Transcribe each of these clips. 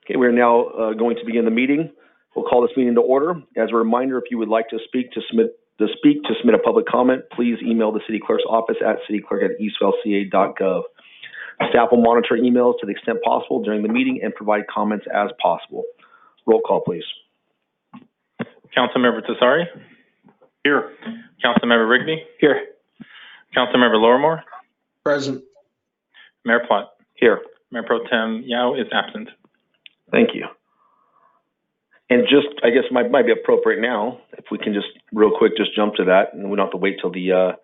Okay, we're now going to begin the meeting. We'll call this meeting to order. As a reminder, if you would like to submit a public comment, please email the city clerk's office at cityclerk@eastvaleca.gov. Staff will monitor emails to the extent possible during the meeting and provide comments as possible. Roll call, please. Councilmember Tessari? Here. Councilmember Rigby? Here. Councilmember Lorimore? Present. Mayor Plott? Here. Mayor Pro Tem Yao is absent. Thank you. And just, I guess might be appropriate now, if we can just real quick just jump to that, and we don't have to wait till the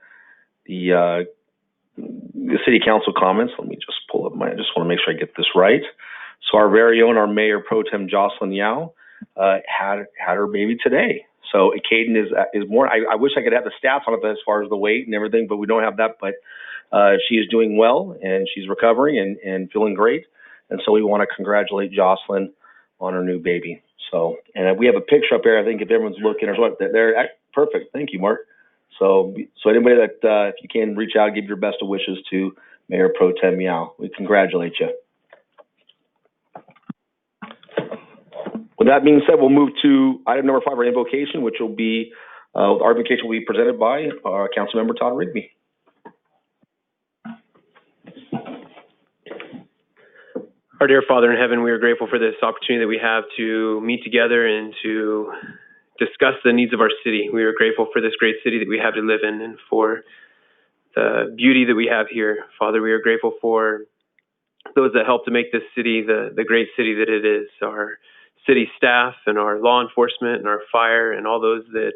city council comments. Let me just pull up I just want to make sure I get this right. So our very own, our Mayor Pro Tem Jocelyn Yao had her baby today. So Caden is born. I wish I could have the stats on it as far as the weight and everything, but we don't have that. But she is doing well, and she's recovering and feeling great. And so we want to congratulate Jocelyn on her new baby. So, and we have a picture up there. I think if everyone's looking or what, they're perfect. Thank you, Mark. So anybody that, if you can reach out, give your best of wishes to Mayor Pro Tem Yao. We congratulate you. With that being said, we'll move to item number 5, our invocation, which will be, our invocation will be presented by our Councilmember Todd Rigby. Our dear Father in heaven, we are grateful for this opportunity that we have to meet together and to discuss the needs of our city. We are grateful for this great city that we have to live in and for the beauty that we have here. Father, we are grateful for those that help to make this city the great city that it is, our city staff and our law enforcement and our fire and all those that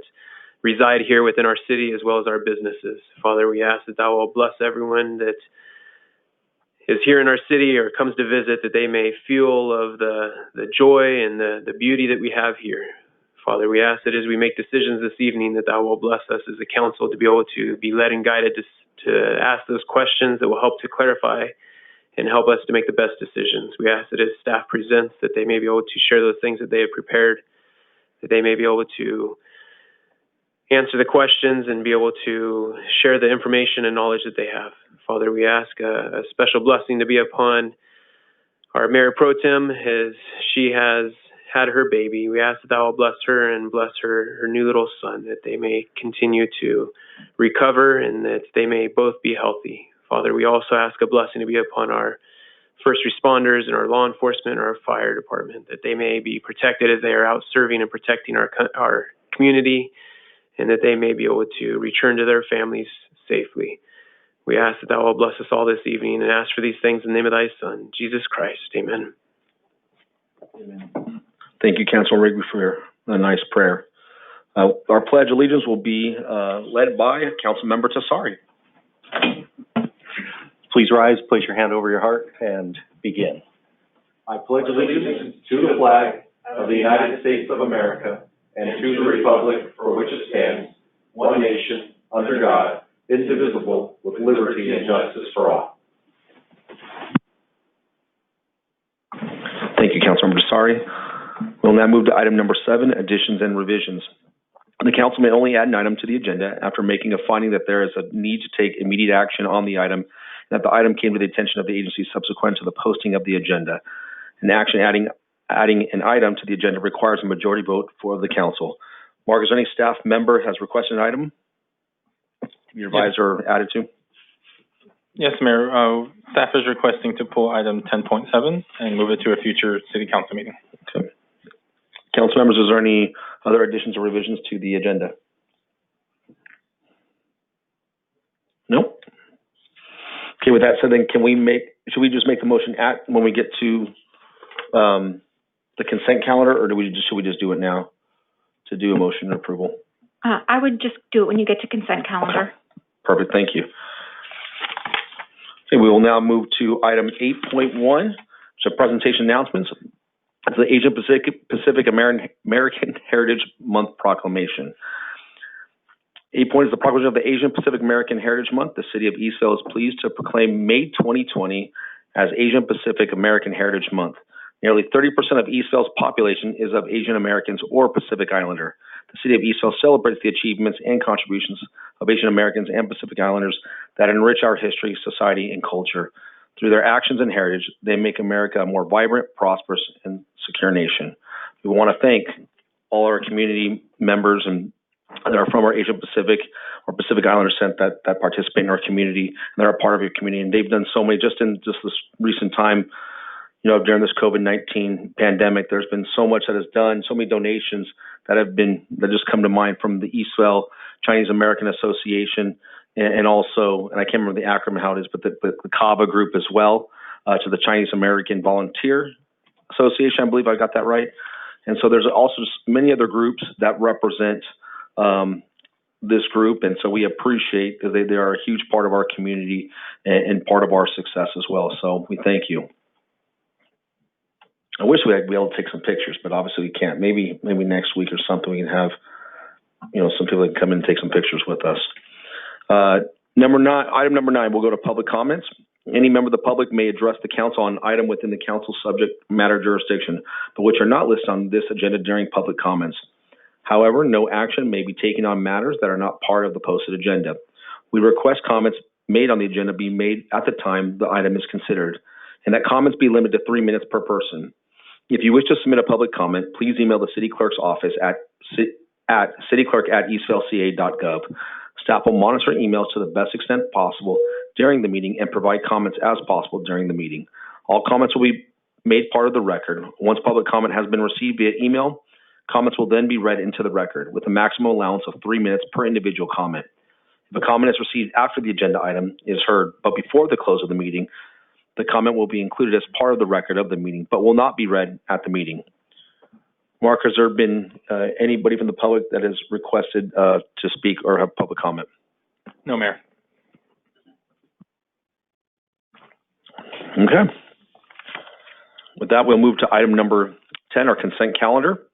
reside here within our city as well as our businesses. Father, we ask that thou will bless everyone that is here in our city or comes to visit, that they may feel of the joy and the beauty that we have here. Father, we ask that as we make decisions this evening, that thou will bless us as a council to be able to be led and guided to ask those questions that will help to clarify and help us to make the best decisions. We ask that as staff presents, that they may be able to share those things that they have prepared, that they may be able to answer the questions and be able to share the information and knowledge that they have. Father, we ask a special blessing to be upon our Mayor Pro Tem as she has had her baby. We ask that thou will bless her and bless her new little son, that they may continue to recover and that they may both be healthy. Father, we also ask a blessing to be upon our first responders and our law enforcement and our fire department, that they may be protected as they are out serving and protecting our community, and that they may be able to return to their families safely. We ask that thou will bless us all this evening and ask for these things in the name of thy Son, Jesus Christ. Amen. Amen. Thank you, Councilor Rigby, for a nice prayer. Our Pledge of Allegiance will be led by Councilmember Tessari. Please rise, place your hand over your heart, and begin. I pledge allegiance to the flag of the United States of America and to the republic for which it stands, one nation, under God, indivisible, with liberty and justice for all. Thank you, Councilmember Tessari. We'll now move to item number 7, additions and revisions. The council may only add an item to the agenda after making a finding that there is a need to take immediate action on the item, and that the item came to the attention of the agency subsequent to the posting of the agenda. An action adding an item to the agenda requires a majority vote for the council. Mark, is there any staff member has requested an item to be revised or added to? Yes, Mayor. Staff is requesting to pull item 10.7 and move it to a future city council meeting. Okay. Council members, is there any other additions or revisions to the agenda? Nope. Okay, with that said, then should we just make the motion when we get to the consent calendar, or should we just do it now to do a motion approval? I would just do it when you get to consent calendar. Okay. Perfect, thank you. Okay, we will now move to item 8.1, so presentation announcements. It's the Asian Pacific American Heritage Month Proclamation. 8 is the proclamation of the Asian Pacific American Heritage Month. The city of Eastvale is pleased to proclaim May 2020 as Asian Pacific American Heritage Month. Nearly 30% of Eastvale's population is of Asian Americans or Pacific Islander. The city of Eastvale celebrates the achievements and contributions of Asian Americans and Pacific Islanders that enrich our history, society, and culture. Through their actions and heritage, they make America a more vibrant, prosperous, and secure nation. We want to thank all our community members and that are from our Asia Pacific or Pacific Islander descent that participate in our community and that are part of your community. And they've done so many, just in just this recent time, during this COVID-19 pandemic, there's been so much that is done, so many donations that just come to mind from the Eastvale Chinese American Association and also, and I can't remember the acronym how it is, but the CAVA group as well, to the Chinese American Volunteer Association. I believe I got that right. And so there's also many other groups that represent this group, and so we appreciate that they are a huge part of our community and part of our success as well. So we thank you. I wish we'd be able to take some pictures, but obviously we can't. Maybe next week or something we can have, some people that can come in and take some pictures with us. Item number 9, we'll go to public comments. Any member of the public may address the council on an item within the council's subject matter jurisdiction, but which are not listed on this agenda during public comments. However, no action may be taken on matters that are not part of the posted agenda. We request comments made on the agenda be made at the time the item is considered, and that comments be limited to 3 minutes per person. If you wish to submit a public comment, please email the city clerk's office at cityclerk@eastvalleca.gov. Staff will monitor emails to the best extent possible during the meeting and provide comments as possible during the meeting. All comments will be made part of the record. Once public comment has been received via email, comments will then be read into the record with a maximum allowance of 3 minutes per individual comment. If a comment is received after the agenda item is heard, but before the close of the meeting, the comment will be included as part of the record of the meeting, but will not be read at the meeting. Mark, has there been anybody from the public that has requested to speak or have public comment? No, Mayor. Okay. With that, we'll move to item number 10, our consent calendar.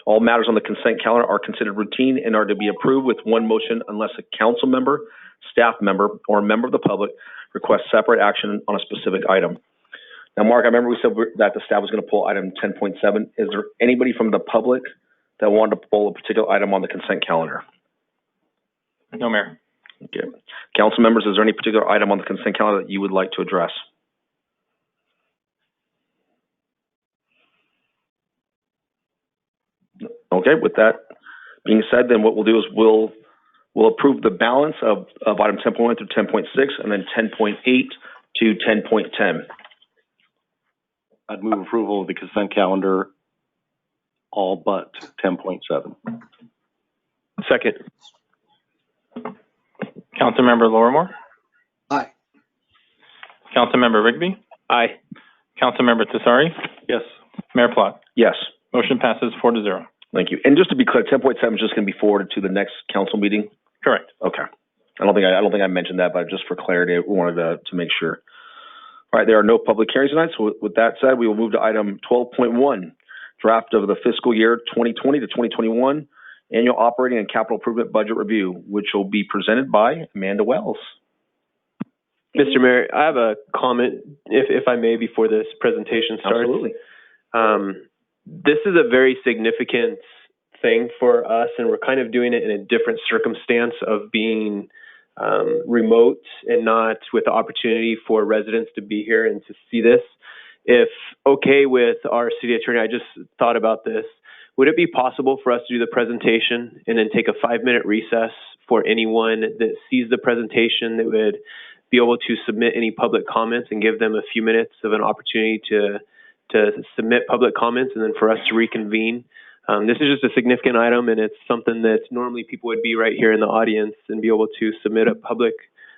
All matters on the consent calendar are considered routine and are to be approved with one motion unless a council member, staff member, or a member of the public requests separate action on a specific item. Now, Mark, I remember we said that the staff was going to pull item 10.7. Is there anybody from the public that wanted to pull a particular item on the consent calendar? No, Mayor. Okay. Council members, is there any particular item on the consent calendar that you would like to address? Okay, with that being said, then what we'll do is we'll approve the balance of item 10.1 through 10.6 and then 10.8 to 10.10. I'd move approval of the consent calendar, all but 10.7. Second. Councilmember Lorimore? Aye. Councilmember Rigby? Aye. Councilmember Tessari? Yes. Mayor Plott? Yes. Motion passes 4-0. Thank you. And just to be clear, 10.7 is just going to be forwarded to the next council meeting? Correct. Okay. I don't think I mentioned that, but just for clarity, we wanted to make sure. All right, there are no public hearings tonight, so with that said, we will move to item 12.1, draft of the fiscal year 2020 to 2021 annual operating and capital improvement budget review, which will be presented by Amanda Wells. Mr. Mayor, I have a comment, if I may, before this presentation starts. Absolutely. This is a very significant thing for us, and we're kind of doing it in a different circumstance of being remote and not with the opportunity for residents to be here and to see this. If okay with our city attorney, I just thought about this. Would it be possible for us to do the presentation and then take a 5-minute recess for anyone that sees the presentation that would be able to submit any public comments and give them a few minutes of an opportunity to submit public comments and then for us to reconvene? This is just a significant item, and it's something that normally people would be right here in the audience and be able to submit a public,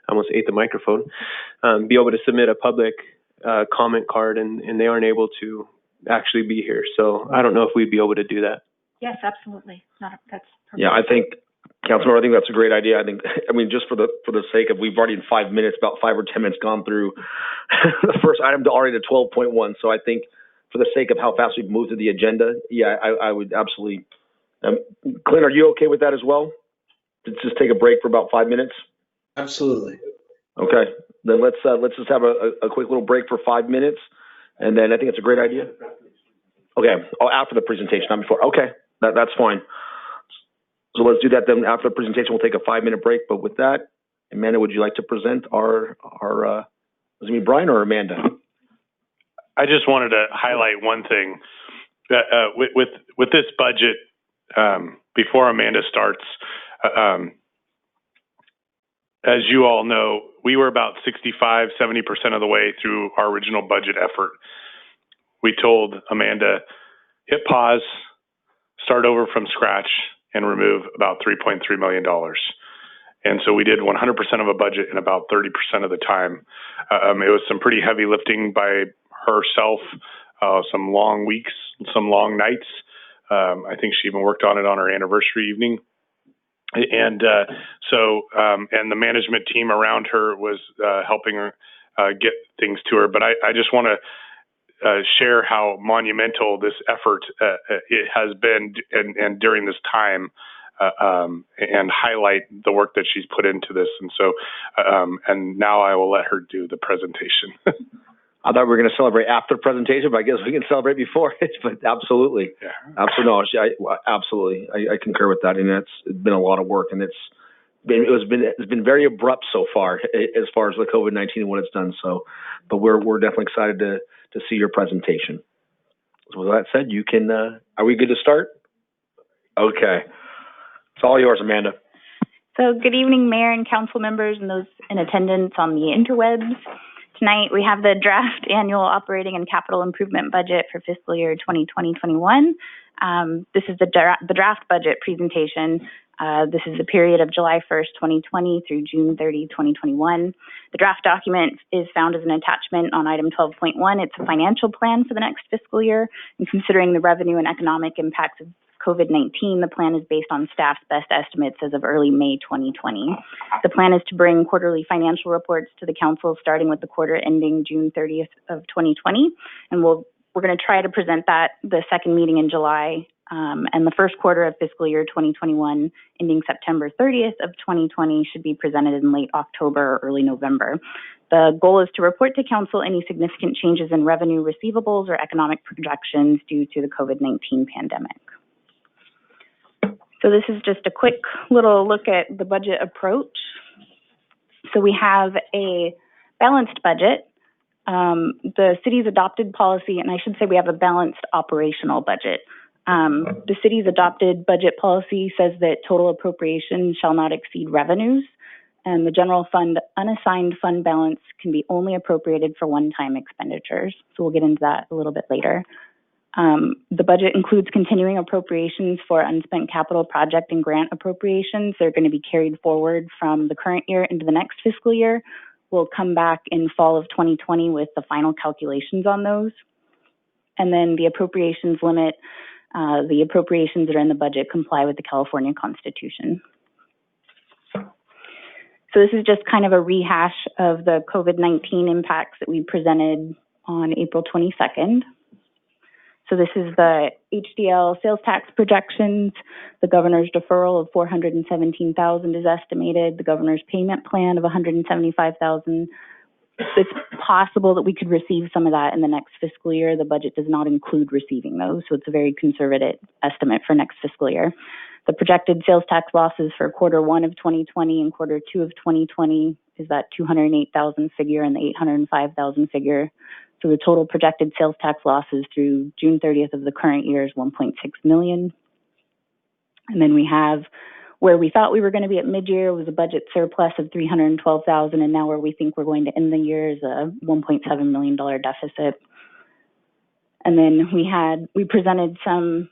I almost ate the microphone, be able to submit a public comment card, and they aren't able to actually be here. So I don't know if we'd be able to do that. Yes, absolutely. That's perfect. Yeah, I think, Councilmember, I think that's a great idea. I mean, just for the sake of, we've already in 5 minutes, about 5 or 10 minutes gone through the first item to already to 12.1. So I think for the sake of how fast we've moved to the agenda, yeah, I would absolutely. Clint, are you okay with that as well? To just take a break for about 5 minutes? Absolutely. Okay, then let's just have a quick little break for 5 minutes, and then I think it's a great idea. Okay, after the presentation, not before. Okay, that's fine. So let's do that then. After the presentation, we'll take a 5-minute break. But with that, Amanda, would you like to present our was it me, Brian, or Amanda? I just wanted to highlight one thing. with this budget, before Amanda starts, as you all know, we were about 65–70% of the way through our original budget effort. We told Amanda, hit pause, start over from scratch, and remove about $3.3 million. And so we did 100% of a budget in about 30% of the time. It was some pretty heavy lifting by herself, some long weeks, some long nights. I think she even worked on it on her anniversary evening. And and the management team around her was helping her get things to her. But I just want to share how monumental this effort it has been and during this time, and highlight the work that she's put into this. And so, and now I will let her do the presentation. I thought we were going to celebrate after the presentation, but I guess we can celebrate before it. But absolutely, Yeah. absolutely, no, absolutely, I concur with that. And it's been a lot of work, and it's been very abrupt so far as the COVID-19 and what it's done. So, but we're definitely excited to see your presentation. So with that said, you can. Are we good to start? Okay, it's all yours, Amanda. So good evening, Mayor and Council members and those in attendance on the interwebs. Tonight, we have the draft annual operating and capital improvement budget for fiscal year 2020-21. This is the draft budget presentation. This is the period of July 1st, 2020 through June 30, 2021. The draft document is found as an attachment on item 12.1. It's a financial plan for the next fiscal year. And considering the revenue and economic impacts of COVID-19, the plan is based on staff's best estimates as of early May 2020. The plan is to bring quarterly financial reports to the council starting with the quarter ending June 30th of 2020. And we're going to try to present that the second meeting in July, and the first quarter of fiscal year 2021 ending September 30th of 2020 should be presented in late October or early November. The goal is to report to council any significant changes in revenue receivables or economic projections due to the COVID-19 pandemic. So this is just a quick little look at the budget approach. So we have a balanced budget. The city's adopted policy, and I should say we have a balanced operational budget. The city's adopted budget policy says that total appropriation shall not exceed revenues, and the general fund unassigned fund balance can be only appropriated for one-time expenditures. So we'll get into that a little bit later. The budget includes continuing appropriations for unspent capital project and grant appropriations. They're going to be carried forward from the current year into the next fiscal year. We'll come back in fall of 2020 with the final calculations on those. And then the appropriations limit, the appropriations that are in the budget comply with the California Constitution. So this is just kind of a rehash of the COVID-19 impacts that we presented on April 22nd. So this is the Hdl Sales Tax Projections. The governor's deferral of $417,000 is estimated. The governor's payment plan of $175,000. It's possible that we could receive some of that in the next fiscal year. The budget does not include receiving those, so it's a very conservative estimate for next fiscal year. The projected sales tax losses for quarter 1 of 2020 and quarter 2 of 2020 is that $208,000 figure and the $805,000 figure. So the total projected sales tax losses through June 30th of the current year is $1.6 million. And then we have where we thought we were going to be at mid-year was a budget surplus of $312,000, and now where we think we're going to end the year is a $1.7 million deficit. And then we presented some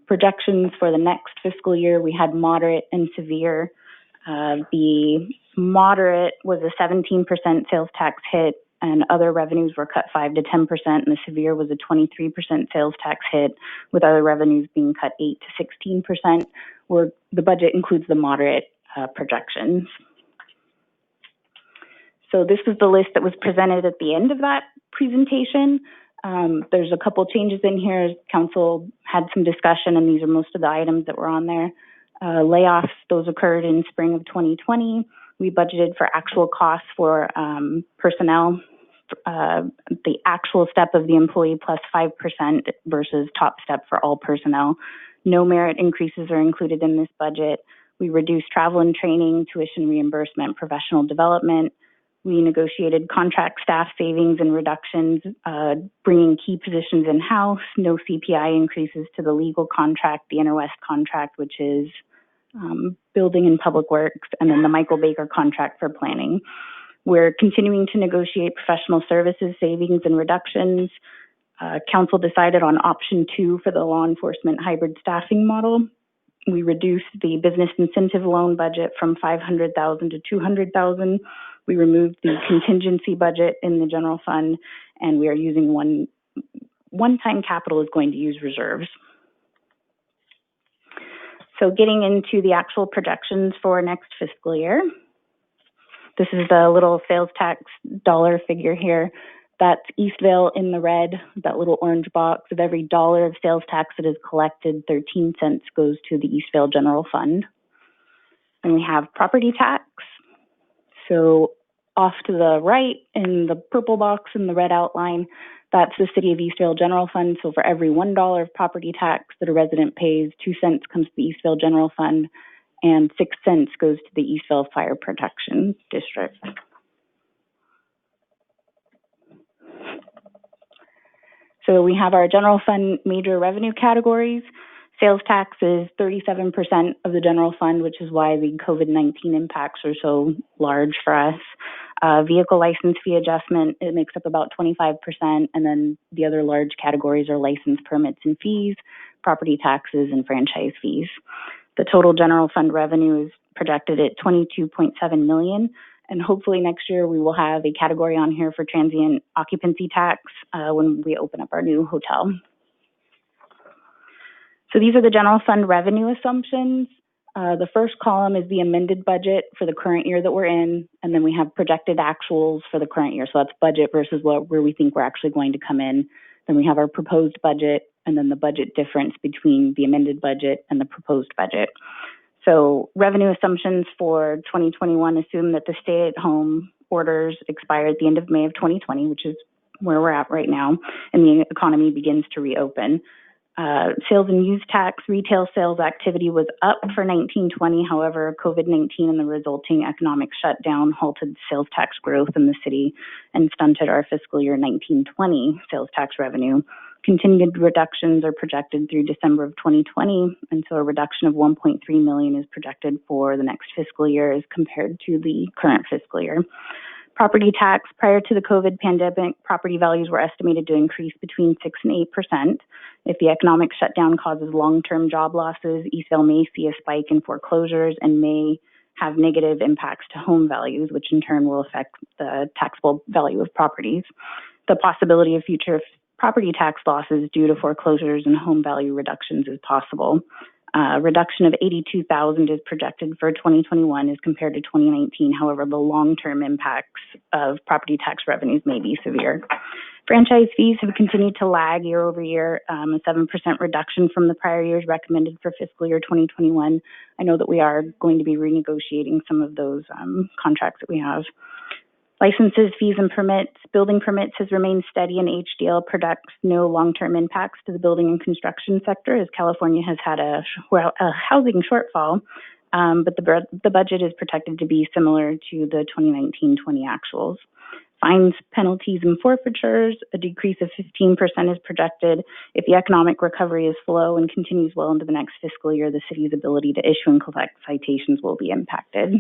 projections for the next fiscal year. We had moderate and severe. The moderate was a 17% sales tax hit, and other revenues were cut 5 to 10%, and the severe was a 23% sales tax hit, with other revenues being cut 8 to 16%, where the budget includes the moderate projections. So this was the list that was presented at the end of that presentation. There's a couple changes in here. Council had some discussion, and these are most of the items that were on there. Layoffs, those occurred in spring of 2020. We budgeted for actual costs for personnel, the actual step of the employee plus 5% versus top step for all personnel. No merit increases are included in this budget. We reduced travel and training, tuition reimbursement, professional development. We negotiated contract staff savings and reductions, bringing key positions in-house, no CPI increases to the legal contract, the Interwest contract, which is building and public works, and then the Michael Baker contract for planning. We're continuing to negotiate professional services savings and reductions. Council decided on option 2 for the law enforcement hybrid staffing model. We reduced the business incentive loan budget from $500,000 to $200,000. We removed the contingency budget in the general fund, and we are using one-time capital is going to use reserves. So getting into the actual projections for next fiscal year. This is the little sales tax dollar figure here. That's Eastvale in the red, that little orange box. Of every dollar of sales tax that is collected, 13 cents goes to the Eastvale General Fund. And we have property tax. So off to the right in the purple box in the red outline, that's the City of Eastvale General Fund. So for every $1 of property tax that a resident pays, 2 cents comes to the Eastvale General Fund, and 6 cents goes to the Eastvale Fire Protection District. So we have our general fund major revenue categories. Sales tax is 37% of the general fund, which is why the COVID-19 impacts are so large for us. Vehicle license fee adjustment, it makes up about 25%, and then the other large categories are license permits and fees, property taxes, and franchise fees. The total general fund revenue is projected at $22.7 million. And hopefully next year we will have a category on here for transient occupancy tax when we open up our new hotel. So these are the general fund revenue assumptions. The first column is the amended budget for the current year that we're in, and then we have projected actuals for the current year. So that's budget versus where we think we're actually going to come in. Then we have our proposed budget, and then the budget difference between the amended budget and the proposed budget. So revenue assumptions for 2021 assume that the stay-at-home orders expire at the end of May of 2020, which is where we're at right now, and the economy begins to reopen. Sales and use tax, retail sales activity was up for 1920. However, COVID-19 and the resulting economic shutdown halted sales tax growth in the city and stunted our fiscal year 1920 sales tax revenue. Continued reductions are projected through December of 2020, and so a reduction of $1.3 million is projected for the next fiscal year as compared to the current fiscal year. Property tax, prior to the COVID pandemic, property values were estimated to increase between 6 and 8%. If the economic shutdown causes long-term job losses, Eastvale may see a spike in foreclosures and may have negative impacts to home values, which in turn will affect the taxable value of properties. The possibility of future property tax losses due to foreclosures and home value reductions is possible. Reduction of $82,000 is projected for 2021 as compared to 2019. However, the long-term impacts of property tax revenues may be severe. Franchise fees have continued to lag year over year, a 7% reduction from the prior years recommended for fiscal year 2021. I know that we are going to be renegotiating some of those contracts that we have. Licenses, fees, and permits. Building permits has remained steady, and HDL projects no long-term impacts to the building and construction sector, as California has had a housing shortfall, but the budget is projected to be similar to the 2019-20 actuals. Fines, penalties, and forfeitures, a decrease of 15% is projected. If the economic recovery is slow and continues well into the next fiscal year, the city's ability to issue and collect citations will be impacted.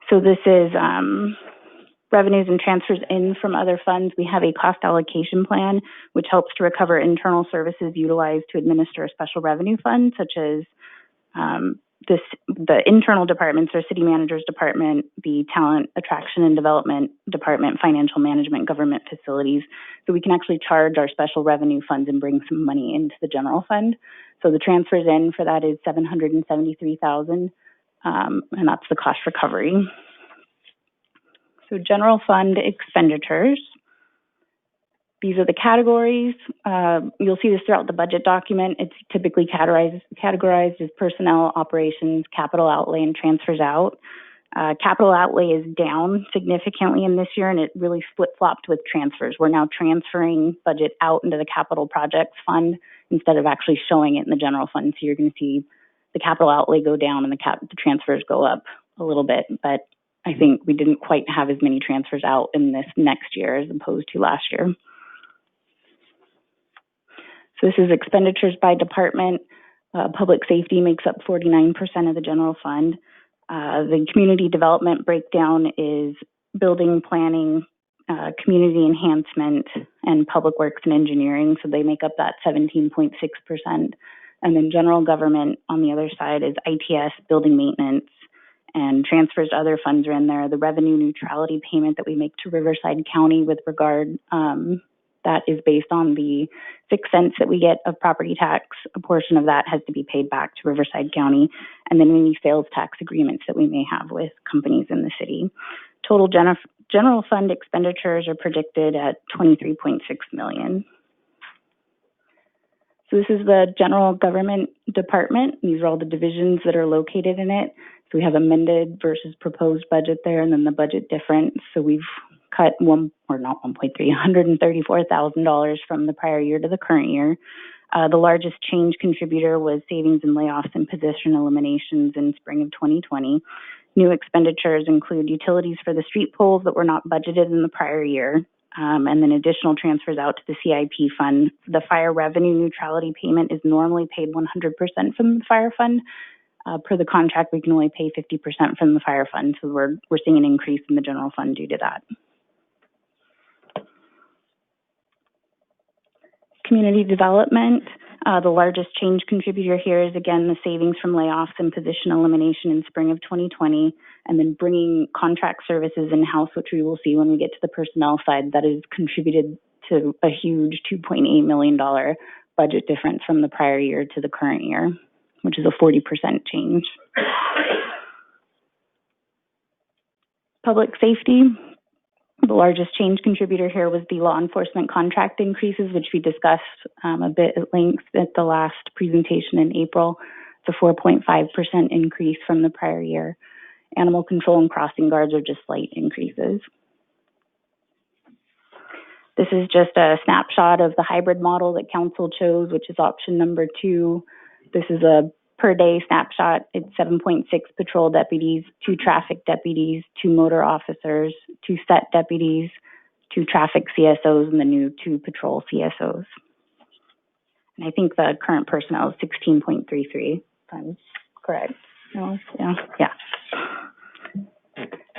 So this is revenues and transfers in from other funds. We have a cost allocation plan, which helps to recover internal services utilized to administer a special revenue fund, such as the internal departments are city manager's department, the talent attraction and development department, financial management, government facilities. So we can actually charge our special revenue funds and bring some money into the general fund. So the transfers in for that is $773,000. And that's the cost recovery. So general fund expenditures. These are the categories. You'll see this throughout the budget document. It's typically categorized as personnel, operations, capital outlay, and transfers out. Capital outlay is down significantly in this year, and it really flip-flopped with transfers. We're now transferring budget out into the capital projects fund instead of actually showing it in the general fund. So you're going to see the capital outlay go down and the transfers go up a little bit, but I think we didn't quite have as many transfers out in this next year as opposed to last year. So this is expenditures by department. Public safety makes up 49% of the general fund. The community development breakdown is building, planning, community enhancement, and public works and engineering. So they make up that 17.6%. And then general government on the other side is ITS, building maintenance, and transfers to other funds are in there. The revenue neutrality payment that we make to Riverside County with regard, that is based on the 6 cents that we get of property tax. A portion of that has to be paid back to Riverside County, and then any sales tax agreements that we may have with companies in the city. Total general fund expenditures are predicted at $23.6 million. So this is the general government department. These are all the divisions that are located in it. So we have amended versus proposed budget there, and then the budget difference. So we've cut $134,000 from the prior year to the current year. The largest change contributor was savings and layoffs and position eliminations in spring of 2020. New expenditures include utilities for the street poles that were not budgeted in the prior year, and then additional transfers out to the CIP fund. The fire revenue neutrality payment is normally paid 100% from the fire fund. Per the contract, we can only pay 50% from the fire fund, so we're seeing an increase in the general fund due to that. Community development, the largest change contributor here is, again, the savings from layoffs and position elimination in spring of 2020, and then bringing contract services in-house, which we will see when we get to the personnel side. That has contributed to a huge $2.8 million budget difference from the prior year to the current year, which is a 40% change. Public safety. The largest change contributor here was the law enforcement contract increases, which we discussed a bit at length at the last presentation in April. It's a 4.5% increase from the prior year. Animal control and crossing guards are just slight increases. This is just a snapshot of the hybrid model that council chose, which is option number 2. This is a per day snapshot. It's 7.6 patrol deputies, 2 traffic deputies, 2 motor officers, 2 set deputies, 2 traffic CSOs, and the new 2 patrol CSOs. And I think the current personnel is 16.33, if I'm correct. No? Yeah.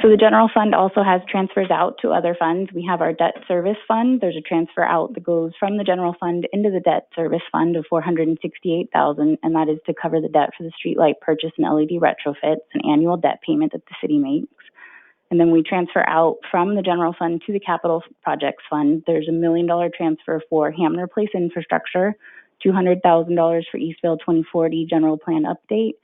So the general fund also has transfers out to other funds. We have our debt service fund. There's a transfer out that goes from the general fund into the debt service fund of $468,000, and that is to cover the debt for the streetlight purchase and LED retrofits, an annual debt payment that the city makes. And then we transfer out from the general fund to the capital projects fund. There's a $1 million transfer for Hamner Place infrastructure, $200,000 for Eastville 2040 general plan update,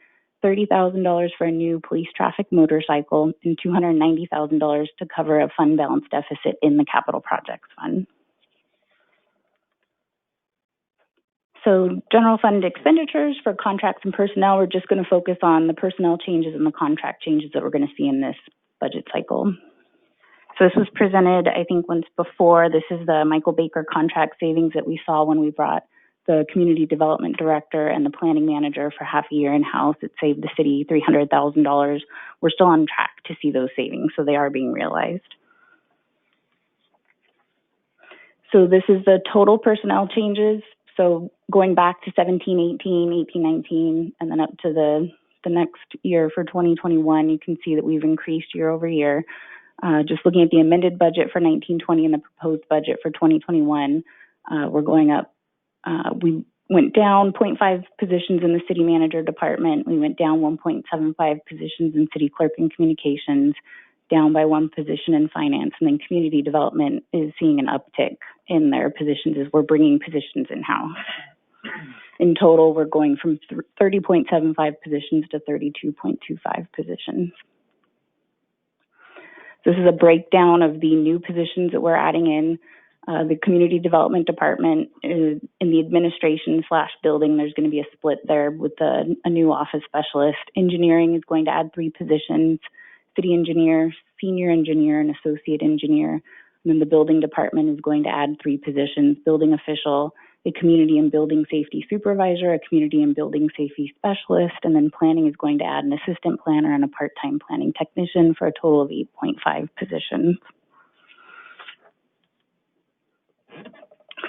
$30,000 for a new police traffic motorcycle, and $290,000 to cover a fund balance deficit in the capital projects fund. So general fund expenditures for contracts and personnel, we're just going to focus on the personnel changes and the contract changes that we're going to see in this budget cycle. So this was presented, I think, once before. This is the Michael Baker contract savings that we saw when we brought the community development director and the planning manager for half a year in-house. It saved the city $300,000. We're still on track to see those savings, so they are being realized. So this is the total personnel changes. So going back to 17-18, 18-19, and then up to the next year for 2021, you can see that we've increased year over year. Just looking at the amended budget for 19-20 and the proposed budget for 2021, we're going up. We went down 0.5 positions in the city manager department. We went down 1.75 positions in city clerk and communications, down by 1 position in finance, and then community development is seeing an uptick in their positions as we're bringing positions in-house. In total, we're going from 30.75 positions to 32.25 positions. So this is a breakdown of the new positions that we're adding in. The community development department is in the administration / building. There's going to be a split there with a new office specialist. Engineering is going to add 3 positions: city engineer, senior engineer, and associate engineer. And then the building department is going to add 3 positions: building official, a community and building safety supervisor, a community and building safety specialist, and then planning is going to add an assistant planner and a part-time planning technician for a total of 8.5 positions.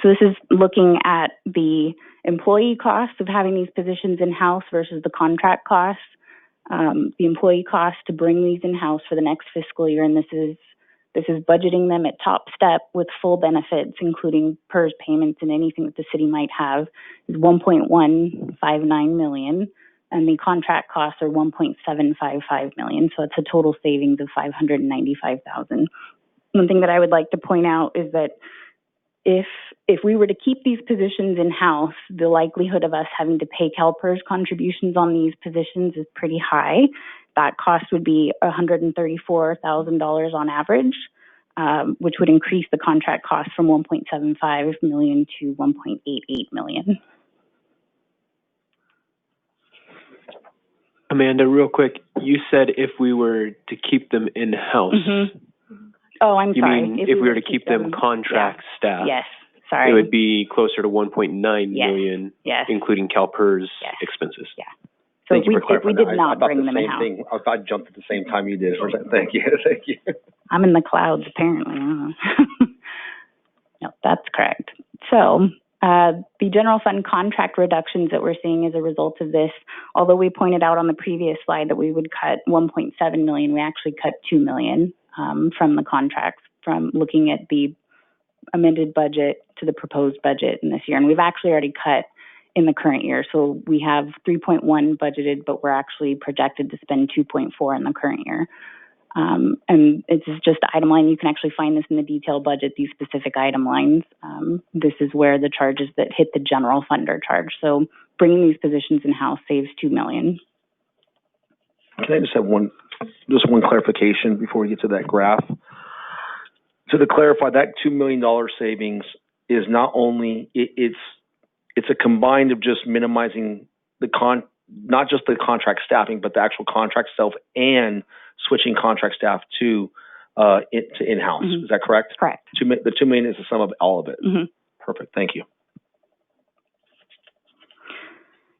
So this is looking at the employee costs of having these positions in-house versus the contract costs. The employee costs to bring these in-house for the next fiscal year, and this is budgeting them at top step with full benefits, including PERS payments and anything that the city might have, is $1.159 million, and the contract costs are $1.755 million. So it's a total savings of $595,000. One thing that I would like to point out is that if we were to keep these positions in-house, the likelihood of us having to pay Calpers contributions on these positions is pretty high. That cost would be $134,000 on average, which would increase the contract cost from $1.75 million to $1.88 million. Amanda, real quick, you said if we were to keep them in-house. Mm-hmm. Oh, I'm sorry. You mean if we were to keep them contract staff? Yes, sorry. It would be closer to 1.9 million, including CalPERS expenses. Yeah. So Thank you for if clarifying we did that. not bring them I in-house. thought I jumped at the same time you did. Thank you. Thank you. I'm in the clouds, apparently. No, that's correct. So the general fund contract reductions that we're seeing as a result of this, although we pointed out on the previous slide that we would cut 1.7 million, we actually cut 2 million from the contracts, from looking at the amended budget to the proposed budget in this year. And we've actually already cut in the current year. So we have 3.1 budgeted, but we're actually projected to spend 2.4 in the current year. And it's just item line. You can actually find this in the detailed budget, these specific item lines. This is where the charges that hit the general fund are charged. So bringing these positions in-house saves $2 million. Can I just have one clarification before we get to that graph? So to clarify, that $2 million savings is not only, it's a combined of just minimizing not just the contract staffing, but the actual contract itself and switching contract staff to in-house. Mm-hmm. Is that correct? Correct. The $2 million is the sum of all of it. Mm-hmm. Perfect. Thank you.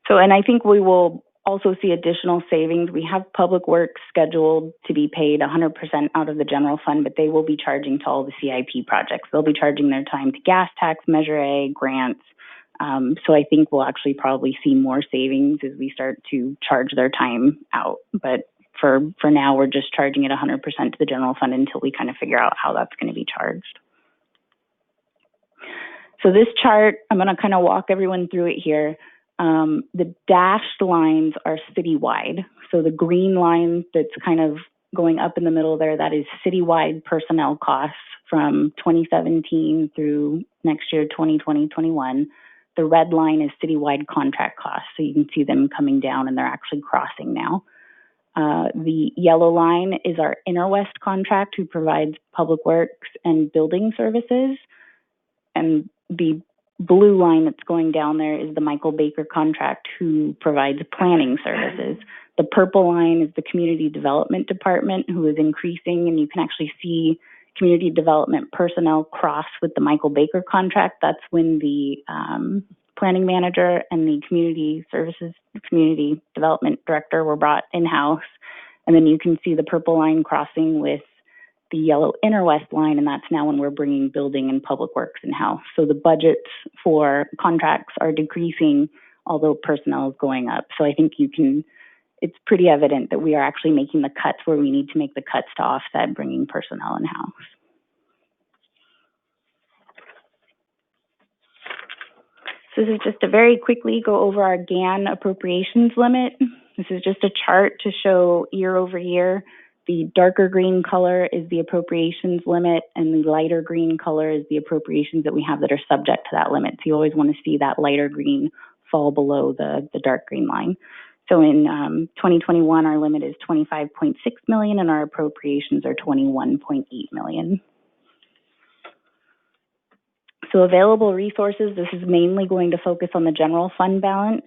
So, and I think we will also see additional savings. We have public works scheduled to be paid 100% out of the general fund, but they will be charging to all the CIP projects. They'll be charging their time to gas tax, Measure A, grants. So I think we'll actually probably see more savings as we start to charge their time out. But for now, we're just charging it 100% to the general fund until we kind of figure out how that's going to be charged. So this chart, I'm going to kind of walk everyone through it here. The dashed lines are citywide. So the green line that's kind of going up in the middle there, that is citywide personnel costs from 2017 through next year, 2020-21. The red line is citywide contract costs. So you can see them coming down and they're actually crossing now. The yellow line is our Inner West contract, who provides public works and building services. And the blue line that's going down there is the Michael Baker contract, who provides planning services. The purple line is the Community Development Department, who is increasing, and you can actually see community development personnel cross with the Michael Baker contract. That's when the planning manager and the community development director were brought in-house. And then you can see the purple line crossing with the yellow Inner West line, and that's now when we're bringing building and public works in-house. So the budgets for contracts are decreasing, although personnel is going up. So I think it's pretty evident that we are actually making the cuts where we need to make the cuts to offset bringing personnel in-house. So this is just to very quickly go over our GAN appropriations limit. This is just a chart to show year over year. The darker green color is the appropriations limit, and the lighter green color is the appropriations that we have that are subject to that limit. So you always want to see that lighter green fall below the dark green line. So in 2021, our limit is $25.6 million, and our appropriations are $21.8 million. So available resources, this is mainly going to focus on the general fund balance.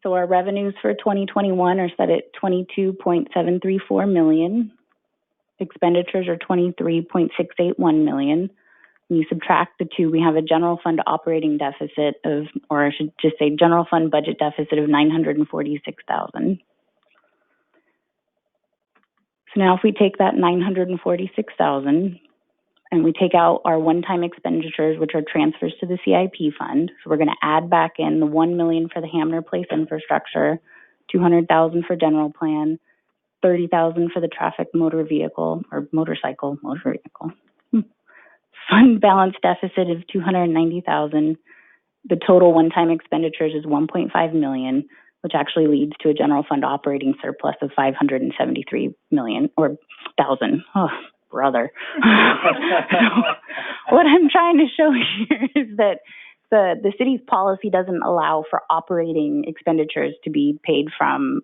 So our revenues for 2021 are set at $22.734 million. expenditures are $23.681 million. When you subtract the two, we have a general fund operating deficit of, or I should just say general fund budget deficit of $946,000. So now if we take that $946,000 and we take out our one-time expenditures, which are transfers to the CIP fund, so we're going to add back in the $1 million for the Hamner Place infrastructure, $200,000 for general plan, $30,000 for the traffic motor vehicle. Fund balance deficit of $290,000. The total one-time expenditures is $1.5 million, which actually leads to a general fund operating surplus of $573 million or thousand. Oh, brother. What I'm trying to show here is that the city's policy doesn't allow for operating expenditures to be paid from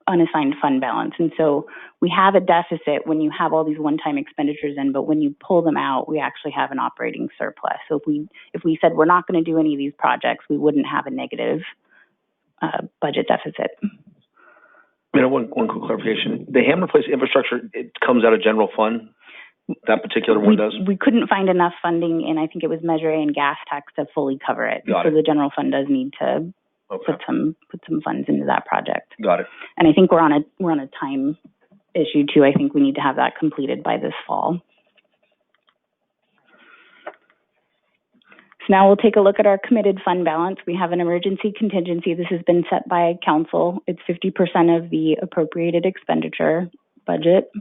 unassigned fund balance. And so we have a deficit when you have all these one-time expenditures in, but when you pull them out, we actually have an operating surplus. So if we said we're not going to do any of these projects, we wouldn't have a negative budget deficit. One quick clarification. The Hammer Place infrastructure, it comes out of general fund? That particular one does? We couldn't find enough funding in, I think it was Measure A and gas tax to fully cover it. Got so it. The general fund does need to put some funds into that project. Got it. And I think we're on a time issue too. I think we need to have that completed by this fall. So now we'll take a look at our committed fund balance. We have an emergency contingency. This has been set by council. It's 50% of the appropriated expenditure budget.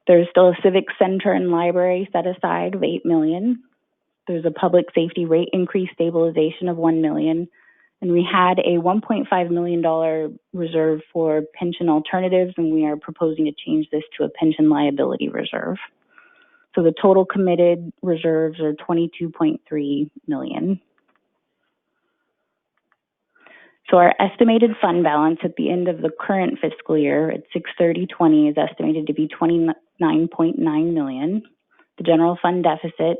There's still a civic center and library set aside of $8 million. There's a public safety rate increase stabilization of $1 million. And we had a $1.5 million reserve for pension alternatives, and we are proposing to change this to a pension liability reserve. So the total committed reserves are $22.3 million. So our estimated fund balance at the end of the current fiscal year at 6/30/20 is estimated to be $29.9 million. The general fund deficit,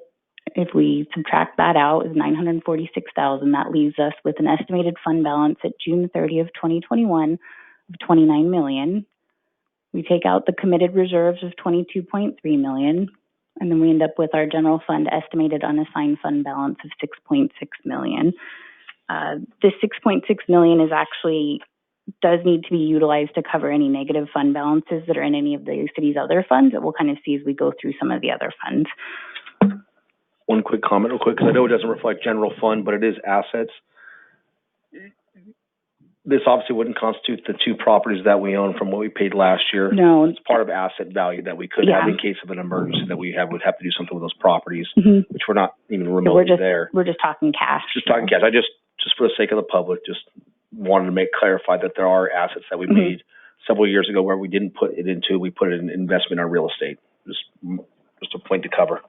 if we subtract that out, is $946,000. That leaves us with an estimated fund balance at June 30th, 2021 of $29 million. We take out the committed reserves of $22.3 million, and then we end up with our general fund estimated unassigned fund balance of $6.6 million. This $6.6 million is actually does need to be utilized to cover any negative fund balances that are in any of the city's other funds that we'll kind of see as we go through some of the other funds. One quick comment real quick, because I know it doesn't reflect general fund, but it is assets. This obviously wouldn't constitute the two properties that we own from what we paid last year. No. It's part of asset value that we could have in case of an emergency that we would have to do something with those properties, which we're not even remotely there. We're just talking cash. Just talking cash. I just for the sake of the public, just wanted to clarify that there are assets that we made several years ago where we didn't put it into, we put it in investment in our real estate. Just a point to cover.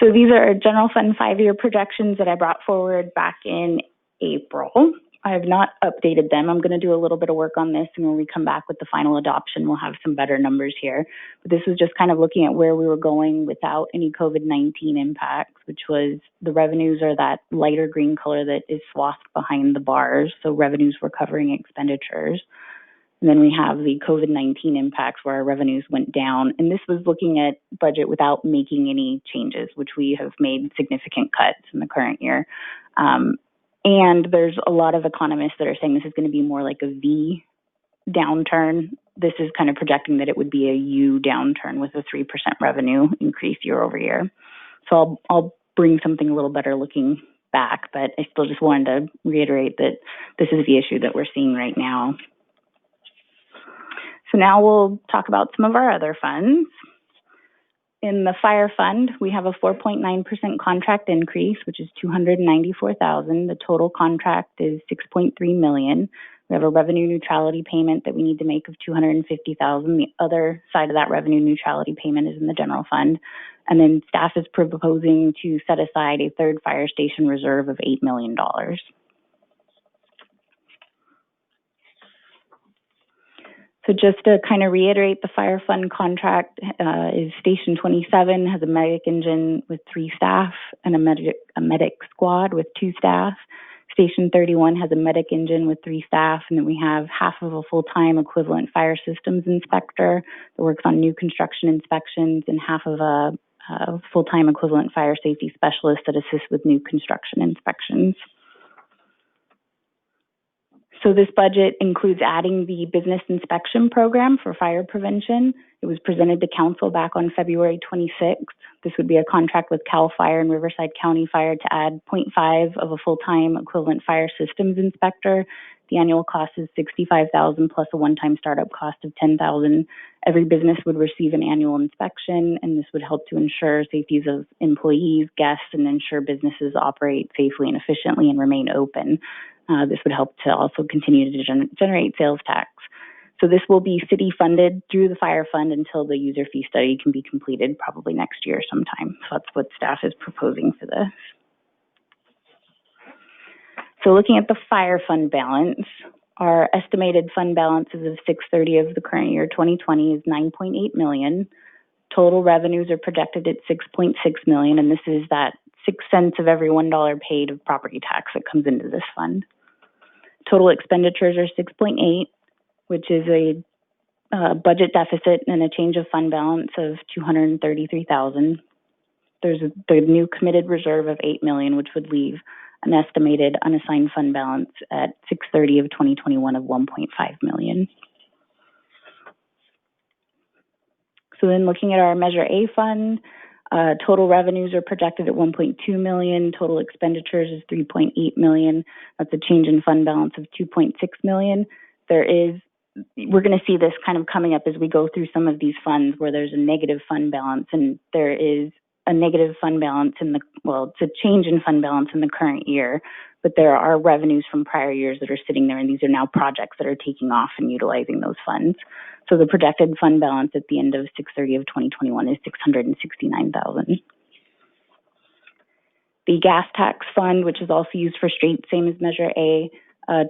So these are general fund 5-year projections that I brought forward back in April. I have not updated them. I'm going to do a little bit of work on this, and when we come back with the final adoption, we'll have some better numbers here. But this was just kind of looking at where we were going without any COVID-19 impacts, which was the revenues are that lighter green color that is swathed behind the bars. So revenues were covering expenditures. And then we have the COVID-19 impacts where our revenues went down. And this was looking at budget without making any changes, which we have made significant cuts in the current year. And there's a lot of economists that are saying this is going to be more like a V downturn. This is kind of projecting that it would be a U downturn with a 3% revenue increase year over year. So I'll bring something a little better looking back, but I still just wanted to reiterate that this is the issue that we're seeing right now. So now we'll talk about some of our other funds. In the fire fund, we have a 4.9% contract increase, which is $294,000. The total contract is $6.3 million. We have a revenue neutrality payment that we need to make of $250,000. The other side of that revenue neutrality payment is in the general fund. And then staff is proposing to set aside a third fire station reserve of $8 million. So just to kind of reiterate, the fire fund contract is Station 27, has a medic engine with 3 staff and a medic squad with 2 staff. Station 31 has a medic engine with 3 staff, and then we have half of a full-time equivalent fire systems inspector that works on new construction inspections, and half of a full-time equivalent fire safety specialist that assists with new construction inspections. So this budget includes adding the business inspection program for fire prevention. It was presented to council back on February 26th. This would be a contract with CAL FIRE and Riverside County Fire to add 0.5 of a full-time equivalent fire systems inspector. The annual cost is $65,000 plus a one-time startup cost of $10,000. Every business would receive an annual inspection, and this would help to ensure safety of employees, guests, and ensure businesses operate safely and efficiently and remain open. This would help to also continue to generate sales tax. So this will be city funded through the fire fund until the user fee study can be completed, probably next year sometime. So that's what staff is proposing for this. So looking at the fire fund balance, our estimated fund balance as of 6/30 of the current year, 2020, is $9.8 million. Total revenues are projected at $6.6 million, and this is that 6 cents of every $1 paid of property tax that comes into this fund. Total expenditures are 6.8, which is a budget deficit and a change of fund balance of $233,000. There's the new committed reserve of $8 million, which would leave an estimated unassigned fund balance at 6/30 of 2021 of $1.5 million. So then looking at our Measure A fund, total revenues are projected at $1.2 million. Total expenditures is $3.8 million. That's a change in fund balance of $2.6 million. We're going to see this kind of coming up as we go through some of these funds where there's a negative fund balance, and there is a negative fund balance it's a change in fund balance in the current year, but there are revenues from prior years that are sitting there, and these are now projects that are taking off and utilizing those funds. So the projected fund balance at the end of 6/30 of 2021 is $669,000. The gas tax fund, which is also used for streets, same as Measure A,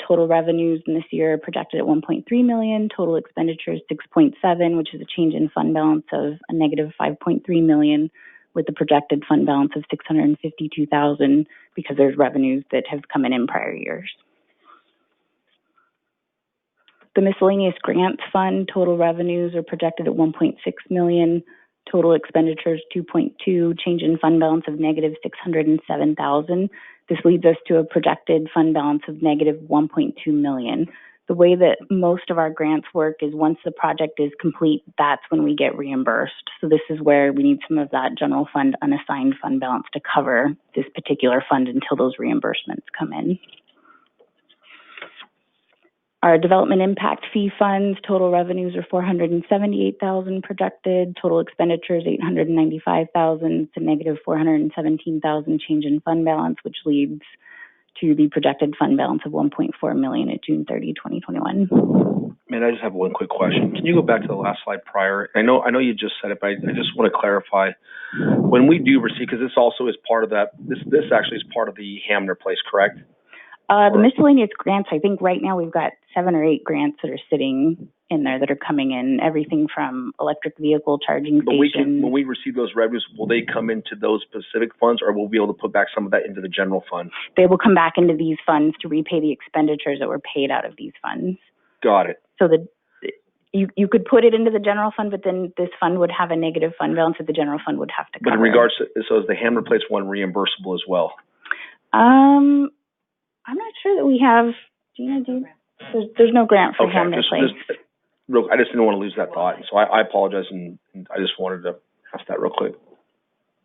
total revenues in this year are projected at $1.3 million. Total expenditures 6.7, which is a change in fund balance of a negative $5.3 million, with the projected fund balance of $652,000 because there's revenues that have come in prior years. The Miscellaneous Grants Fund, total revenues are projected at $1.6 million. Total expenditures 2.2, change in fund balance of negative $607,000. This leads us to a projected fund balance of negative $1.2 million. The way that most of our grants work is once the project is complete, that's when we get reimbursed. So this is where we need some of that general fund unassigned fund balance to cover this particular fund until those reimbursements come in. Our development impact fee funds, total revenues are $478,000 projected. Total expenditures $895,000 to negative $417,000 change in fund balance, which leads to the projected fund balance of $1.4 million at June 30, 2021. Man, I just have one quick question. Can you go back to the last slide prior? I know you just said it, but I just want to clarify. When we do receive, because this also is part of that, this actually is part of the Hamner place, correct? The miscellaneous grants, I think right now we've got 7 or 8 grants that are sitting in there that are coming in, everything from electric vehicle charging stations. When we receive those revenues, will they come into those specific funds, or will we be able to put back some of that into the general fund? They will come back into these funds to repay the expenditures that were paid out of these funds. Got it. So you could put it into the general fund, but then this fund would have a negative fund balance that the general fund would have to cover. But in regards to, so is the Hamner place one reimbursable as well? I'm not sure that we have. Gina, there's no grant for Hamner Place. I just didn't want to lose that thought, so I apologize, and I just wanted to ask that real quick.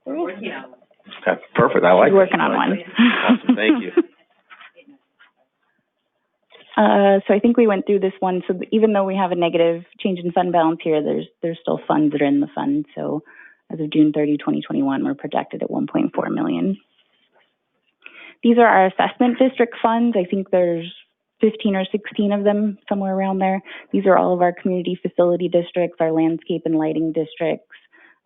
We're working on one. Okay, perfect. I like it. Working on one. Awesome, thank you. So I think we went through this one. So even though we have a negative change in fund balance here, there's still funds that are in the fund. So as of June 30, 2021, we're projected at $1.4 million. These are our assessment district funds. I think there's 15 or 16 of them, somewhere around there. These are all of our community facility districts, our landscape and lighting districts,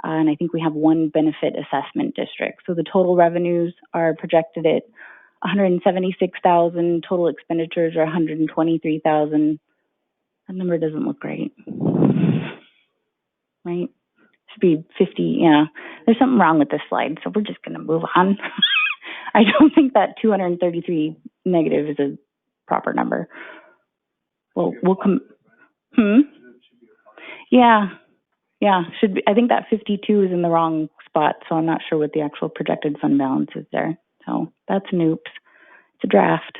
and I think we have one benefit assessment district. So the total revenues are projected at $176,000. Total expenditures are $123,000. That number doesn't look great, right? Should be 50. Yeah, there's something wrong with this slide, so we're just going to move on. I don't think that $233 negative is a proper number. We'll Yeah, should be. I think that 52 is in the wrong spot, so I'm not sure what the actual projected fund balance is there. So that's an oops. It's a draft.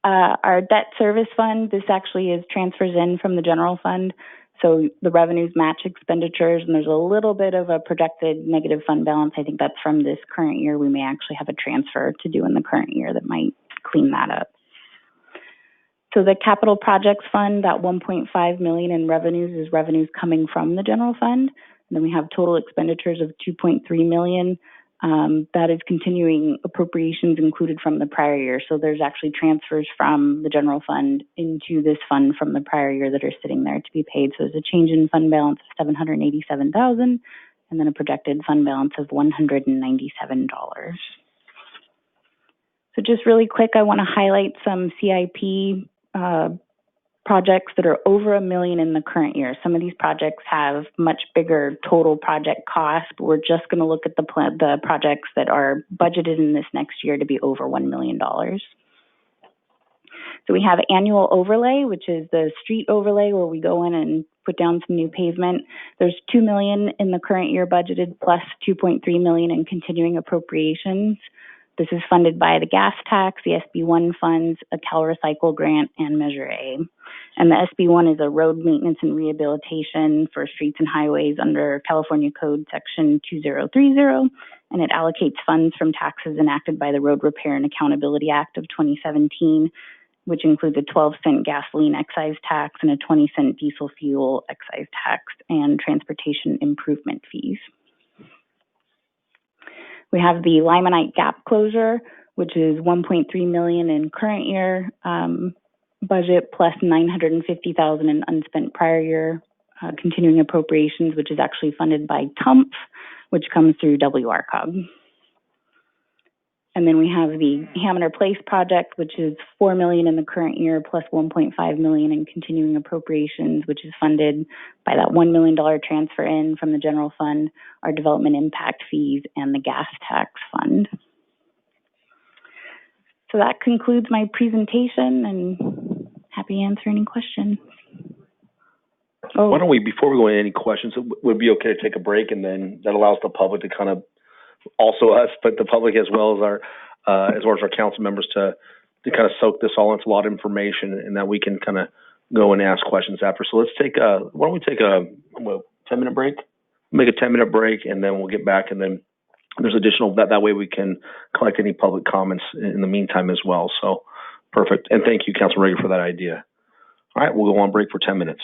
Our debt service fund, this actually is transfers in from the general fund. So the revenues match expenditures, and there's a little bit of a projected negative fund balance. I think that's from this current year. We may actually have a transfer to do in the current year that might clean that up. So the capital projects fund, that 1.5 million in revenues is revenues coming from the general fund. And then we have total expenditures of 2.3 million. That is continuing appropriations included from the prior year. So there's actually transfers from the general fund into this fund from the prior year that are sitting there to be paid. So there's a change in fund balance of 787,000 and then a projected fund balance of $197. So just really quick, I want to highlight some CIP projects that are over $1 million in the current year. Some of these projects have much bigger total project cost, but we're just going to look at the projects that are budgeted in this next year to be over $1 million. So we have annual overlay, which is the street overlay where we go in and put down some new pavement. There's $2 million in the current year budgeted plus $2.3 million in continuing appropriations. This is funded by the gas tax, the SB1 funds, a Cal Recycle grant, and Measure A. And the SB1 is a road maintenance and rehabilitation for streets and highways under California Code Section 2030, and it allocates funds from taxes enacted by the Road Repair and Accountability Act of 2017, which includes a 12-cent gasoline excise tax and a 20-cent diesel fuel excise tax and transportation improvement fees. We have the Limonite gap closure, which is 1.3 million in current year budget plus 950,000 in unspent prior year continuing appropriations, which is actually funded by TUMF, which comes through WRCOG. And then we have the Hamner Place project, which is 4 million in the current year plus 1.5 million in continuing appropriations, which is funded by that $1 million transfer in from the general fund, our development impact fees, and the gas tax fund. So that concludes my presentation, and happy to answer any questions. Oh. Why don't we, before we go into any questions, it would be okay to take a break, and then that allows the public to kind of, also us, but the public as well as our council members to kind of soak this all into a lot of information, and that we can kind of go and ask questions after. So let's take why don't we take a 10-minute break? Make a 10-minute break, and then we'll get back, and then there's additional, that way we can collect any public comments in the meantime as well. So perfect. And thank you, Councilman Reagan, for that idea. All right, we'll go on break for 10 minutes.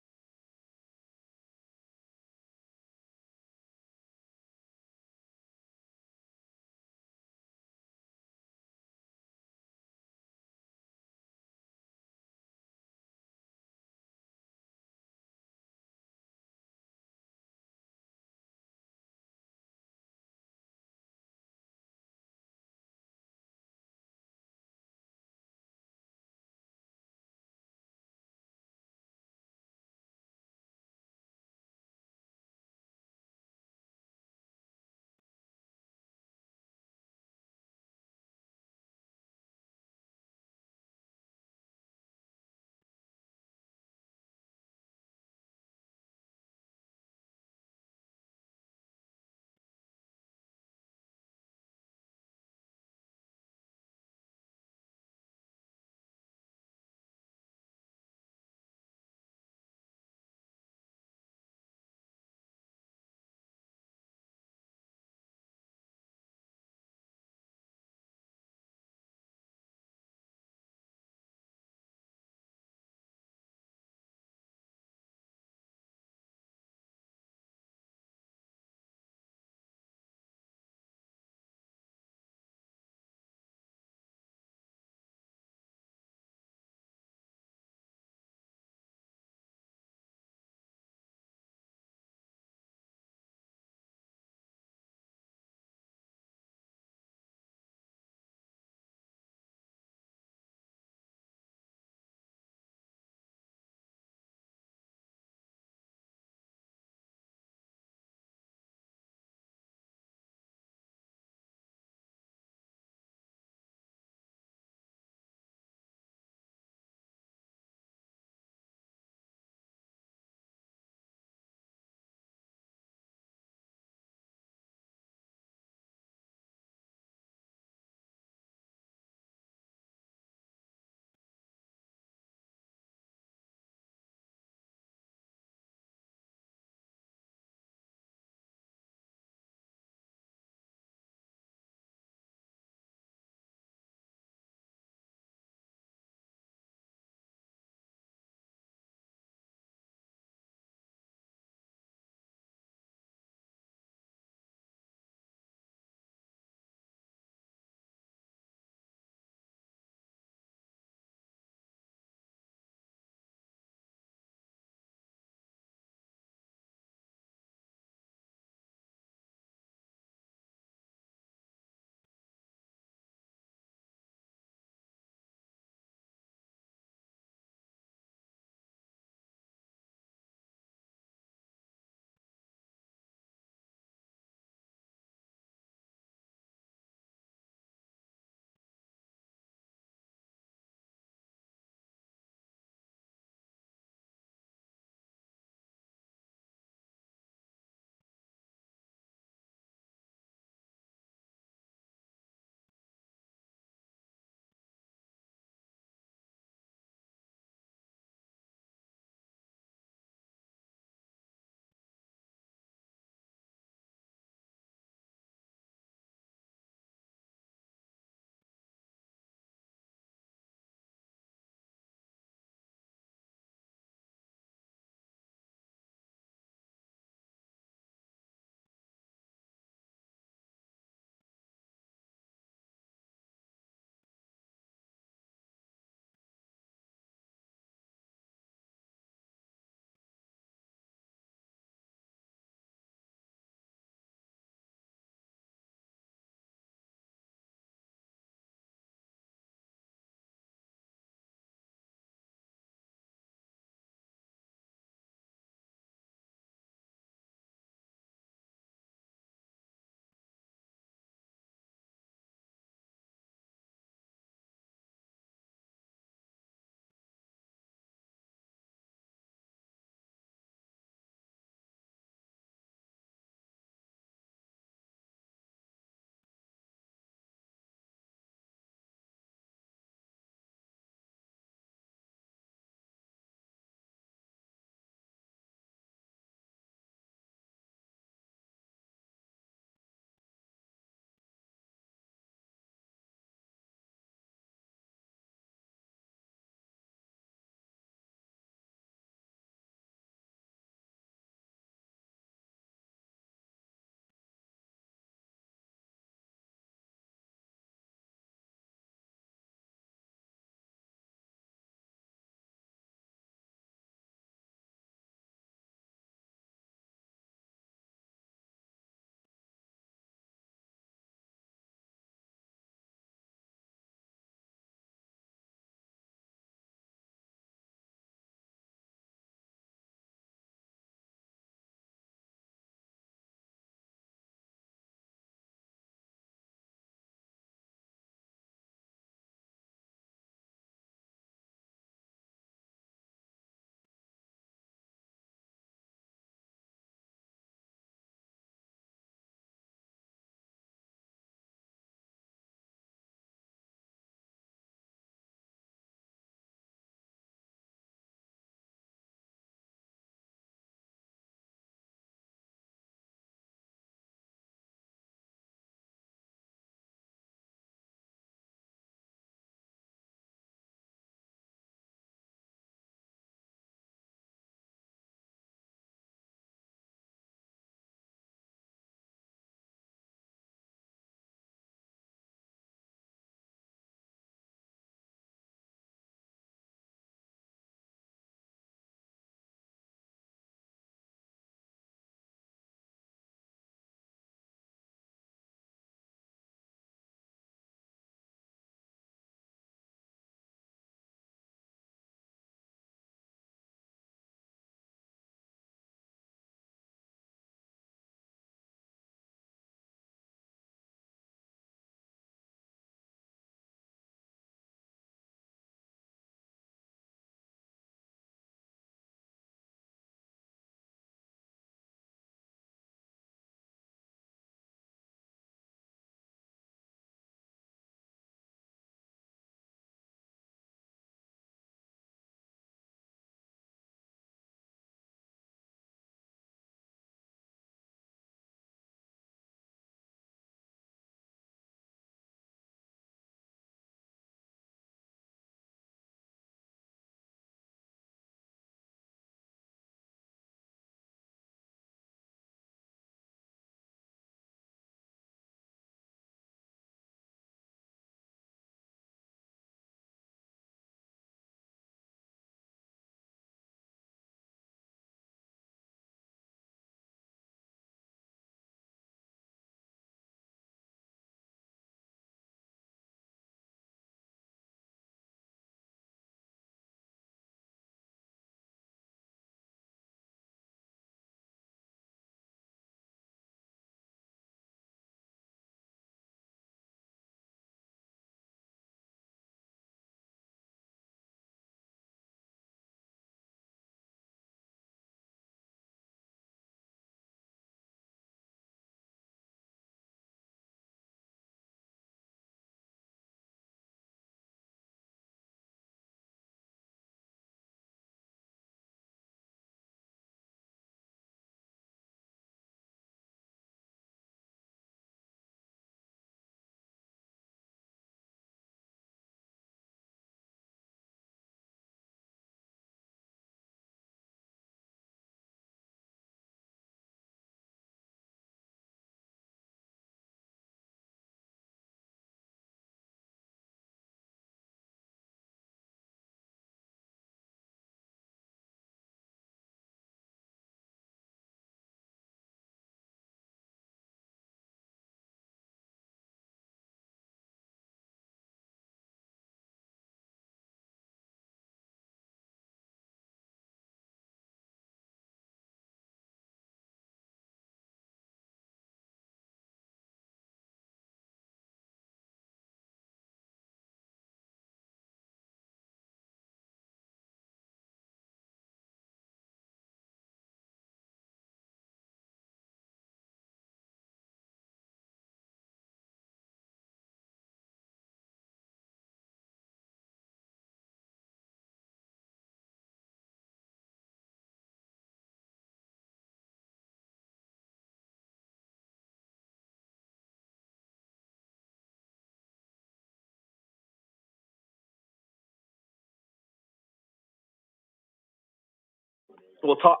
we'll talk.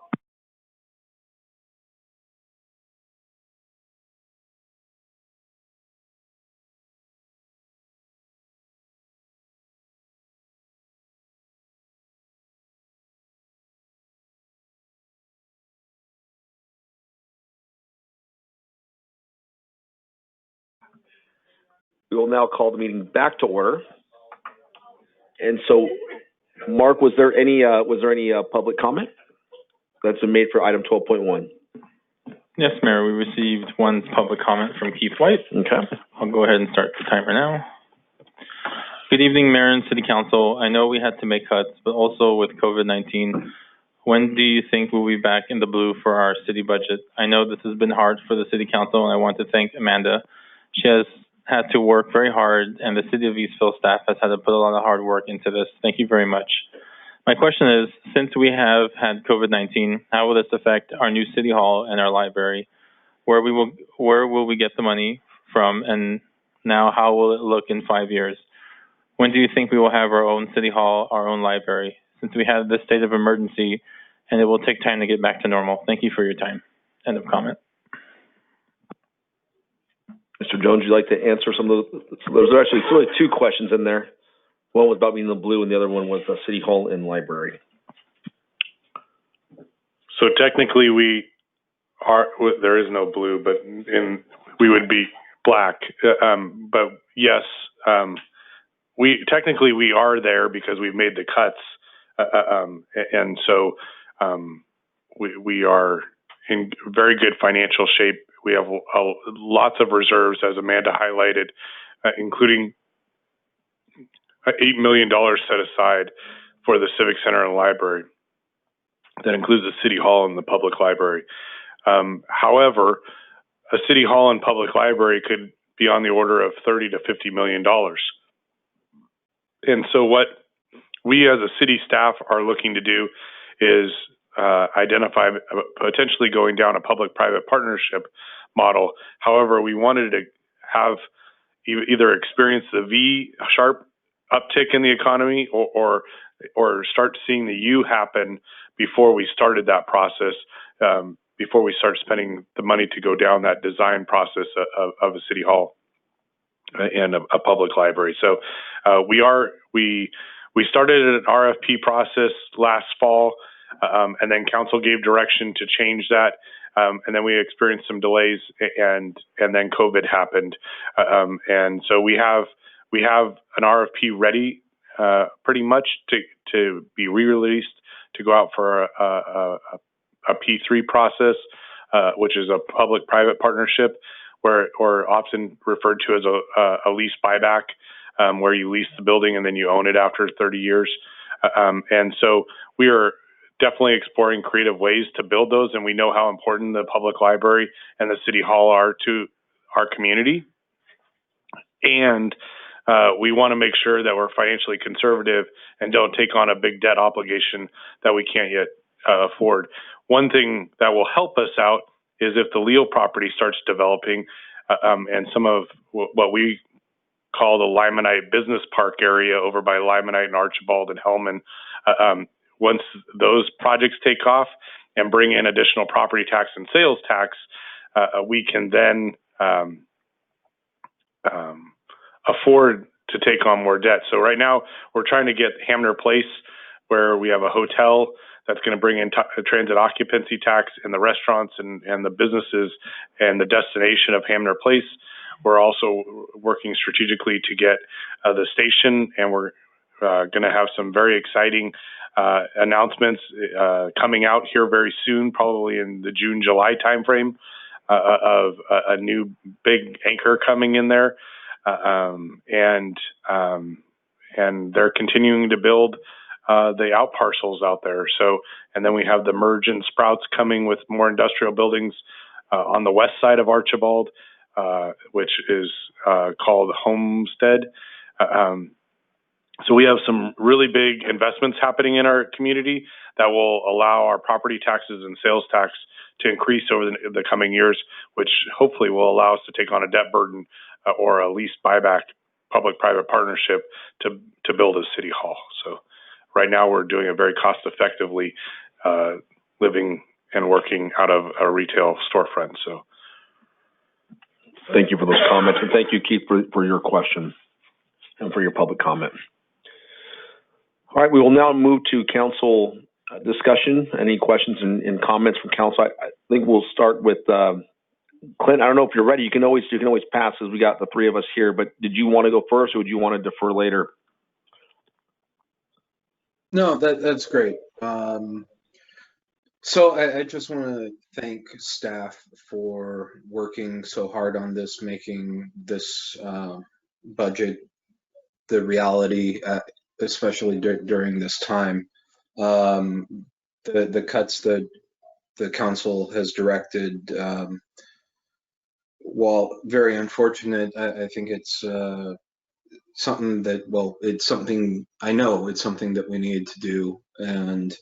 We will now call the meeting back to order. And so, Mark, was there any public comment that's been made for item 12.1? Yes, Mayor, we received one public comment from Keith White. Okay. I'll go ahead and start the timer now. Good evening, Mayor and City Council. I know we had to make cuts, but also with COVID-19, when do you think we'll be back in the blue for our city budget? I know this has been hard for the City Council, and I want to thank Amanda. She has had to work very hard, and the City of Eastville staff has had to put a lot of hard work into this. Thank you very much. My question is, since we have had COVID-19, how will this affect our new City Hall and our library? Where will we get the money from, and now how will it look in 5 years? When do you think we will have our own City Hall, our own library? Since we have this state of emergency, and it will take time to get back to normal. Thank you for your time. End of comment. Mr. Jones, would you like to answer some of those? There's actually really two questions in there. One was about being in the blue, and the other one was the City Hall and library. So technically there is no blue, but we would be black. But yes, we are there because we've made the cuts. And so we are in very good financial shape. We have lots of reserves, as Amanda highlighted, including $8 million set aside for the Civic Center and Library. That includes the City Hall and the public library. However, a City Hall and public library could be on the order of $30 to $50 million. And so what we as a city staff are looking to do is identify potentially going down a public-private partnership model. However, we wanted to have either experience the V-sharp uptick in the economy or start seeing the U happen before we started that process, before we start spending the money to go down that design process of a city hall and a public library. So we started an RFP process last fall, and then council gave direction to change that. And then we experienced some delays, and then COVID happened. And so we have an RFP ready, pretty much to be re-released, to go out for a P3 process, which is a public-private partnership, or often referred to as a lease buyback, where you lease the building and then you own it after 30 years. And so we are definitely exploring creative ways to build those, and we know how important the public library and the city hall are to our community. And we want to make sure that we're financially conservative and don't take on a big debt obligation that we can't yet afford. One thing that will help us out is if the Leo property starts developing, and some of what we call the Limonite Business Park area over by Limonite and Archibald and Hellman. Once those projects take off and bring in additional property tax and sales tax, we can then afford to take on more debt. So right now we're trying to get Hamner Place, where we have a hotel that's going to bring in transit occupancy tax, and the restaurants and the businesses and the destination of Hamner Place. We're also working strategically to get the station, and we're going to have some very exciting announcements coming out here very soon, probably in the June, July timeframe, of a new big anchor coming in there. And they're continuing to build the out parcels out there. So, and then we have the Merge and Sprouts coming with more industrial buildings on the west side of Archibald, which is called Homestead. So we have some really big investments happening in our community that will allow our property taxes and sales tax to increase over the coming years, which hopefully will allow us to take on a debt burden or a lease buyback public-private partnership to build a city hall. So right now we're doing it very cost-effectively living and working out of a retail storefront. So Thank you for those comments, and thank you, Keith, for your question and for your public comment. All right, we will now move to council discussion. Any questions and comments from council? I think we'll start with Clint. I don't know if you're ready. You can always pass, as we got the three of us here. But did you want to go first, or would you want to defer later? No, that's great. So I just want to thank staff for working so hard on this, making this budget the reality, especially during this time. The cuts that the council has directed, while very unfortunate, I think it's something that, well, it's something, I know it's something that we need to do. And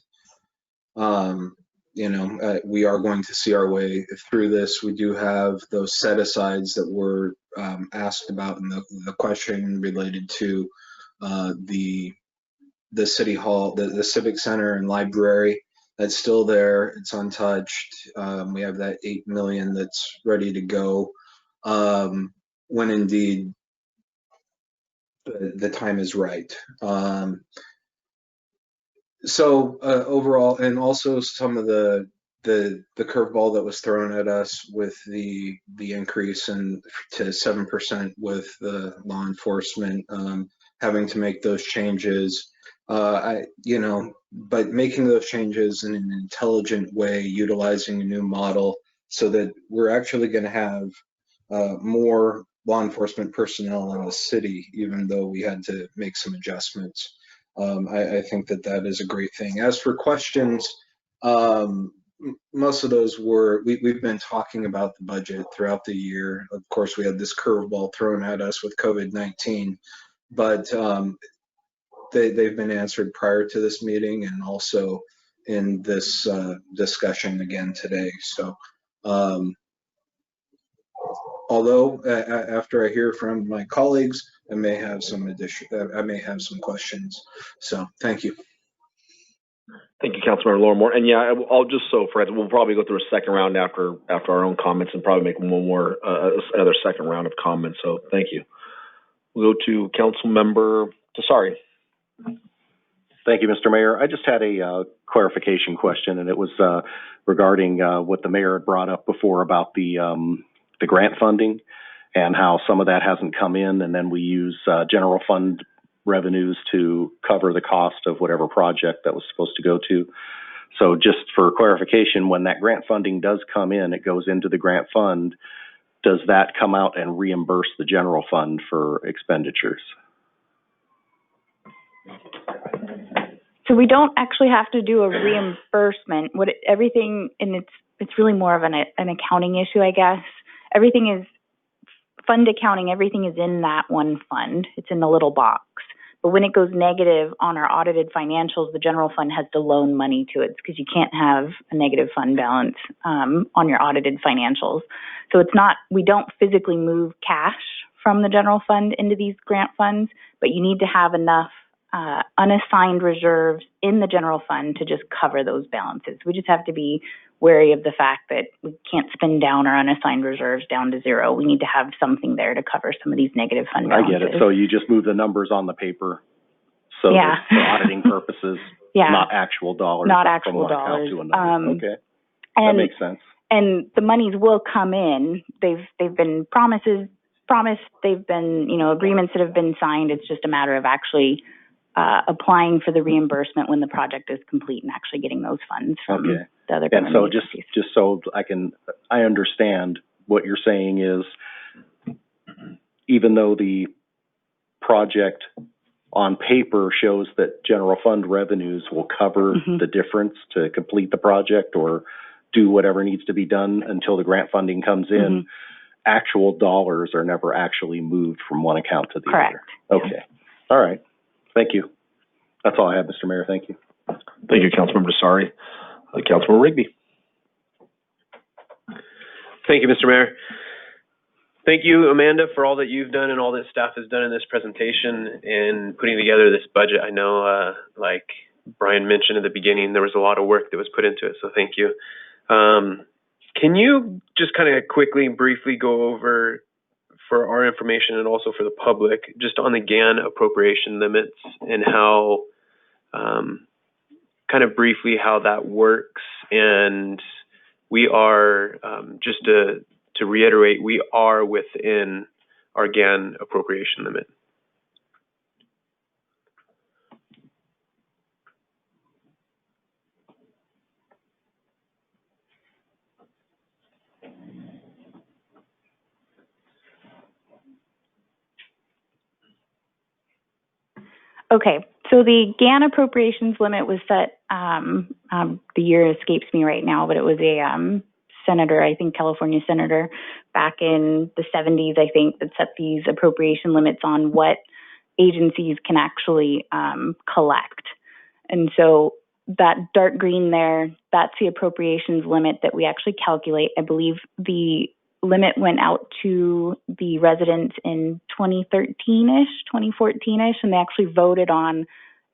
we are going to see our way through this. We do have those set asides that were asked about in the question related to the city hall, the civic center and library. That's still there. It's untouched. We have that $8 million that's ready to go when indeed the time is right. So overall, and also some of the curveball that was thrown at us with the increase to 7% with the law enforcement, having to make those changes, but making those changes in an intelligent way, utilizing a new model, so that we're actually going to have more law enforcement personnel in the city, even though we had to make some adjustments. I think that is a great thing. As for questions, most of those we've been talking about the budget throughout the year. Of course, we had this curveball thrown at us with COVID-19, but they've been answered prior to this meeting and also in this discussion again today. So, although after I hear from my colleagues, I may have some questions. So thank you. Thank you, Councilmember Lorimore. And yeah, I'll just Fred, we'll probably go through a second round after our own comments and probably make one more another second round of comments. So thank you. We'll go to Councilmember Tessari. Thank you, Mr. Mayor. I just had a clarification question, and it was regarding what the mayor had brought up before about the grant funding and how some of that hasn't come in, and then we use general fund revenues to cover the cost of whatever project that was supposed to go to. So just for clarification, when that grant funding does come in, it goes into the grant fund. Does that come out and reimburse the general fund for expenditures? So we don't actually have to do a reimbursement. It's really more of an accounting issue, I guess. Everything is fund accounting. Everything is in that one fund. It's in the little box. But when it goes negative on our audited financials, the general fund has to loan money to it, because you can't have a negative fund balance on your audited financials. So we don't physically move cash from the general fund into these grant funds, but you need to have enough unassigned reserves in the general fund to just cover those balances. We just have to be wary of the fact that we can't spend down our unassigned reserves down to zero. We need to have something there to cover some of these negative fund balances. I get it. So you just move the numbers on the paper, so that for auditing purposes, not actual dollars. Not actual from one dollars. Account to another. Okay, that makes sense. And the monies will come in. They've been promised. They've been agreements that have been signed. It's just a matter of actually applying for the reimbursement when the project is complete and actually getting those funds from the other government agencies. And so just so I understand, what you're saying is, even though the project on paper shows that general fund revenues will cover the difference to complete the project or do whatever needs to be done until the grant funding comes in, actual dollars are never actually moved from one account to the other. Okay. All right. Thank you. That's all I have, Mr. Mayor. Thank you. Thank you, Councilmember Desari. Councilmember Rigby. Thank you, Mr. Mayor. Thank you, Amanda, for all that you've done and all that staff has done in this presentation and putting together this budget. I know, Brian mentioned at the beginning, there was a lot of work that was put into it, so thank you. Can you just kind of quickly, briefly go over, for our information and also for the public, just on the GAN appropriation limits and how, kind of briefly how that works? And we are, just to reiterate, we are within our GAN appropriation limit. Okay, so the GAN appropriations limit was set, the year escapes me right now, but it was a senator, I think California senator, back in the 70s, I think, that set these appropriation limits on what agencies can actually collect. And so that dark green there, that's the appropriations limit that we actually calculate. I believe the limit went out to the residents in 2013-ish, 2014-ish, and they actually voted on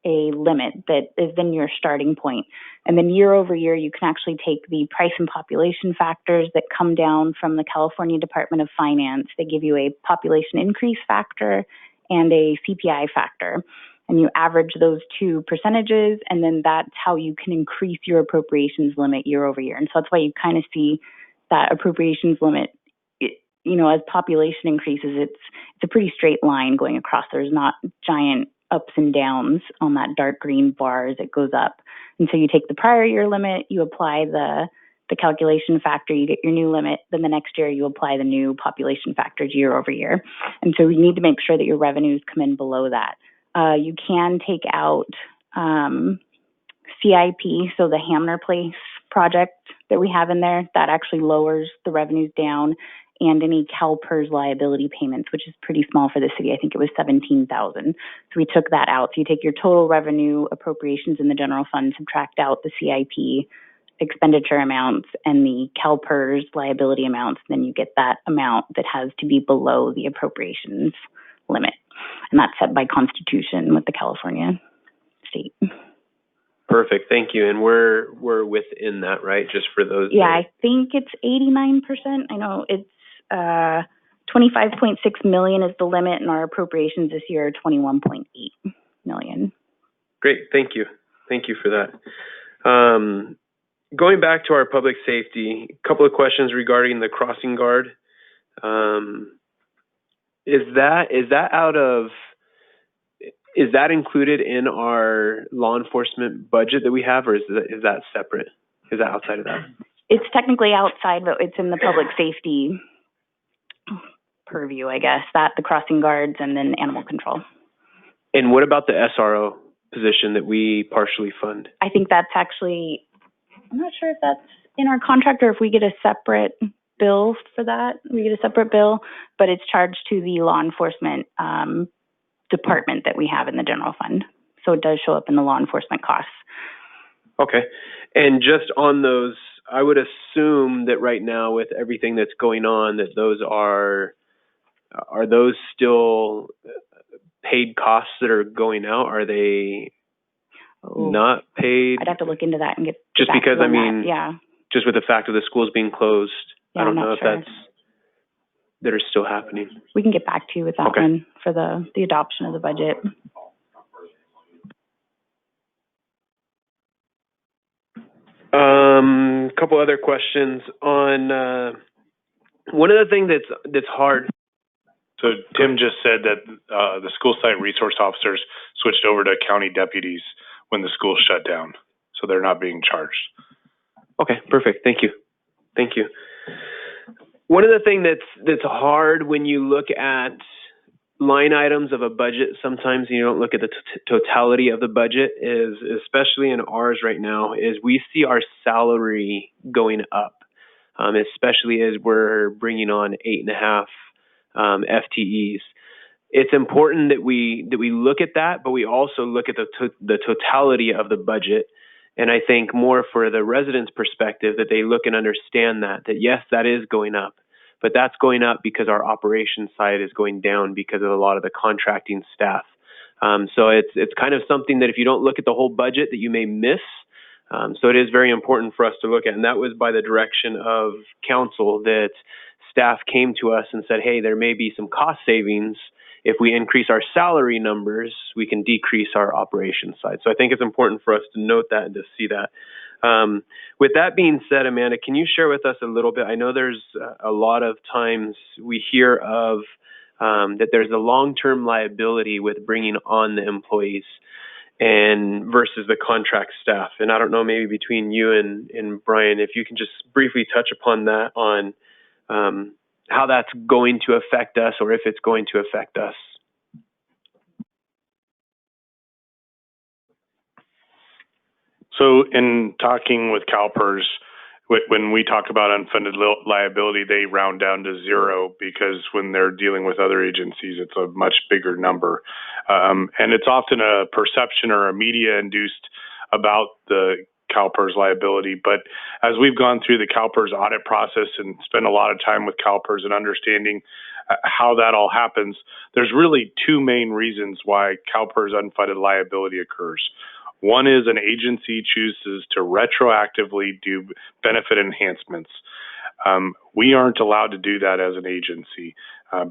a limit that is then your starting point. And then year over year, you can actually take the price and population factors that come down from the California Department of Finance. They give you a population increase factor and a CPI factor. And you average those two percentages, and then that's how you can increase your appropriations limit year over year. And so that's why you kind of see that appropriations limit, as population increases, it's a pretty straight line going across. There's not giant ups and downs on that dark green bar as it goes up. And so you take the prior year limit, you apply the calculation factor, you get your new limit, then the next year you apply the new population factors year over year. And so you need to make sure that your revenues come in below that. You can take out CIP, so the Hamner Place project that we have in there, that actually lowers the revenues down, and any Calpers liability payments, which is pretty small for the city. I think it was $17,000. So we took that out. So you take your total revenue appropriations in the general fund, subtract out the CIP expenditure amounts and the Calpers liability amounts, then you get that amount that has to be below the appropriations limit. And that's set by constitution with the California state. Perfect, thank you. And we're within that, right? Just for those. Yeah, I think it's 89%. I know it's 25.6 million is the limit, and our appropriations this year are 21.8 million. Great, thank you. Thank you for that. Going back to our public safety, a couple of questions regarding the crossing guard. Is that included in our law enforcement budget that we have, or is that separate? Is that outside of that? It's technically outside, but it's in the public safety purview, I guess, that the crossing guards and then animal control. And what about the SRO position that we partially fund? I think that's actually, I'm not sure if that's in our contract or if we get a separate bill for that. We get a separate bill, but it's charged to the law enforcement department that we have in the general fund. So it does show up in the law enforcement costs. Okay. And just on those, I would assume that right now with everything that's going on, that those are those still paid costs that are going out? Are they not paid? I'd have to look into that and get just back because, to I mean, that. Yeah. Just with the fact of the schools being closed, Yeah, I don't know if sure. that are still happening. We can get back to you with that Okay. one for the adoption of the budget. Couple other questions on one of the things that's hard. So Tim just said that the school site resource officers switched over to county deputies when the school shut down, so they're not being charged. Okay, perfect. Thank you. Thank you. One of the things that's hard when you look at line items of a budget, sometimes you don't look at the totality of the budget, is especially in ours right now, is we see our salary going up, especially as we're bringing on 8.5 FTEs. It's important that we look at that, but we also look at the totality of the budget. And I think more for the residents' perspective, that they look and understand that yes, that is going up, but that's going up because our operations side is going down because of a lot of the contracting staff. So it's kind of something that if you don't look at the whole budget that you may miss. So it is very important for us to look at, and that was by the direction of council that staff came to us and said, hey, there may be some cost savings. If we increase our salary numbers, we can decrease our operations side. So I think it's important for us to note that and to see that. With that being said, Amanda, can you share with us a little bit? I know there's a lot of times we hear of that there's a long-term liability with bringing on the employees and versus the contract staff. And I don't know, maybe between you and Brian, if you can just briefly touch upon that, on how that's going to affect us, or if it's going to affect us. So in talking with Calpers, when we talk about unfunded liability, they round down to zero, because when they're dealing with other agencies, it's a much bigger number. And it's often a perception or a media induced about the Calpers liability. But as we've gone through the Calpers audit process and spent a lot of time with Calpers and understanding how that all happens, there's really two main reasons why Calpers unfunded liability occurs. One is an agency chooses to retroactively do benefit enhancements. We aren't allowed to do that as an agency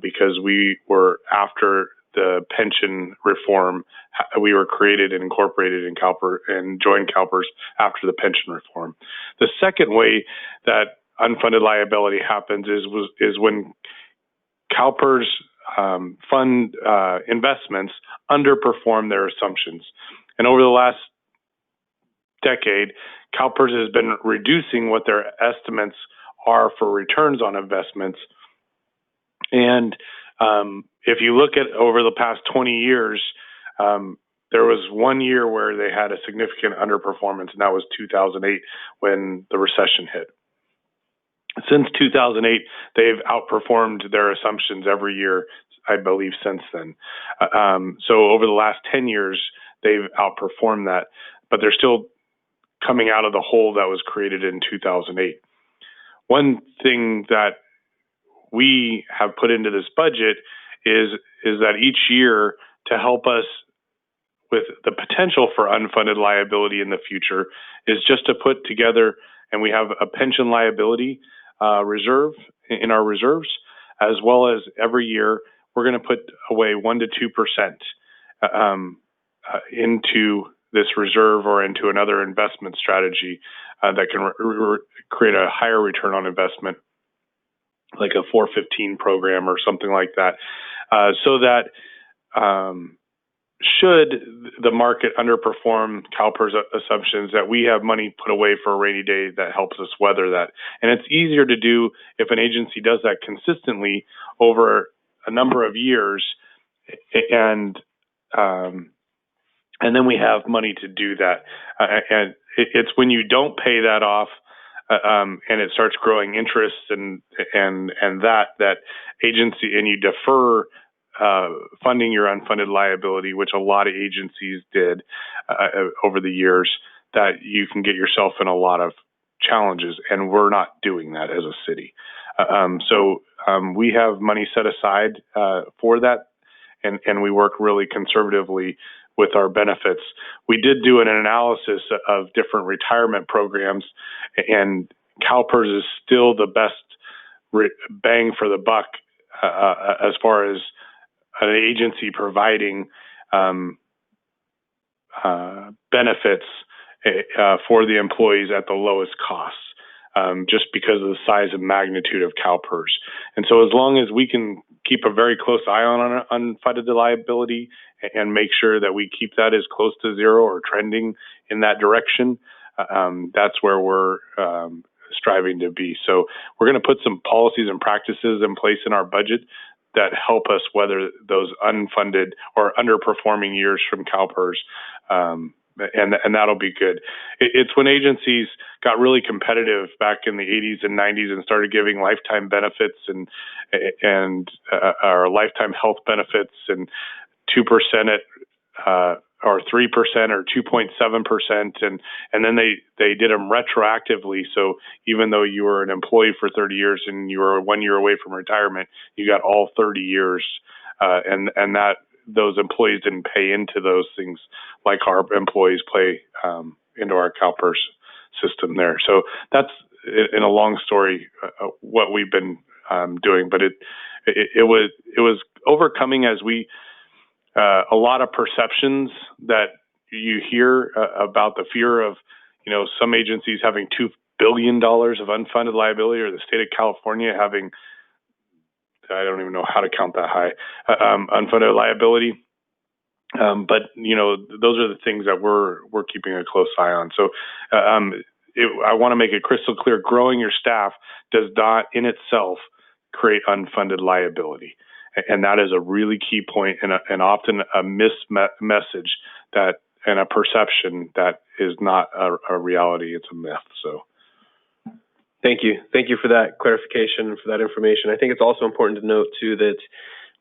because we were after the pension reform. We were created and incorporated in Calpers and joined Calpers after the pension reform. The second way that unfunded liability happens is when Calpers fund investments underperform their assumptions. And over the last decade, Calpers has been reducing what their estimates are for returns on investments. And if you look at over the past 20 years, there was one year where they had a significant underperformance, and that was 2008 when the recession hit. Since 2008, they've outperformed their assumptions every year, I believe, since then. So over the last 10 years, they've outperformed that, but they're still coming out of the hole that was created in 2008. One thing that we have put into this budget is that each year, to help us with the potential for unfunded liability in the future, is just to put together, and we have a pension liability reserve in our reserves, as well as every year we're going to put away 1% to 2% into this reserve or into another investment strategy that can create a higher return on investment, like a 415 program or something like that, so that should the market underperform Calpers assumptions, that we have money put away for a rainy day that helps us weather that. And it's easier to do if an agency does that consistently over a number of years, and then we have money to do that. And it's when you don't pay that off and it starts growing interest and that agency, and you defer funding your unfunded liability, which a lot of agencies did over the years, that you can get yourself in a lot of challenges, and we're not doing that as a city. So we have money set aside for that, and we work really conservatively with our benefits. We did do an analysis of different retirement programs, and Calpers is still the best bang for the buck as far as an agency providing benefits for the employees at the lowest costs, just because of the size and magnitude of Calpers. And so as long as we can keep a very close eye on unfunded liability and make sure that we keep that as close to zero or trending in that direction, that's where we're striving to be. So we're going to put some policies and practices in place in our budget that help us weather those unfunded or underperforming years from Calpers, and that'll be good. It's when agencies got really competitive back in the 80s and 90s and started giving lifetime benefits and or lifetime health benefits and 2% or 3% or 2.7%, and then they did them retroactively. So even though you were an employee for 30 years and you were 1 year away from retirement, you got all 30 years, and that those employees didn't pay into those things like our employees pay into our Calpers system there. So that's, in a long story, what we've been doing. But it was overcoming as we a lot of perceptions that you hear about the fear of, some agencies having $2 billion of unfunded liability, or the state of California having, I don't even know how to count that high, unfunded liability. But those are the things that we're keeping a close eye on. So I want to make it crystal clear: growing your staff does not, in itself, create unfunded liability, and that is a really key point, and often a message that, and a perception that is not a reality; it's a myth. So. Thank you. Thank you for that clarification and for that information. I think it's also important to note, too, that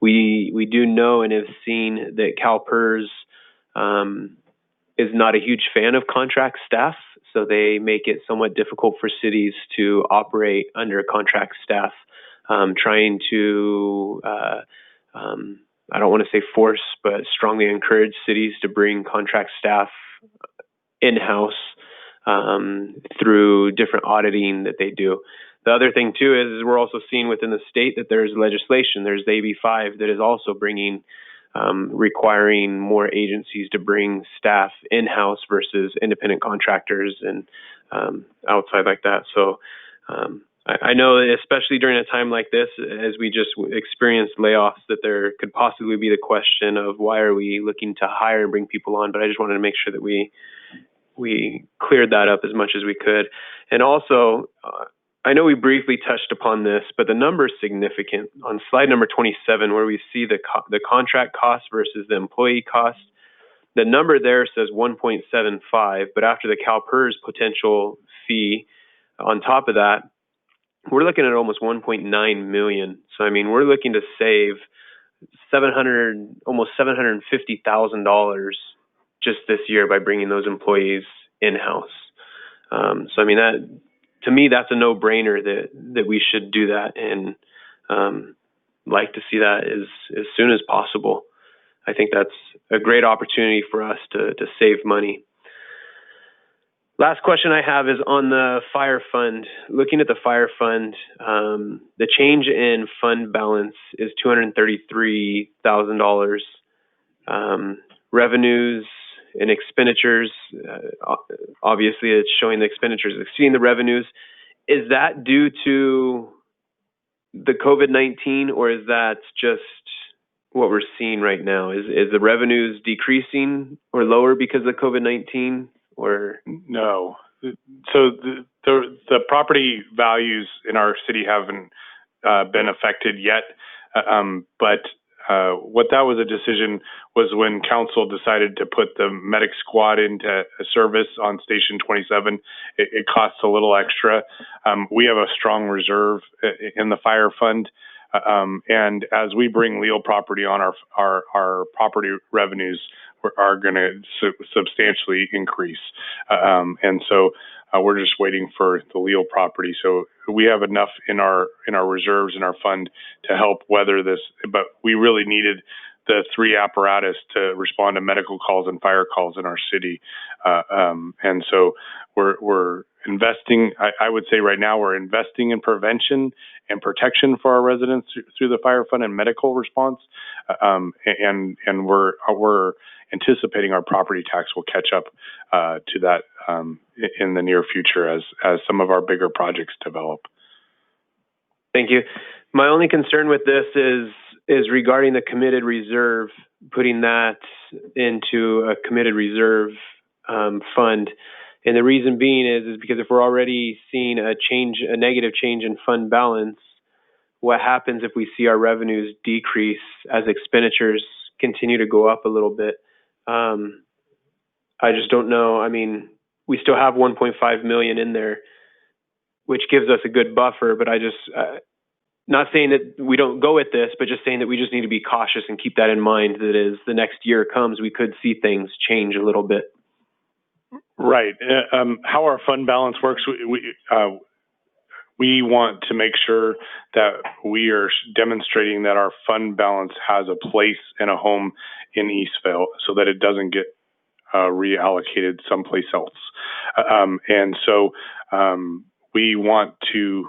we do know and have seen that Calpers is not a huge fan of contract staff, so they make it somewhat difficult for cities to operate under contract staff, trying to, I don't want to say force, but strongly encourage cities to bring contract staff in-house through different auditing that they do. The other thing, too, is we're also seeing within the state that there's legislation. There's the AB5 that is also bringing, requiring more agencies to bring staff in-house versus independent contractors and outside like that. So I know, especially during a time like this, as we just experienced layoffs, that there could possibly be the question of why are we looking to hire and bring people on. But I just wanted to make sure that we cleared that up as much as we could. And also, I know we briefly touched upon this, but the number is significant. On slide number 27, where we see the contract cost versus the employee cost, the number there says 1.75, but after the Calpers potential fee on top of that, we're looking at almost 1.9 million. So, I mean, we're looking to save almost $750,000 just this year by bringing those employees in-house. So, I mean, that, to me, that's a no-brainer that we should do that, and like to see that as soon as possible. I think that's a great opportunity for us to save money. Last question I have is on the fire fund. Looking at the fire fund, the change in fund balance is $233,000. Revenues and expenditures, obviously it's showing the expenditures exceeding the revenues. Is that due to the COVID-19, or is that just what we're seeing right now? Is the revenues decreasing or lower because of COVID-19, or? No. So the property values in our city haven't been affected yet, but what that was a decision was when council decided to put the medic squad into service on Station 27. It costs a little extra. We have a strong reserve in the fire fund, and as we bring Leo property on, our property revenues are going to substantially increase, and so we're just waiting for the Leo property. So we have enough in our reserves in our fund to help weather this, but we really needed the three apparatus to respond to medical calls and fire calls in our city, and so we're investing. I would say right now we're investing in prevention and protection for our residents through the fire fund and medical response, and we're anticipating our property tax will catch up to that in the near future as some of our bigger projects develop. Thank you. My only concern with this is regarding the committed reserve, putting that into a committed reserve fund. And the reason being is because if we're already seeing a negative change in fund balance, what happens if we see our revenues decrease as expenditures continue to go up a little bit? I just don't know. I mean, we still have 1.5 million in there, which gives us a good buffer, but I just, not saying that we don't go at this, but just saying that we just need to be cautious and keep that in mind, that as the next year comes, we could see things change a little bit. Right. How our fund balance works, we we want to make sure that we are demonstrating that our fund balance has a place and a home in Eastvale so that it doesn't get reallocated someplace else. And so we want to,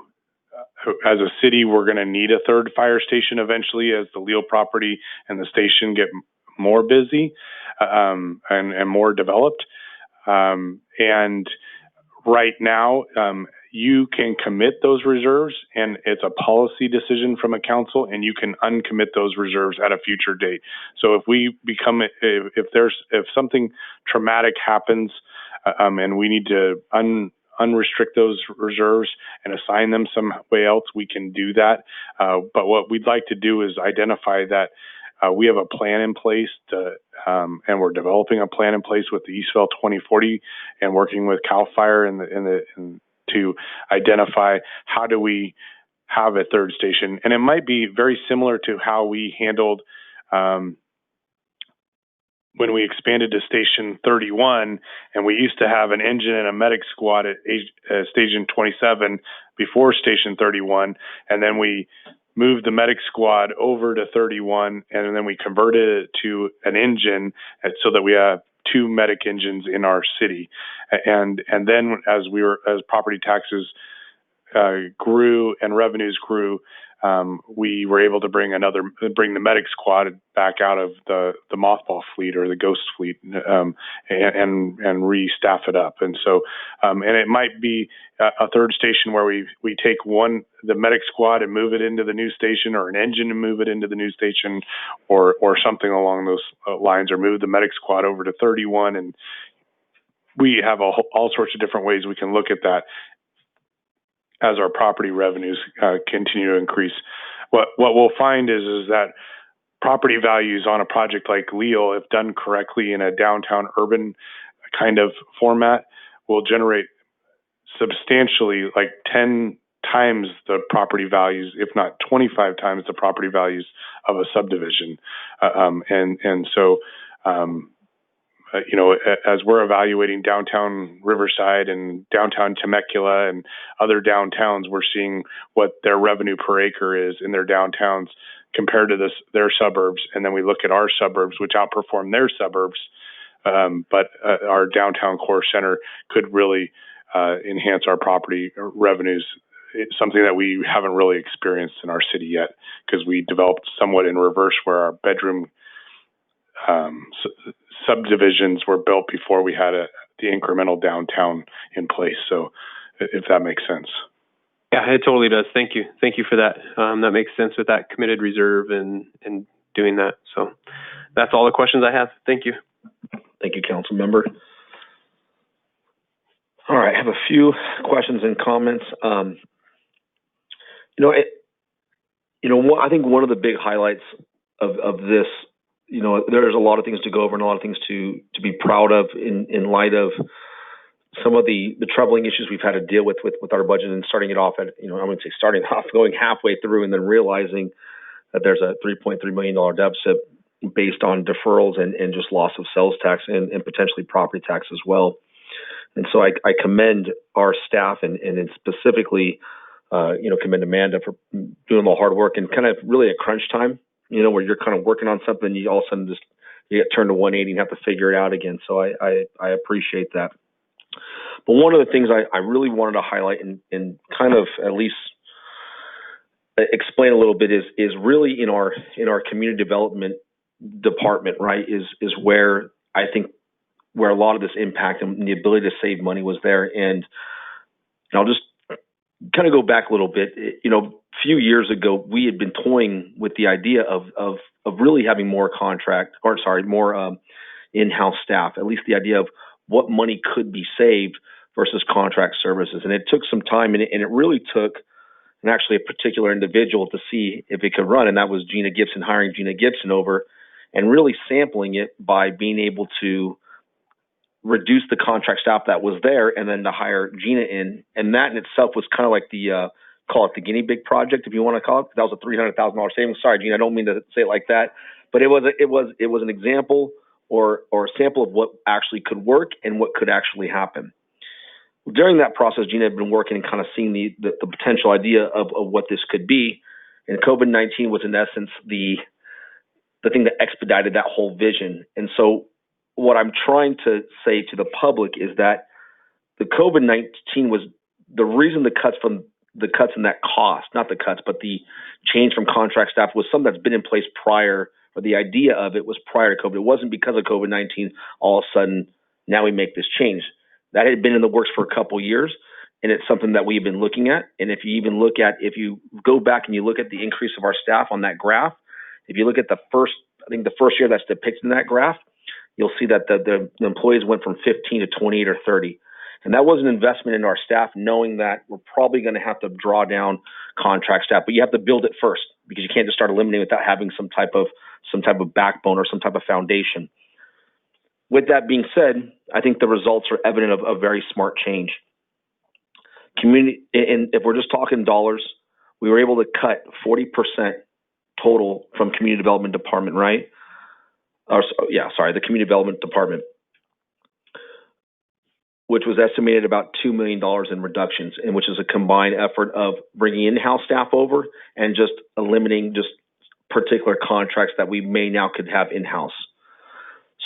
as a city, we're going to need a third fire station eventually as the Leal property and the station get more busy and more developed. And right now, you can commit those reserves, and it's a policy decision from a council, and you can uncommit those reserves at a future date. So if we become, if something traumatic happens, and we need to unrestrict those reserves and assign them some way else, we can do that. But what we'd like to do is identify that we have a plan in place and we're developing a plan in place with the Eastvale 2040 and working with CAL FIRE to identify how do we have a third station. And it might be very similar to how we handled when we expanded to Station 31, and we used to have an engine and a medic squad at Station 27 before Station 31, and then we moved the medic squad over to 31, and then we converted it to an engine so that we have 2 medic engines in our city. And then as property taxes grew and revenues grew, we were able to bring the medic squad back out of the mothball fleet or the ghost fleet and re-staff it up. And so, and it might be a third station where we take the medic squad and move it into the new station, or an engine and move it into the new station, or something along those lines, or move the medic squad over to 31. And we have all sorts of different ways we can look at that as our property revenues continue to increase. What we'll find is that property values on a project like Leal, if done correctly in a downtown urban kind of format, will generate substantially, like 10 times the property values, if not 25 times the property values of a subdivision. So as we're evaluating downtown Riverside and downtown Temecula and other downtowns, we're seeing what their revenue per acre is in their downtowns compared to their suburbs. And then we look at our suburbs, which outperform their suburbs. But our downtown core center could really enhance our property revenues. It's something that we haven't really experienced in our city yet, because we developed somewhat in reverse, where our bedroom subdivisions were built before we had the incremental downtown in place. So if that makes sense. Yeah, it totally does. Thank you. Thank you for that. That makes sense with that committed reserve and doing that. So that's all the questions I have. Thank you. Thank you, Council Member. All right, I have a few questions and comments. I think one of the big highlights of this, there's a lot of things to go over and a lot of things to be proud of in light of some of the troubling issues we've had to deal with our budget, and starting it off at, I wouldn't say starting off, going halfway through and then realizing that there's a $3.3 million deficit based on deferrals and just loss of sales tax and potentially property tax as well. And so I commend our staff and specifically, commend Amanda for doing the hard work and kind of really a crunch time, where you're kind of working on something and you all of a sudden you get turned to 180 and have to figure it out again. So I appreciate that. But one of the things I really wanted to highlight and kind of at least explain a little bit is really in our community development department, right, is where I think where a lot of this impact and the ability to save money was there. And I'll just kind of go back a little bit. A few years ago, we had been toying with the idea of really having more in-house staff, at least the idea of what money could be saved versus contract services. And it took some time, and it really took actually a particular individual to see if it could run, and that was Gina Gibson, hiring Gina Gibson over and really sampling it by being able to reduce the contract staff that was there and then to hire Gina in. And that in itself was kind of like call it the guinea pig project, if you want to call it. That was a $300,000 savings. Sorry, Gina, I don't mean to say it like that, but it was an example or a sample of what actually could work and what could actually happen. During that process, Gina had been working and kind of seeing the potential idea of what this could be. And COVID-19 was, in essence, the thing that expedited that whole vision. And so what I'm trying to say to the public is that the COVID-19 was the reason the cuts in that cost, not the cuts, but the change from contract staff was something that's been in place prior, or the idea of it was prior to COVID. It wasn't because of COVID-19, all of a sudden, now we make this change. That had been in the works for a couple of years, and it's something that we've been looking at. And if you go back and you look at the increase of our staff on that graph, if you look at the first year that's depicted in that graph, you'll see that the employees went from 15 to 28 or 30. And that was an investment in our staff, knowing that we're probably going to have to draw down contract staff, but you have to build it first, because you can't just start eliminating without having some type of backbone or some type of foundation. With that being said, I think the results are evident of a very smart change. And if we're just talking dollars, we were able to cut 40% total from community development department, right? The community development department, which was estimated about $2 million in reductions, and which is a combined effort of bringing in-house staff over and just eliminating just particular contracts that we may now could have in-house.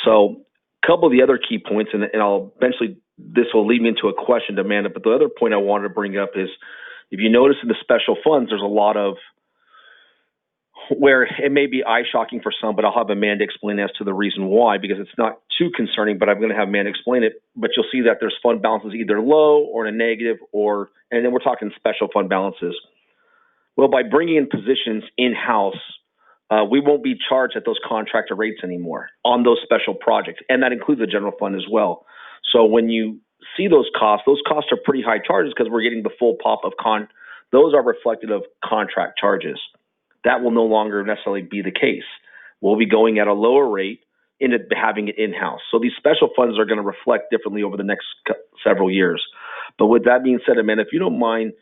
So a couple of the other key points, and I'll eventually, this will lead me into a question to Amanda, but the other point I wanted to bring up is, if you notice in the special funds, there's a lot of where it may be eye-shocking for some, but I'll have Amanda explain as to the reason why, because it's not too concerning, but I'm going to have Amanda explain it. But you'll see that there's fund balances either low or in a negative, and then we're talking special fund balances. Well, by bringing in positions in-house, we won't be charged at those contractor rates anymore on those special projects, and that includes the general fund as well. So when you see those costs are pretty high charges, because we're getting the full pop of those are reflective of contract charges. That will no longer necessarily be the case. We'll be going at a lower rate into having it in-house. So these special funds are going to reflect differently over the next several years. But with that being said, Amanda, if you don't mind,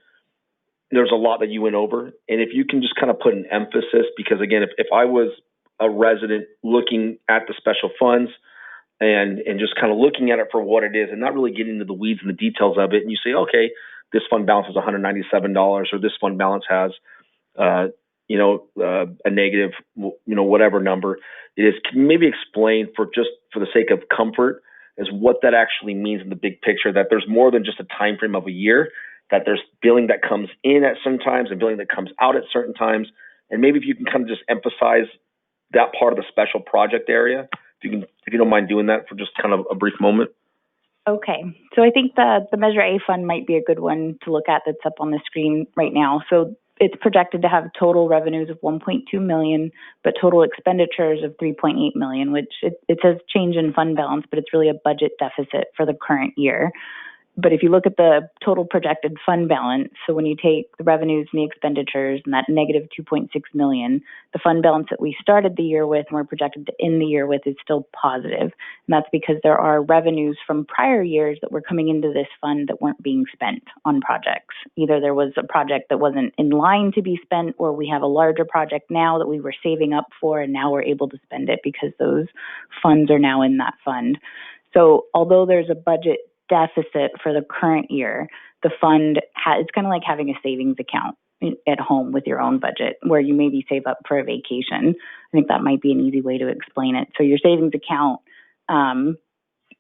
there's a lot that you went over. And if you can just kind of put an emphasis, because again, if I was a resident looking at the special funds and just kind of looking at it for what it is and not really getting into the weeds and the details of it, and you say, okay, this fund balance is $197, or this fund balance has a negative, whatever number it is, can maybe explain for the sake of comfort as what that actually means in the big picture, that there's more than just a time frame of a year, that there's billing that comes in at certain times and billing that comes out at certain times. And maybe if you can kind of just emphasize that part of the special project area, if you don't mind doing that for just kind of a brief moment. Okay, so I think the Measure A fund might be a good one to look at that's up on the screen right now. So it's projected to have total revenues of $1.2 million, but total expenditures of $3.8 million, which it says change in fund balance, but it's really a budget deficit for the current year. But if you look at the total projected fund balance, so when you take the revenues and the expenditures and that negative $2.6 million, the fund balance that we started the year with and we're projected to end the year with is still positive. And that's because there are revenues from prior years that were coming into this fund that weren't being spent on projects. Either there was a project that wasn't in line to be spent, or we have a larger project now that we were saving up for and now we're able to spend it because those funds are now in that fund. So although there's a budget deficit for the current year, the fund it's kind of like having a savings account at home with your own budget, where you maybe save up for a vacation. I think that might be an easy way to explain it. So your savings account,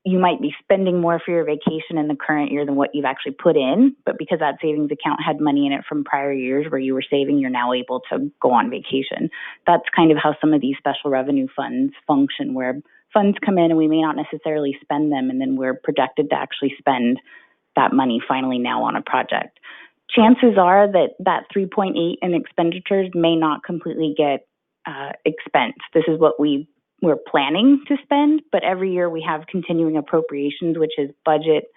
you might be spending more for your vacation in the current year than what you've actually put in, but because that savings account had money in it from prior years where you were saving, you're now able to go on vacation. That's kind of how some of these special revenue funds function, where funds come in and we may not necessarily spend them, and then we're projected to actually spend that money finally now on a project. Chances are that 3.8 in expenditures may not completely get expensed. This is what we're planning to spend, but every year we have continuing appropriations, which is budget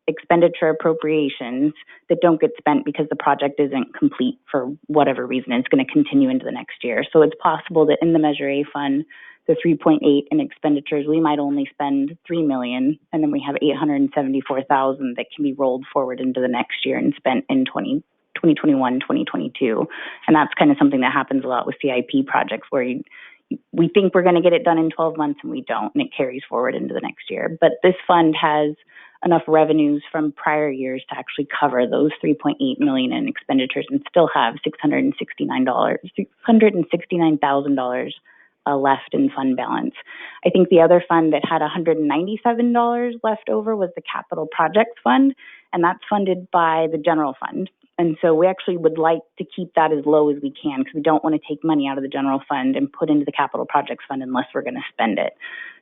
expenditure appropriations that don't get spent because the project isn't complete for whatever reason. It's going to continue into the next year. So it's possible that in the Measure A fund, the 3.8 in expenditures, we might only spend $3 million, and then we have $874,000 that can be rolled forward into the next year and spent in 2021, 2022. And that's kind of something that happens a lot with CIP projects, where we think we're going to get it done in 12 months and we don't, and it carries forward into the next year. But this fund has enough revenues from prior years to actually cover those 3.8 million in expenditures and still have $669,000 left in fund balance. I think the other fund that had $197 left over was the Capital Projects Fund, and that's funded by the general fund. And so we actually would like to keep that as low as we can because we don't want to take money out of the general fund and put into the Capital Projects Fund unless we're going to spend it.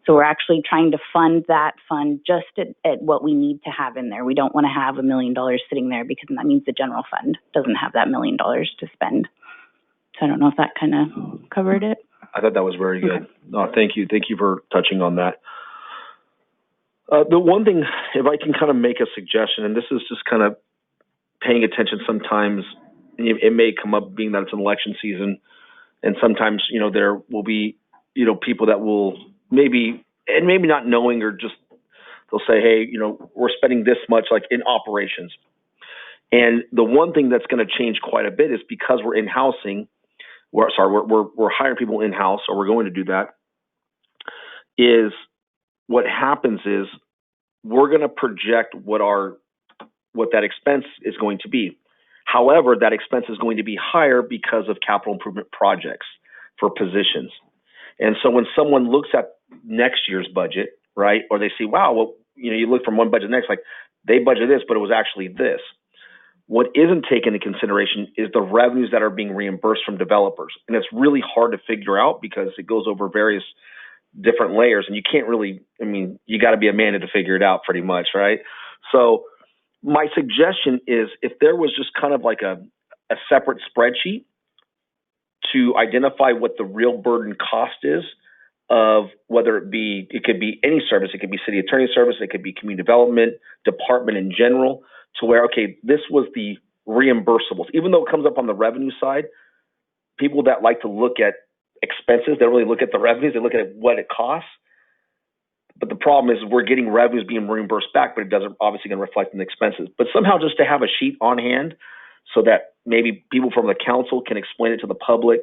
So we're actually trying to fund that fund just at what we need to have in there. We don't want to have $1 million sitting there because that means the general fund doesn't have that $1 million to spend. So I don't know if that kind of covered it. I thought that was very good. No, thank you. Thank you for touching on that. The one thing, if I can kind of make a suggestion, and this is just kind of paying attention sometimes, it may come up being that it's an election season, and sometimes, you know, there will be, you know, people that will maybe not knowing or just, they'll say, hey, you know, we're spending this much like in operations. And the one thing that's going to change quite a bit is because we're in-housing, we're hiring people in-house, or we're going to do that, is what happens is we're going to project what that expense is going to be. However, that expense is going to be higher because of capital improvement projects for positions. And so when someone looks at next year's budget, right, or they see, wow, well, you know, you look from one budget to the next, like they budgeted this, but it was actually this. What isn't taken into consideration is the revenues that are being reimbursed from developers. And it's really hard to figure out because it goes over various different layers, and you can't really, I mean, you got to be Amanda to figure it out pretty much, right? So my suggestion is if there was just kind of like a separate spreadsheet to identify what the real burden cost is of whether it could be any service, it could be city attorney service, it could be community development, department in general, to where, okay, this was the reimbursables. Even though it comes up on the revenue side, people that like to look at expenses, they really look at the revenues, they look at what it costs. But the problem is we're getting revenues being reimbursed back, but it doesn't obviously going to reflect in the expenses. But somehow just to have a sheet on hand so that maybe people from the council can explain it to the public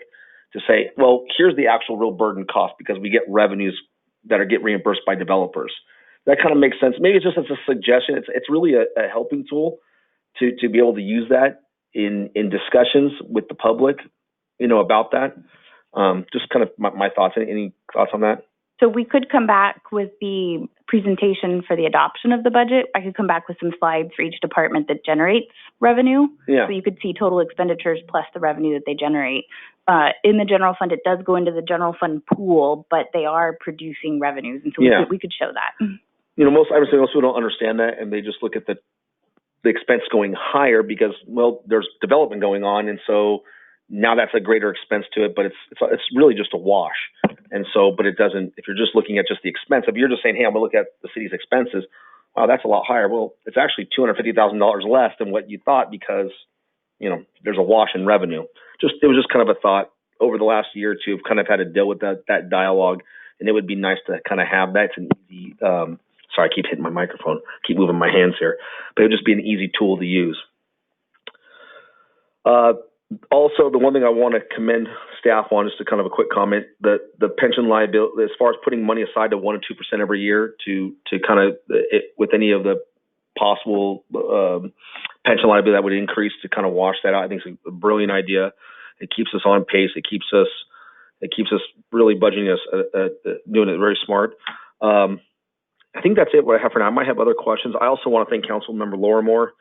to say, well, here's the actual real burden cost because we get revenues that get reimbursed by developers. That kind of makes sense. Maybe it's just as a suggestion. It's really a helping tool to be able to use that in discussions with the public, you know, about that. Just kind of my thoughts. Any thoughts on that? So we could come back with the presentation for the adoption of the budget. I could come back with some slides for each department that generates revenue. Yeah. So you could see total expenditures plus the revenue that they generate. In the general fund, it does go into the general fund pool, but they are producing revenues. And so we could show that. You know, most people don't understand that, and they just look at the expense going higher because, well, there's development going on, and so now that's a greater expense to it, but it's really just a wash. And so, but it doesn't, if you're just looking at just the expense, if you're just saying, hey, I'm gonna look at the city's expenses, wow, that's a lot higher. Well, it's actually $250,000 less than what you thought because, you know, there's a wash in revenue. It was just kind of a thought over the last year or two. I've kind of had to deal with that dialogue, and it would be nice to kind of have that. It's an easy, sorry, I keep hitting my microphone, keep moving my hands here, but it would just be an easy tool to use. Also, the one thing I want to commend staff on, just to kind of a quick comment, the pension liability, as far as putting money aside to 1% or 2% every year to kind of, with any of the possible pension liability that would increase to kind of wash that out, I think it's a brilliant idea. It keeps us on pace. It keeps us really budgeting us, doing it very smart. I think that's it, what I have for now. I might have other questions. I also want to thank Councilmember Lorimore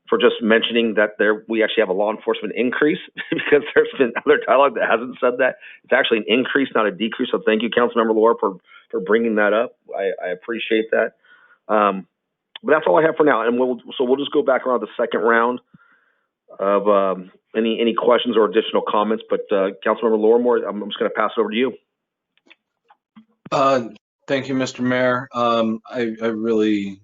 for just mentioning that we actually have a law enforcement increase because there's been other dialogue that hasn't said that. It's actually an increase, not a decrease. So thank you, Councilmember Lorimore, for bringing that up. I appreciate that. But that's all I have for now. And we'll just go back around the second round of any questions or additional comments. But Councilmember Lorimore, I'm just going to pass it over to you. Thank you, Mr. Mayor. I really,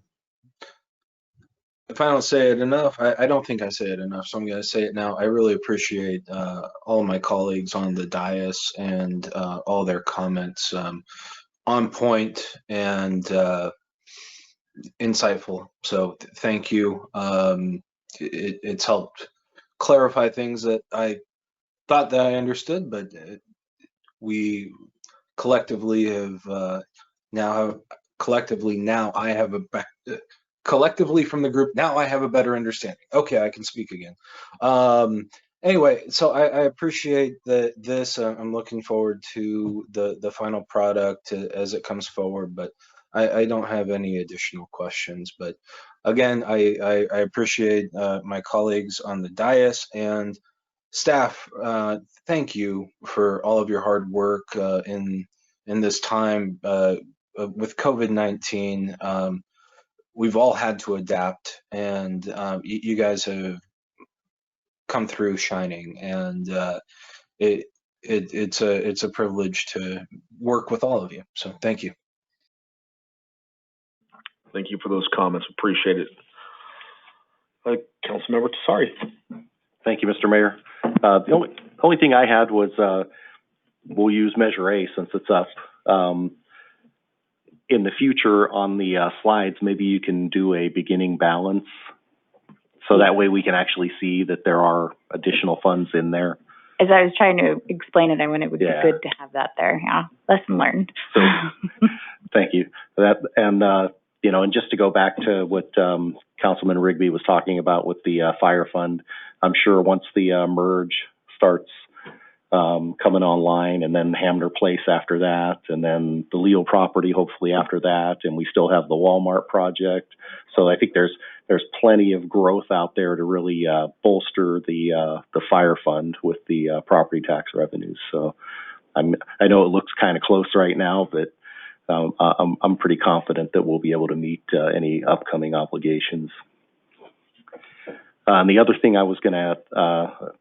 if I don't say it enough, I don't think I say it enough, so I'm going to say it now. I really appreciate all of my colleagues on the dais and all their comments, on point and insightful. So thank you. It's helped clarify things that I thought that I understood, but we collectively have now I have collectively from the group, now I have a better understanding. Okay, I can speak again. Anyway, so I appreciate this. I'm looking forward to the final product as it comes forward, but I don't have any additional questions. But again, I appreciate my colleagues on the dais and staff. Thank you for all of your hard work in this time with COVID-19. We've all had to adapt, and you guys have come through shining, and it's a privilege to work with all of you. So thank you. Thank you for those comments. Appreciate it. Councilmember Tassari. Thank you, Mr. Mayor. The only thing I had was we'll use Measure A since it's up. In the future on the slides, maybe you can do a beginning balance, so that way we can actually see that there are additional funds in there. As I was trying to explain it, I mean, it would be good to have that there. Yeah, lesson learned. So, thank you for that. And you know, and just to go back to what Councilman Rigby was talking about with the fire fund, I'm sure once the merge starts coming online, and then Hamner Place after that, and then the Leo property hopefully after that, and we still have the Walmart project. So I think there's plenty of growth out there to really bolster the fire fund with the property tax revenues. So I know it looks kind of close right now, but I'm pretty confident that we'll be able to meet any upcoming obligations. And the other thing I was going to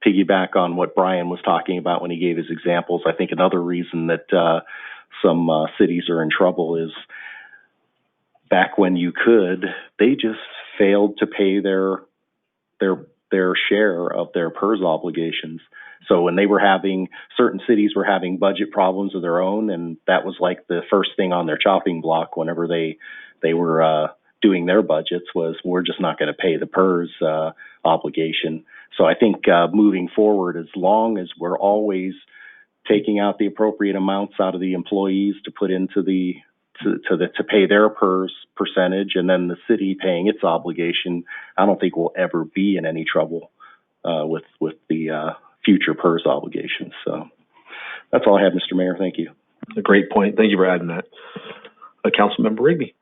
piggyback on what Brian was talking about when he gave his examples. I think another reason that some cities are in trouble is back when you could, they just failed to pay their share of their PERS obligations. So when they were certain cities were having budget problems of their own, and that was like the first thing on their chopping block whenever they were doing their budgets was, we're just not going to pay the PERS obligation. So I think moving forward, as long as we're always taking out the appropriate amounts out of the employees to put into to pay their PERS percentage, and then the city paying its obligation, I don't think we'll ever be in any trouble with the future PERS obligations. So that's all I have, Mr. Mayor. Thank you. A great point. Thank you for adding that. Councilmember Rigby.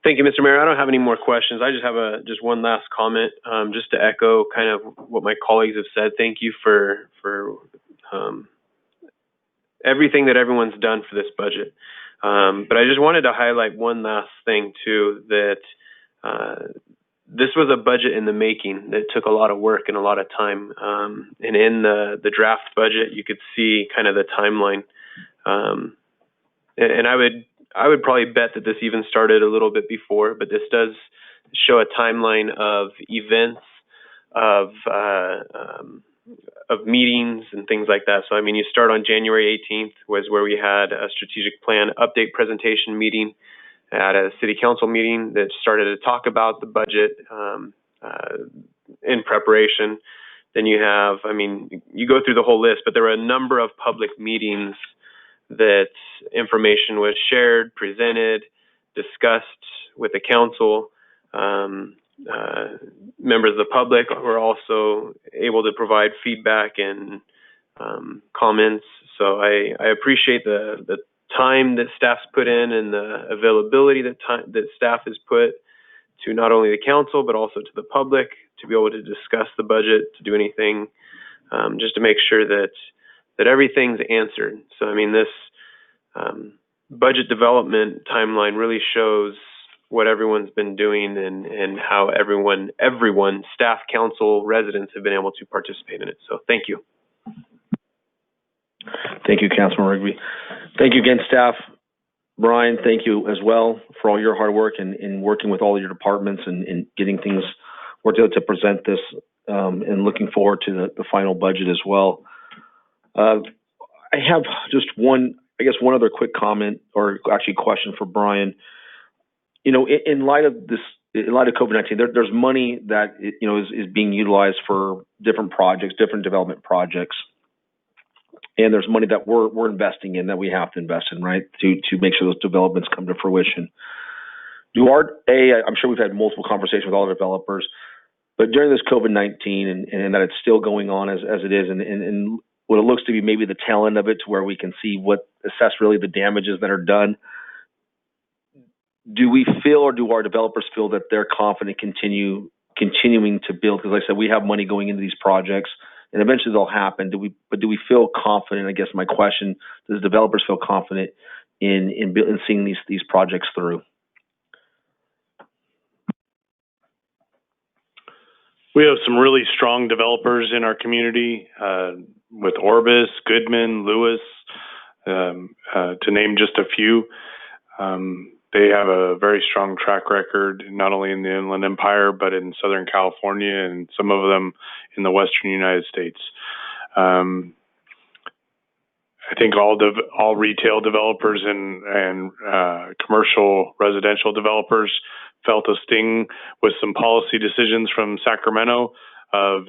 Thank you, Mr. Mayor. I don't have any more questions. I just have just one last comment, just to echo kind of what my colleagues have said. Thank you for everything that everyone's done for this budget. But I just wanted to highlight one last thing too, that this was a budget in the making that took a lot of work and a lot of time. And in the draft budget, you could see kind of the timeline. And I would probably bet that this even started a little bit before, but this does show a timeline of events, of meetings and things like that. So, I mean, you start on January 18th was where we had a strategic plan update presentation meeting at a city council meeting that started to talk about the budget in preparation. Then you have, I mean, you go through the whole list, but there were a number of public meetings that information was shared, presented, discussed with the council. Members of the public were also able to provide feedback and comments. So I appreciate the time that staff's put in and the availability that staff has put to not only the council but also to the public to be able to discuss the budget, to do anything, just to make sure that everything's answered. So, I mean, this budget development timeline really shows what everyone's been doing and how everyone, staff, council, residents have been able to participate in it. So thank you. Thank you, Councilman Rigby. Thank you again, staff. Brian, thank you as well for all your hard work and working with all of your departments and getting things worked out to present this and looking forward to the final budget as well. I have just one other quick comment, or actually question for Brian. You know, in light of COVID-19, there's money that is being utilized for different projects, different development projects, and there's money that we're investing in that we have to invest in, right, to make sure those developments come to fruition. I'm sure we've had multiple conversations with all the developers, but during this COVID-19 and that it's still going on as it is, and what it looks to be maybe the tail end of it, to where we can assess really the damages that are done. Do we feel, or do our developers feel, that they're confident continuing to build? Because like I said, we have money going into these projects, and eventually they'll happen. Do we feel confident? I guess my question: does developers feel confident in seeing these projects through? We have some really strong developers in our community, with Orbis, Goodman, Lewis, to name just a few. They have a very strong track record, not only in the Inland Empire, but in Southern California, and some of them in the Western United States. I think all retail developers and commercial residential developers felt a sting with some policy decisions from Sacramento of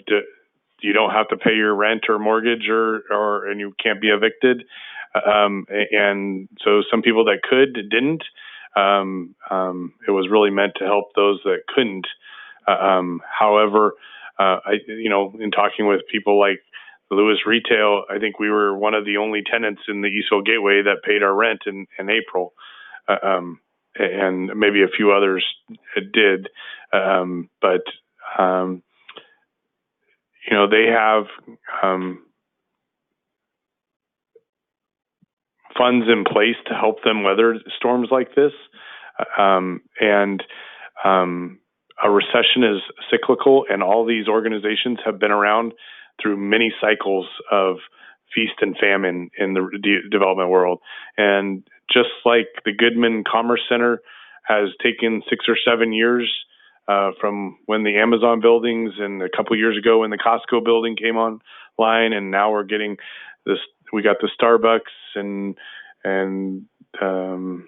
you don't have to pay your rent or mortgage and you can't be evicted. And so some people that could didn't. It was really meant to help those that couldn't. However, in talking with people like Lewis Retail, I think we were one of the only tenants in the Eastville Gateway that paid our rent in April. And maybe a few others did. But they have funds in place to help them weather storms like this. And a recession is cyclical, and all these organizations have been around through many cycles of feast and famine in the development world. And just like the Goodman Commerce Center has taken 6 or 7 years from when the Amazon buildings, and a couple years ago when the Costco building came online, and now we're getting this. We got the Starbucks and the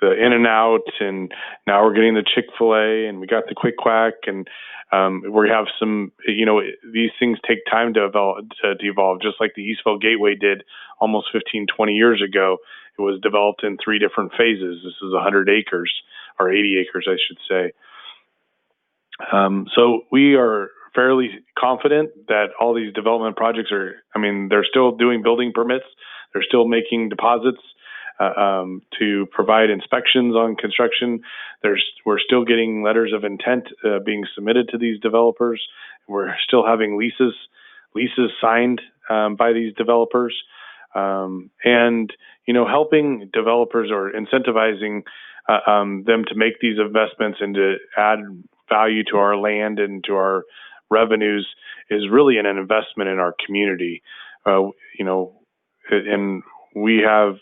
In-N-Out, and now we're getting the Chick-fil-A, and we got the Quick Quack, and we have some. These things take time to evolve, just like the Eastville Gateway did almost 15, 20 years ago. It was developed in 3 different phases. This is 100 acres, or 80 acres, I should say. So we are fairly confident that all these development projects they're still doing building permits. They're still making deposits to provide inspections on construction. We're still getting letters of intent being submitted to these developers. We're still having leases signed by these developers. And helping developers, or incentivizing them to make these investments and to add value to our land and to our revenues is really an investment in our community. And we have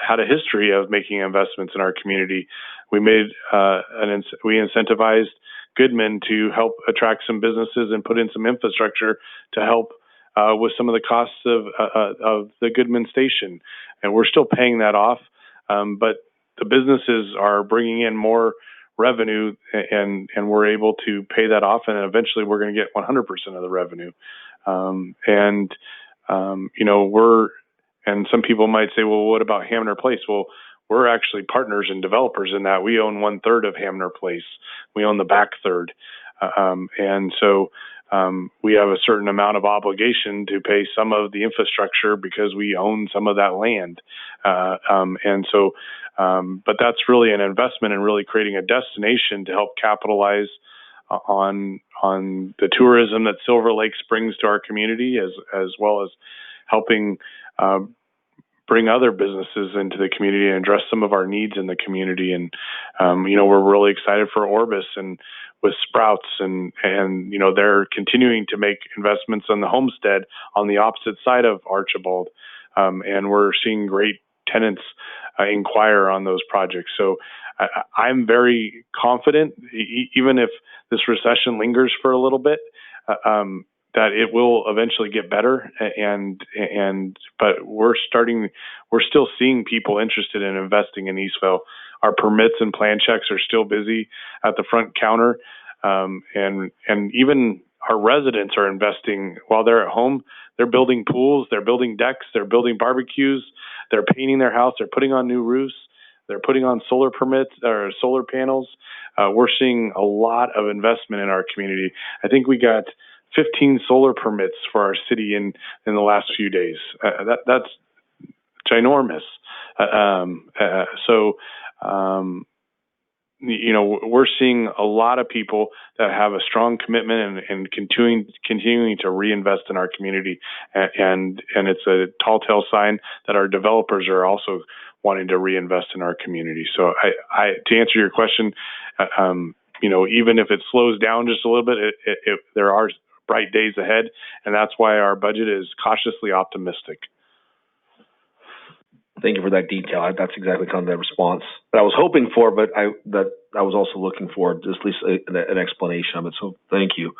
had a history of making investments in our community. We incentivized Goodman to help attract some businesses and put in some infrastructure to help with some of the costs of the Goodman station, and we're still paying that off. But the businesses are bringing in more revenue, and we're able to pay that off, and eventually we're going to get 100% of the revenue. And some people might say, well, what about Hamner Place? Well, we're actually partners and developers in that. We own 1/3 of Hamner Place. We own the back third. And so we have a certain amount of obligation to pay some of the infrastructure because we own some of that land. But that's really an investment in really creating a destination to help capitalize on the tourism that Silver Lake brings to our community, as well as helping bring other businesses into the community and address some of our needs in the community. And we're really excited for Orbis and with Sprouts, and they're continuing to make investments on the Homestead on the opposite side of Archibald, and we're seeing great tenants inquire on those projects. So I'm very confident, even if this recession lingers for a little bit, that it will eventually get better. But we're still seeing people interested in investing in Eastville. Our permits and plan checks are still busy at the front counter. And even our residents are investing while they're at home. They're building pools, they're building decks, they're building barbecues, they're painting their house, they're putting on new roofs. They're putting on solar permits or solar panels. We're seeing a lot of investment in our community. I think we got 15 solar permits for our city in the last few days. That's ginormous. We're seeing a lot of people that have a strong commitment and continuing to reinvest in our community, and it's a tall tale sign that our developers are also wanting to reinvest in our community. So to answer your question, even if it slows down just a little bit, there are bright days ahead, and that's why our budget is cautiously optimistic. Thank you for that detail. That's exactly kind of the response that I was hoping for, but I was also looking for just at least an explanation of it. So thank you.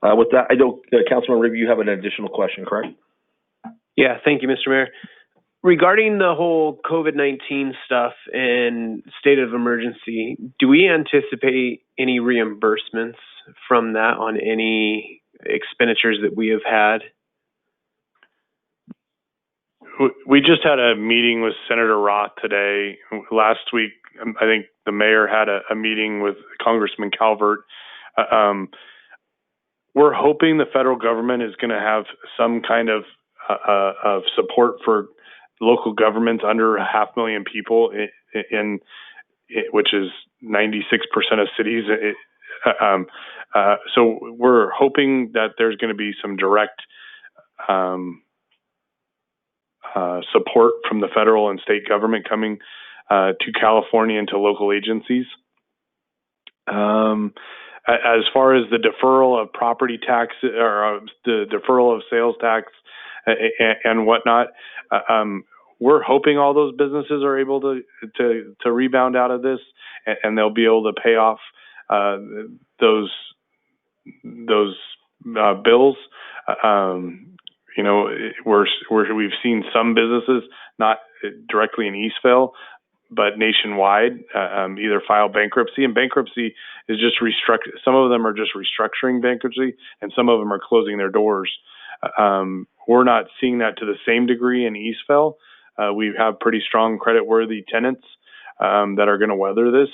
With that, I know Councilman Ribby, you have an additional question, correct? Yeah, thank you, Mr. Mayor. Regarding the whole COVID-19 stuff and state of emergency, do we anticipate any reimbursements from that on any expenditures that we have had? We just had a meeting with Senator Roth today. Last week, I think the mayor had a meeting with Congressman Calvert. We're hoping the federal government is going to have some kind of support for local governments under 500,000 people, which is 96% of cities. So we're hoping that there's going to be some direct support from the federal and state government coming to California and to local agencies. As far as the deferral of property tax or the deferral of sales tax and whatnot, we're hoping all those businesses are able to rebound out of this, and they'll be able to pay off those bills. We've seen some businesses, not directly in Eastville, but nationwide, either file bankruptcy, and bankruptcy is just some of them are just restructuring bankruptcy, and some of them are closing their doors. We're not seeing that to the same degree in Eastville. We have pretty strong credit-worthy tenants that are going to weather this.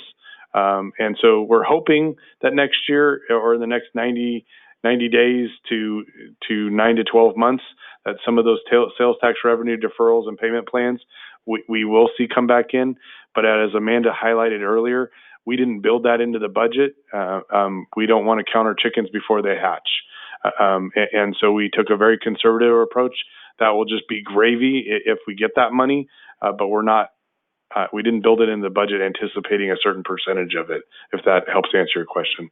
And so we're hoping that next year or the next 90 days to 9 to 12 months, that some of those sales tax revenue deferrals and payment plans we will see come back in. But as Amanda highlighted earlier, we didn't build that into the budget. We don't want to count our chickens before they hatch. And so we took a very conservative approach. That will just be gravy if we get that money, but we didn't build it in the budget anticipating a certain percentage of it, if that helps answer your question.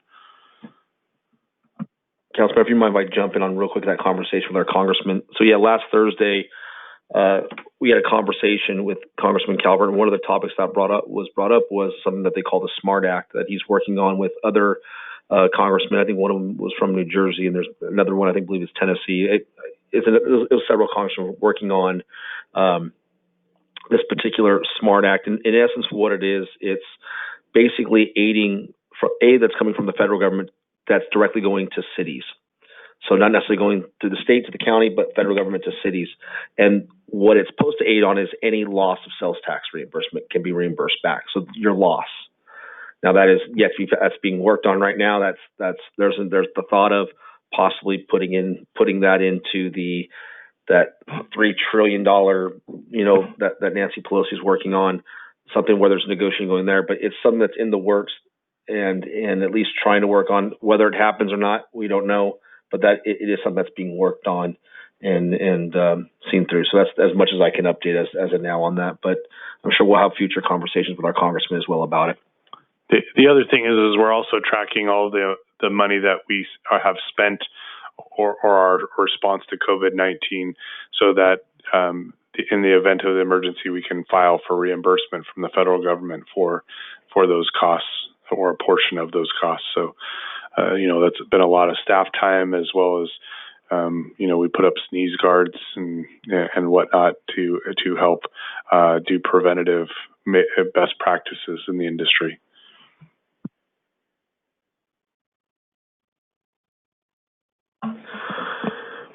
Councilman, if you mind if I jump in on real quick that conversation with our congressman. So yeah, last Thursday, we had a conversation with Congressman Calvert, and one of the topics that was something that they call the SMART Act that he's working on with other congressmen. I think one of them was from New Jersey, and there's another one I believe is Tennessee. It was several congressmen working on this particular SMART Act. And in essence, what it is, it's basically aiding that's coming from the federal government that's directly going to cities. So not necessarily going to the state, to the county, but federal government to cities. And what it's supposed to aid on is any loss of sales tax reimbursement can be reimbursed back. So your loss. Now that's being worked on right now. There's the thought of possibly putting that into that $3 trillion, that Nancy Pelosi is working on, something where there's negotiating going there, but it's something that's in the works and at least trying to work on. Whether it happens or not, we don't know, but that it is something that's being worked on and seen through. So that's as much as I can update as of now on that, but I'm sure we'll have future conversations with our congressman as well about it. The other thing is we're also tracking all the money that we have spent or our response to COVID-19, so that in the event of the emergency, we can file for reimbursement from the federal government for those costs or a portion of those costs. So, that's been a lot of staff time, as well as, we put up sneeze guards and whatnot to help do preventative best practices in the industry.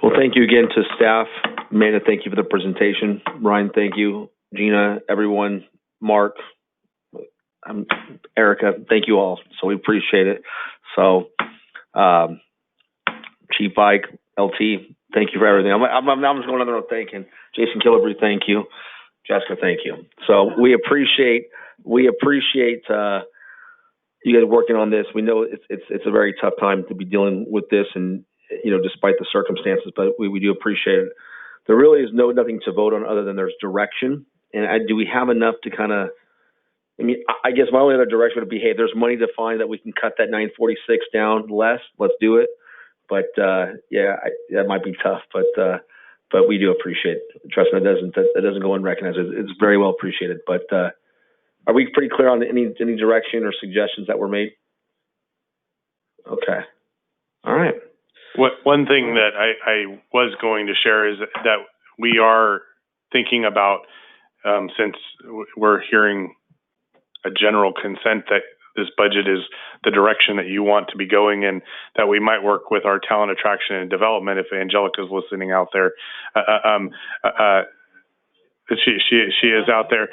Well, thank you again to staff. Amanda, thank you for the presentation. Ryan, thank you. Gina, everyone, Mark, Erica, thank you all. So we appreciate it. So, Chief Ike, LT, thank you for everything. I'm just going on the road thanking. Jason Killebrew, thank you. Jessica, thank you. So we appreciate you guys working on this. We know it's a very tough time to be dealing with this, and despite the circumstances, but we do appreciate it. There really is nothing to vote on other than there's direction. And do we have enough to kind of? I mean, I guess my only other direction would be, hey, there's money to find that we can cut that 946 down less. Let's do it. But that might be tough. But we do appreciate it. Trust me, that doesn't go unrecognized. It's very well appreciated. But are we pretty clear on any direction or suggestions that were made? Okay. All right. One thing that I was going to share is that we are thinking about, since we're hearing a general consent that this budget is the direction that you want to be going in, that we might work with our talent attraction and development. If Angelica's listening out there, she is out there.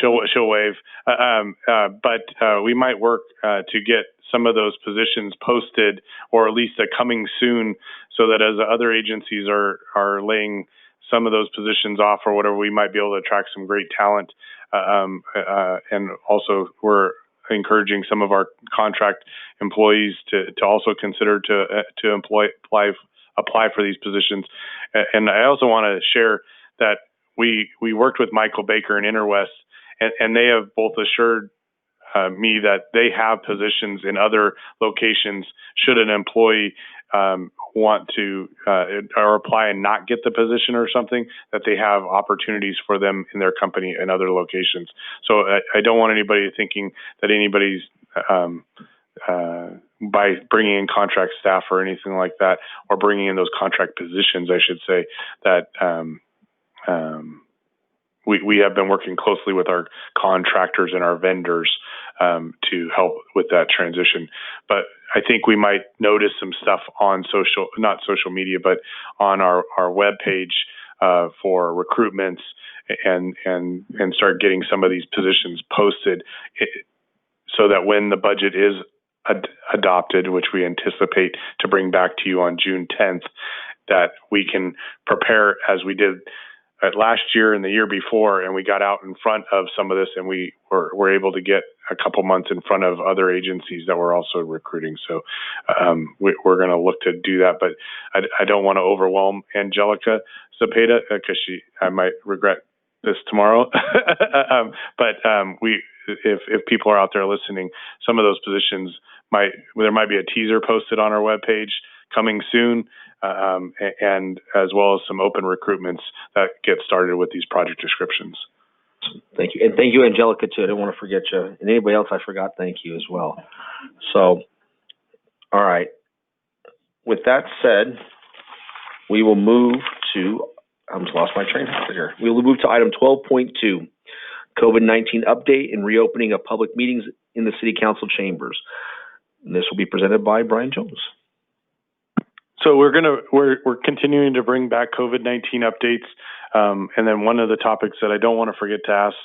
She'll wave. But we might work to get some of those positions posted, or at least coming soon, so that as other agencies are laying some of those positions off or whatever, we might be able to attract some great talent. And also we're encouraging some of our contract employees to also consider to apply for these positions. And I also want to share that we worked with Michael Baker and Interwest, and they have both assured me that they have positions in other locations should an employee want to or apply and not get the position or something, that they have opportunities for them in their company in other locations. So I don't want anybody thinking that anybody's by bringing in contract staff or anything like that, or bringing in those contract positions, I should say, that we have been working closely with our contractors and our vendors to help with that transition. But I think we might notice some stuff on not social media, but on our webpage for recruitments, and start getting some of these positions posted, so that when the budget is adopted, which we anticipate to bring back to you on June 10th, that we can prepare as we did last year and the year before, and we got out in front of some of this, and we were able to get a couple months in front of other agencies that were also recruiting. So we're going to look to do that, but I don't want to overwhelm Angelica Cepeda, because I might regret this tomorrow. But if people are out there listening, some of those positions there might be a teaser posted on our webpage coming soon, and as well as some open recruitments that get started with these project descriptions. Thank you. And thank you, Angelica, too. I didn't want to forget you. And anybody else I forgot, thank you as well. So, all right. With that said, we will move to, I just lost my train of thought here. We will move to item 12.2, COVID-19 update and reopening of public meetings in the City Council chambers. And this will be presented by Brian Jones. So we're continuing to bring back COVID-19 updates, and then one of the topics that I don't want to forget to ask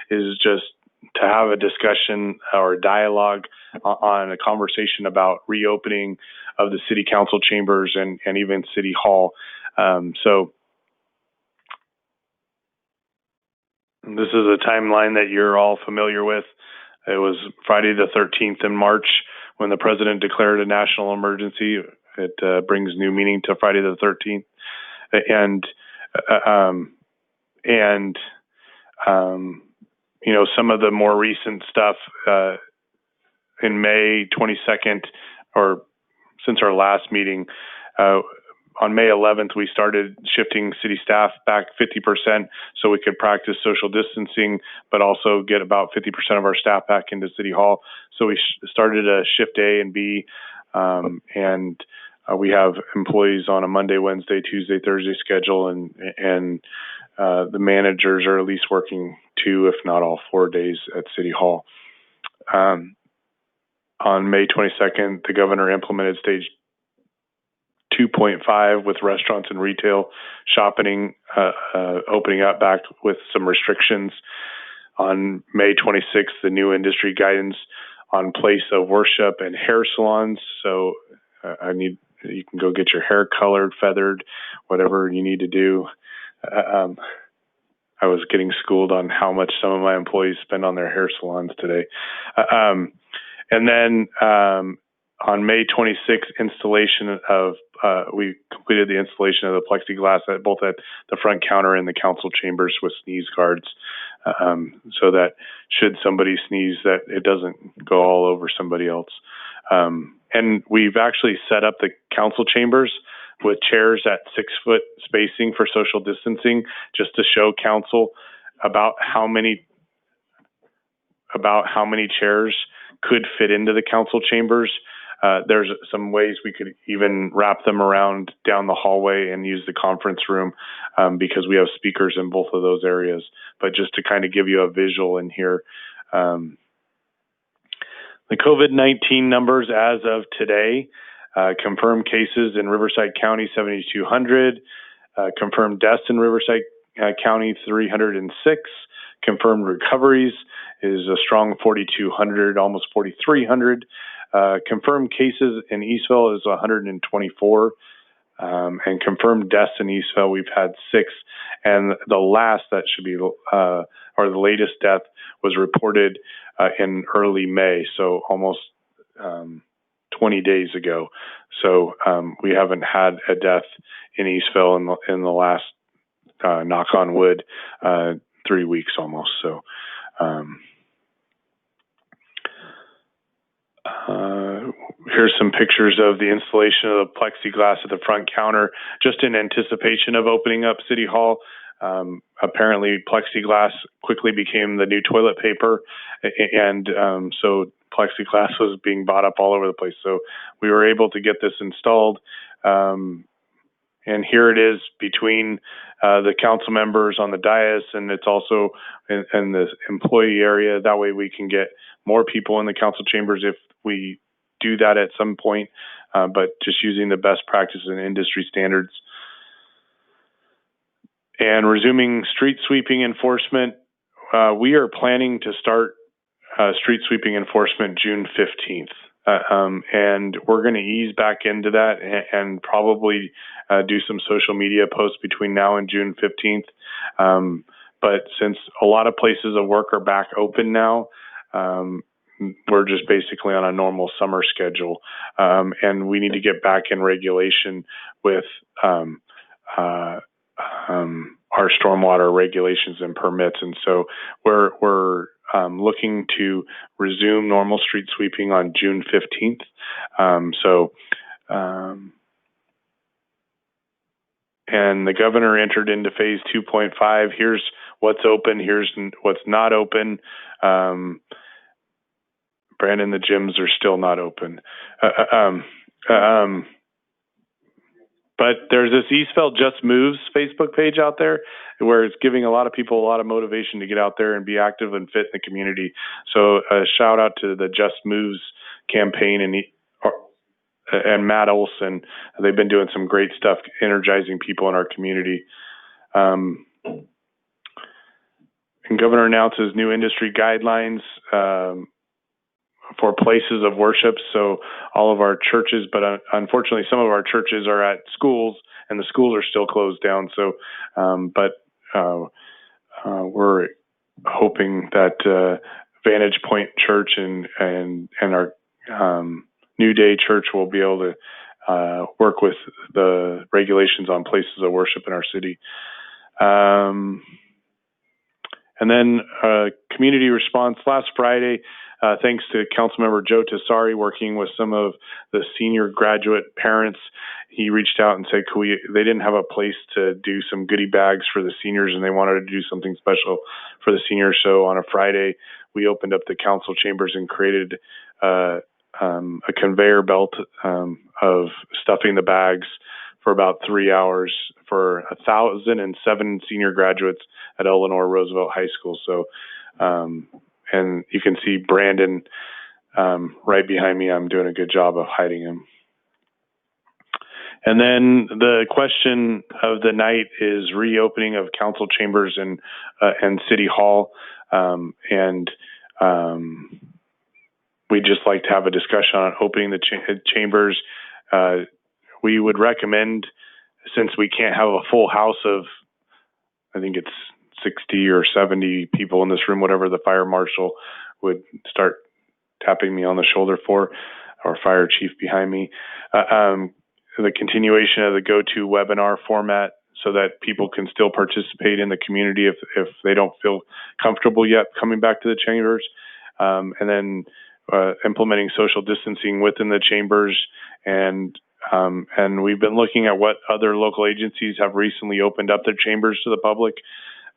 is just to have a discussion or dialogue on a conversation about reopening of the City Council chambers and even City Hall. So this is a timeline that you're all familiar with. It was Friday the 13th in March when the President declared a national emergency. It brings new meaning to Friday the 13th, and some of the more recent stuff in May 22nd, or since our last meeting, on May 11th, we started shifting city staff back 50% so we could practice social distancing, but also get about 50% of our staff back into City Hall. So we started a shift A and B, and we have employees on a Monday, Wednesday, Tuesday, Thursday schedule, and the managers are at least working 2, if not all 4 days at City Hall. On May 22nd, the governor implemented stage 2.5 with restaurants and retail shopping opening up back with some restrictions. on May 26th, the new industry guidance on place of worship and hair salons. So you can go get your hair colored, feathered, whatever you need to do. I was getting schooled on how much some of my employees spend on their hair salons today. And then on May 26th, we completed the installation of the plexiglass both at the front counter and the council chambers with sneeze guards, so that should somebody sneeze, that it doesn't go all over somebody else. And we've actually set up the council chambers with chairs at 6-foot spacing for social distancing, just to show council about how many chairs could fit into the council chambers. There's some ways we could even wrap them around down the hallway and use the conference room, because we have speakers in both of those areas. But just to kind of give you a visual in here, the COVID-19 numbers as of today, confirmed cases in Riverside County, 7,200, confirmed deaths in Riverside County, 306, confirmed recoveries is a strong 4,200, almost 4,300. Confirmed cases in Eastville is 124, and confirmed deaths in Eastville, we've had 6. And the last that should be, or the latest death was reported in early May, so almost 20 days ago. So we haven't had a death in Eastville in the last, knock on wood, 3 weeks almost. So here's some pictures of the installation of the plexiglass at the front counter, just in anticipation of opening up City Hall. Apparently, plexiglass quickly became the new toilet paper, and so plexiglass was being bought up all over the place. So we were able to get this installed. And here it is between the council members on the dais, and it's also in the employee area. That way we can get more people in the council chambers if we do that at some point, but just using the best practices and industry standards. And resuming street sweeping enforcement, we are planning to start street sweeping enforcement June 15th. And we're going to ease back into that and probably do some social media posts between now and June 15th. But since a lot of places of work are back open now, we're just basically on a normal summer schedule. And we need to get back in regulation with our stormwater regulations and permits. And so we're looking to resume normal street sweeping on June 15th. And the governor entered into phase 2.5. Here's what's open. Here's what's not open. Brandon, the gyms are still not open. But there's this Eastville Just Moves Facebook page out there where it's giving a lot of people a lot of motivation to get out there and be active and fit in the community. So a shout out to the Just Moves campaign and Matt Olson. They've been doing some great stuff, energizing people in our community. And Governor announces new industry guidelines for places of worship. So all of our churches, but unfortunately some of our churches are at schools and the schools are still closed down. So, we're hoping that Vantage Point Church and our New Day Church will be able to work with the regulations on places of worship in our city. And then community response last Friday, thanks to Councilmember Joe Tessari working with some of the senior graduate parents. He reached out and said, they didn't have a place to do some goodie bags for the seniors and they wanted to do something special for the seniors. So on a Friday, we opened up the council chambers and created a conveyor belt of stuffing the bags for about 3 hours for 1,007 senior graduates at Eleanor Roosevelt High School. So, and you can see Brandon right behind me. I'm doing a good job of hiding him. And then the question of the night is reopening of council chambers and City Hall. and we'd just like to have a discussion on opening the chambers. We would recommend, since we can't have a full house of, I think it's 60 or 70 people in this room, whatever the fire marshal would start tapping me on the shoulder for, or fire chief behind me, the continuation of the go-to webinar format so that people can still participate in the community if they don't feel comfortable yet coming back to the chambers, and then implementing social distancing within the chambers. And we've been looking at what other local agencies have recently opened up their chambers to the public.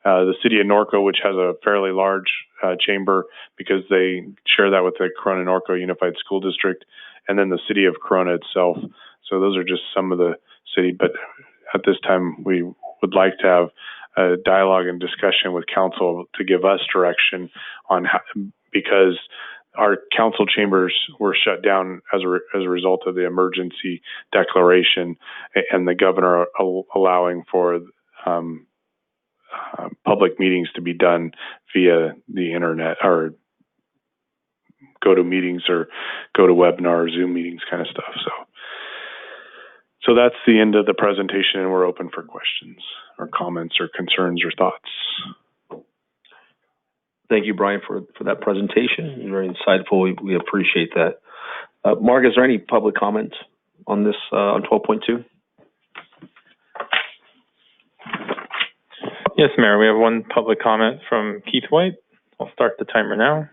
The city of Norco, which has a fairly large chamber because they share that with the Corona-Norco Unified School District, and then the city of Corona itself. So those are just some of the city, but at this time we would like to have a dialogue and discussion with council to give us direction on how, because our council chambers were shut down as a result of the emergency declaration and the governor allowing for public meetings to be done via the internet, or go to meetings or go to webinar or Zoom meetings kind of stuff. So that's the end of the presentation, and we're open for questions or comments or concerns or thoughts. Thank you, Brian, for that presentation. Very insightful. We appreciate that. Mark, is there any public comment on this, on 12.2? Yes, Mayor, we have one public comment from Keith White. I'll start the timer now.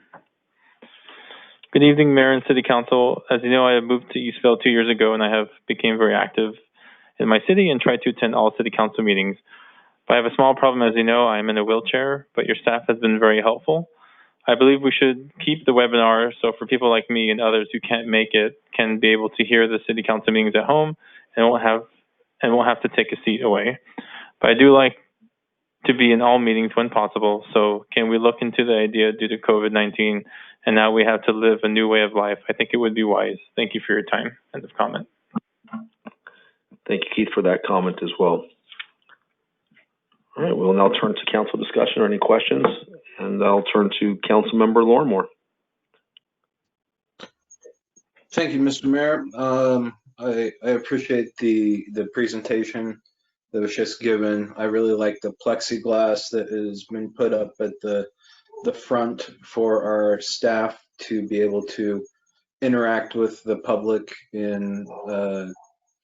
Good evening, Mayor and City Council. As you know, I have moved to Eastvale 2 years ago, and I have became very active in my city and tried to attend all City Council meetings. But I have a small problem. As you know, I'm in a wheelchair, but your staff has been very helpful. I believe we should keep the webinar so for people like me and others who can't make it can be able to hear the City Council meetings at home and won't have to take a seat away. But I do like to be in all meetings when possible. So can we look into the idea due to COVID-19 and now we have to live a new way of life? I think it would be wise. Thank you for your time. End of comment. Thank you, Keith, for that comment as well. All right, we'll now turn to council discussion or any questions, and I'll turn to Council Member Lormore. Thank you, Mr. Mayor. I appreciate the presentation that was just given. I really like the plexiglass that has been put up at the front for our staff to be able to interact with the public in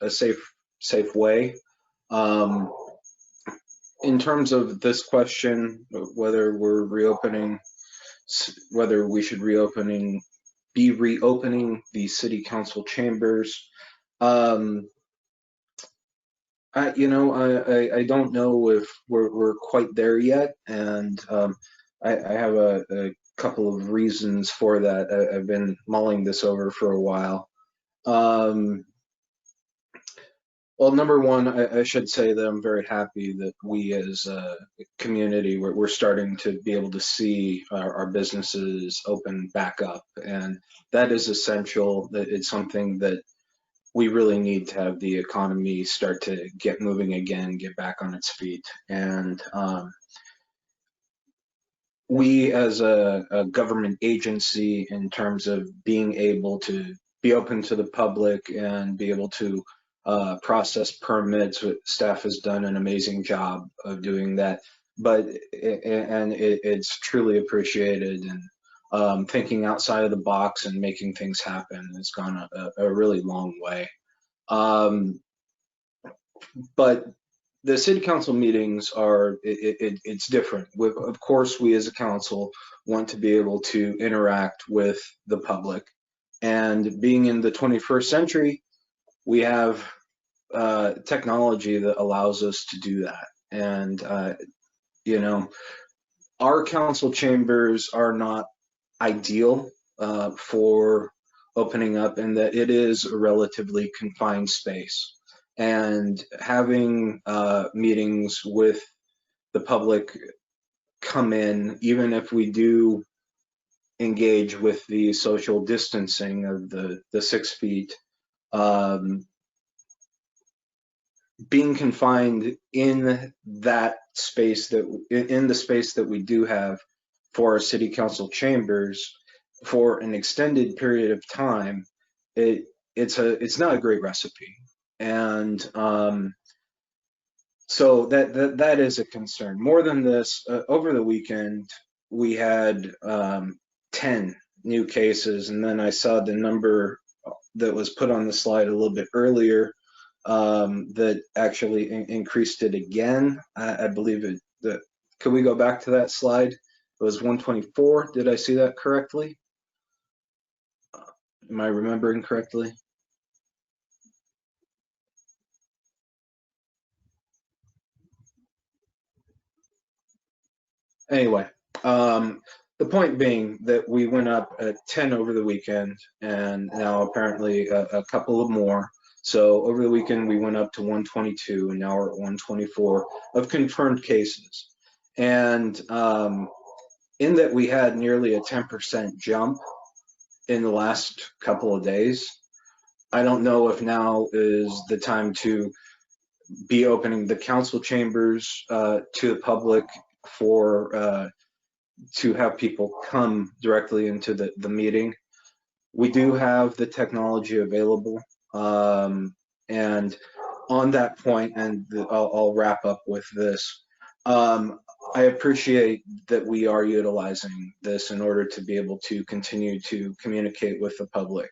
a safe way. In terms of this question, whether we should be reopening the City Council chambers, I don't know if we're quite there yet, and I have a couple of reasons for that. I've been mulling this over for a while. Well, number one, I should say that I'm very happy that we as a community, we're starting to be able to see our businesses open back up, and that is essential. That it's something that we really need to have the economy start to get moving again, get back on its feet. And we as a government agency, in terms of being able to be open to the public and be able to process permits, staff has done an amazing job of doing that. But it's truly appreciated, and thinking outside of the box and making things happen has gone a really long way. But the City Council meetings are, it's different. Of course, we as a council want to be able to interact with the public, and being in the 21st century, we have technology that allows us to do that. And our council chambers are not ideal for opening up, and that it is a relatively confined space. And having meetings with the public come in, even if we do engage with the social distancing of the 6 feet, being confined in that space, in the space that we do have for our city council chambers for an extended period of time, it's not a great recipe. And so that is a concern. More than this, over the weekend, we had 10 new cases, and then I saw the number that was put on the slide a little bit earlier that actually increased it again. I believe could we go back to that slide? It was 124. Did I see that correctly? Am I remembering correctly? Anyway, the point being that we went up at 10 over the weekend, and now apparently a couple of more. So over the weekend, we went up to 122, and now we're at 124 of confirmed cases. And in that we had nearly a 10% jump in the last couple of days. I don't know if now is the time to be opening the council chambers to the public for to have people come directly into the meeting. We do have the technology available, and on that point, and I'll wrap up with this. I appreciate that we are utilizing this in order to be able to continue to communicate with the public.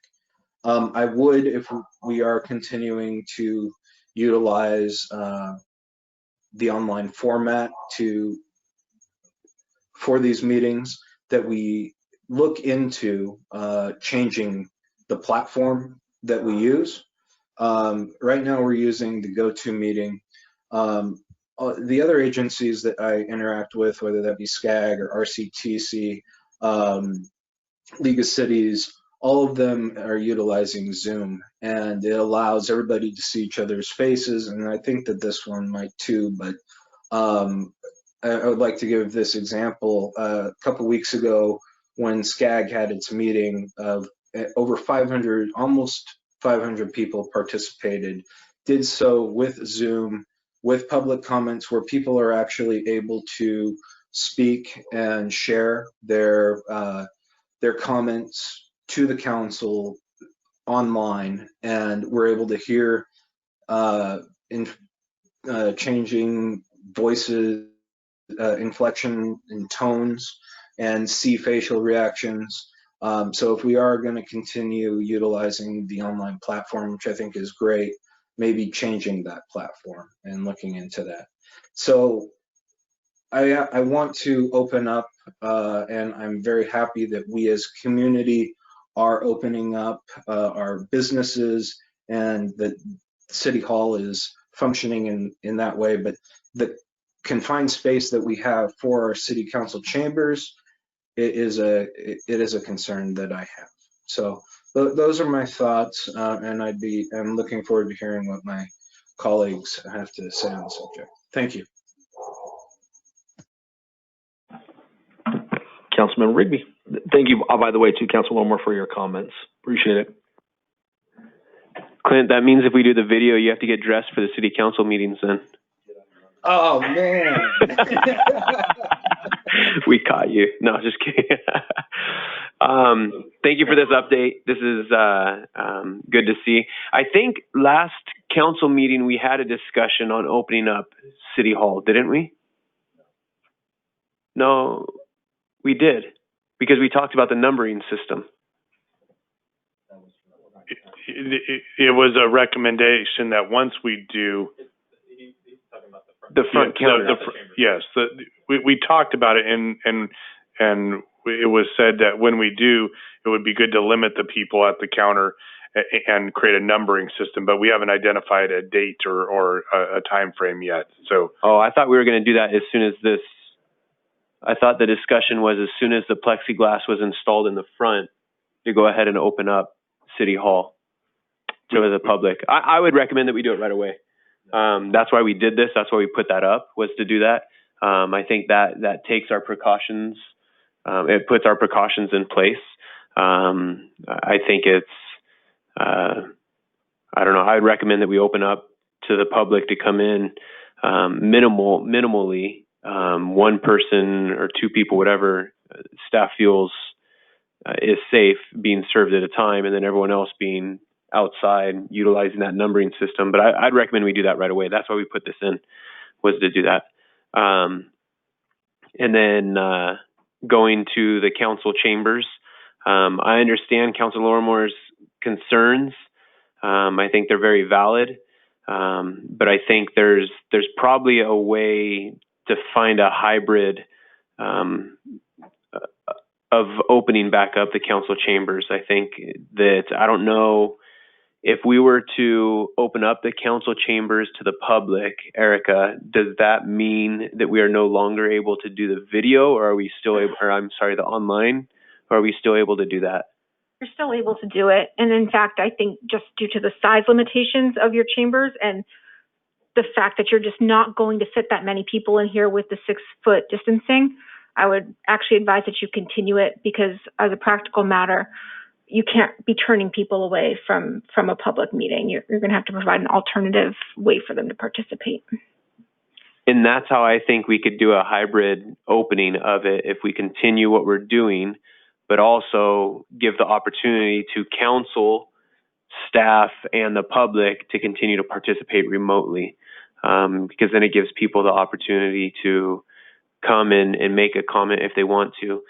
I would, if we are continuing to utilize the online format for these meetings, that we look into changing the platform that we use. Right now we're using the GoToMeeting. The other agencies that I interact with, whether that be SCAG or RCTC, League of Cities, all of them are utilizing Zoom, and it allows everybody to see each other's faces, and I think that this one might too, but I would like to give this example. A couple weeks ago, when SCAG had its meeting, of over 500, almost 500 people participated, did so with Zoom, with public comments where people are actually able to speak and share their comments to the council online, and we're able to hear changing voices, inflection and tones, and see facial reactions. So if we are going to continue utilizing the online platform, which I think is great, maybe changing that platform and looking into that. So I want to open up, and I'm very happy that we as community are opening up our businesses, and that City Hall is functioning in that way. But the confined space that we have for our city council chambers, it is a concern that I have. So those are my thoughts, and I'm looking forward to hearing what my colleagues have to say on the subject. Thank you. Councilman Rigby. Thank you, by the way, to Councilwoman for your comments. Appreciate it. Clint, that means if we do the video, you have to get dressed for the city council meetings then. Oh, man. We caught you. No, just kidding. Thank you for this update. This is good to see. I think last council meeting we had a discussion on opening up City Hall, didn't we? No, we did, because we talked about the numbering system. It was a recommendation that once we do the front counter. Yes, we talked about it, and it was said that when we do, it would be good to limit the people at the counter and create a numbering system, but we haven't identified a date or a time frame yet. So, I thought we were going to do that as soon as this. I thought the discussion was as soon as the plexiglass was installed in the front to go ahead and open up City Hall to the public. I would recommend that we do it right away. That's why we did this. That's why we put that up, was to do that. I think that takes our precautions. It puts our precautions in place. I think it's, I don't know, I'd recommend that we open up to the public to come in minimally, one person or two people, whatever, staff feels is safe being served at a time, and then everyone else being outside utilizing that numbering system. But I'd recommend we do that right away. That's why we put this in, was to do that. And then going to the council chambers. I understand Councilor Lorimer's concerns. I think they're very valid. But I think there's probably a way to find a hybrid of opening back up the council chambers. I think that, I don't know if we were to open up the council chambers to the public, Erica, does that mean that we are no longer able to do the video, or are we still able, or I'm sorry, the online, or are we still able to do that? You're still able to do it. And in fact, I think just due to the size limitations of your chambers and the fact that you're just not going to fit that many people in here with the 6-foot distancing, I would actually advise that you continue it, because as a practical matter, you can't be turning people away from a public meeting. You're going to have to provide an alternative way for them to participate. And that's how I think we could do a hybrid opening of it, if we continue what we're doing, but also give the opportunity to council, staff, and the public to continue to participate remotely. Because then it gives people the opportunity to come in and make a comment if they want to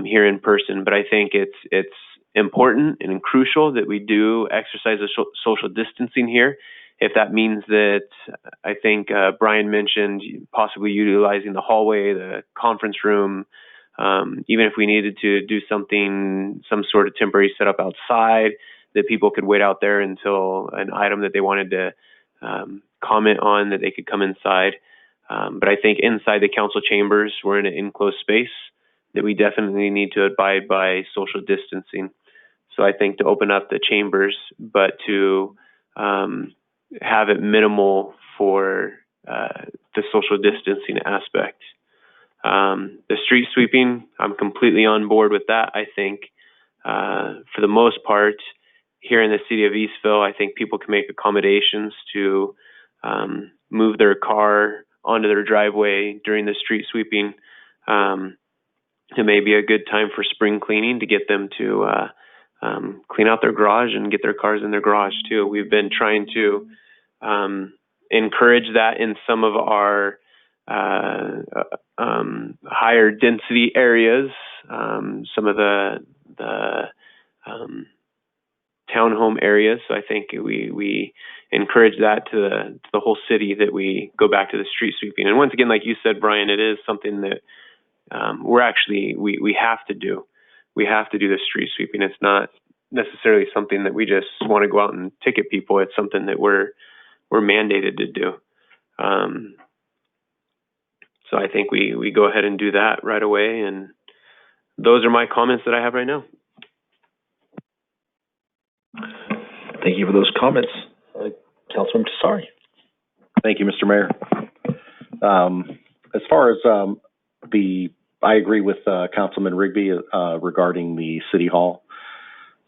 here in person. But I think it's important and crucial that we do exercise the social distancing here. If that means that, I think Brian mentioned possibly utilizing the hallway, the conference room, even if we needed to do something, some sort of temporary setup outside, that people could wait out there until an item that they wanted to comment on, that they could come inside. But I think inside the council chambers, we're in an enclosed space, that we definitely need to abide by social distancing. So I think to open up the chambers, but to have it minimal for the social distancing aspect. The street sweeping, I'm completely on board with that. I think for the most part, here in the city of Eastville, I think people can make accommodations to move their car onto their driveway during the street sweeping. It may be a good time for spring cleaning to get them to clean out their garage and get their cars in their garage too. We've been trying to encourage that in some of our higher density areas, some of the townhome areas. So I think we encourage that to the whole city, that we go back to the street sweeping. And once again, like you said, Brian, it is something that we have to do. We have to do the street sweeping. It's not necessarily something that we just want to go out and ticket people. It's something that we're mandated to do. So I think we go ahead and do that right away. And those are my comments that I have right now. Thank you for those comments. Councilman Tassari. Thank you, Mr. Mayor. As far as I agree with Councilman Rigby regarding the City Hall.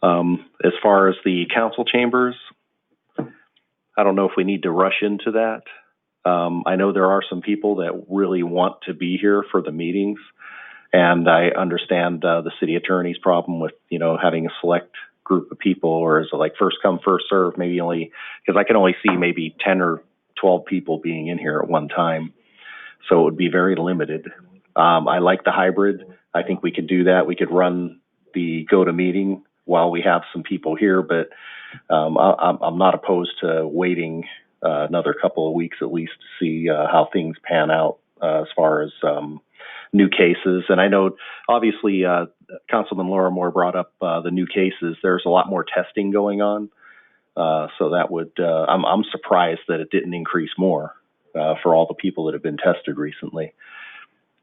As far as the council chambers, I don't know if we need to rush into that. I know there are some people that really want to be here for the meetings, and I understand the city attorney's problem with, having a select group of people, or is it like first come, first serve, maybe only, because I can only see maybe 10 or 12 people being in here at one time. So it would be very limited. I like the hybrid. I think we could do that. We could run the go-to-meeting while we have some people here, but I'm not opposed to waiting another couple of weeks at least to see how things pan out as far as new cases. And I know, obviously, Councilman Lorimore brought up the new cases. There's a lot more testing going on. So that would, I'm surprised that it didn't increase more for all the people that have been tested recently.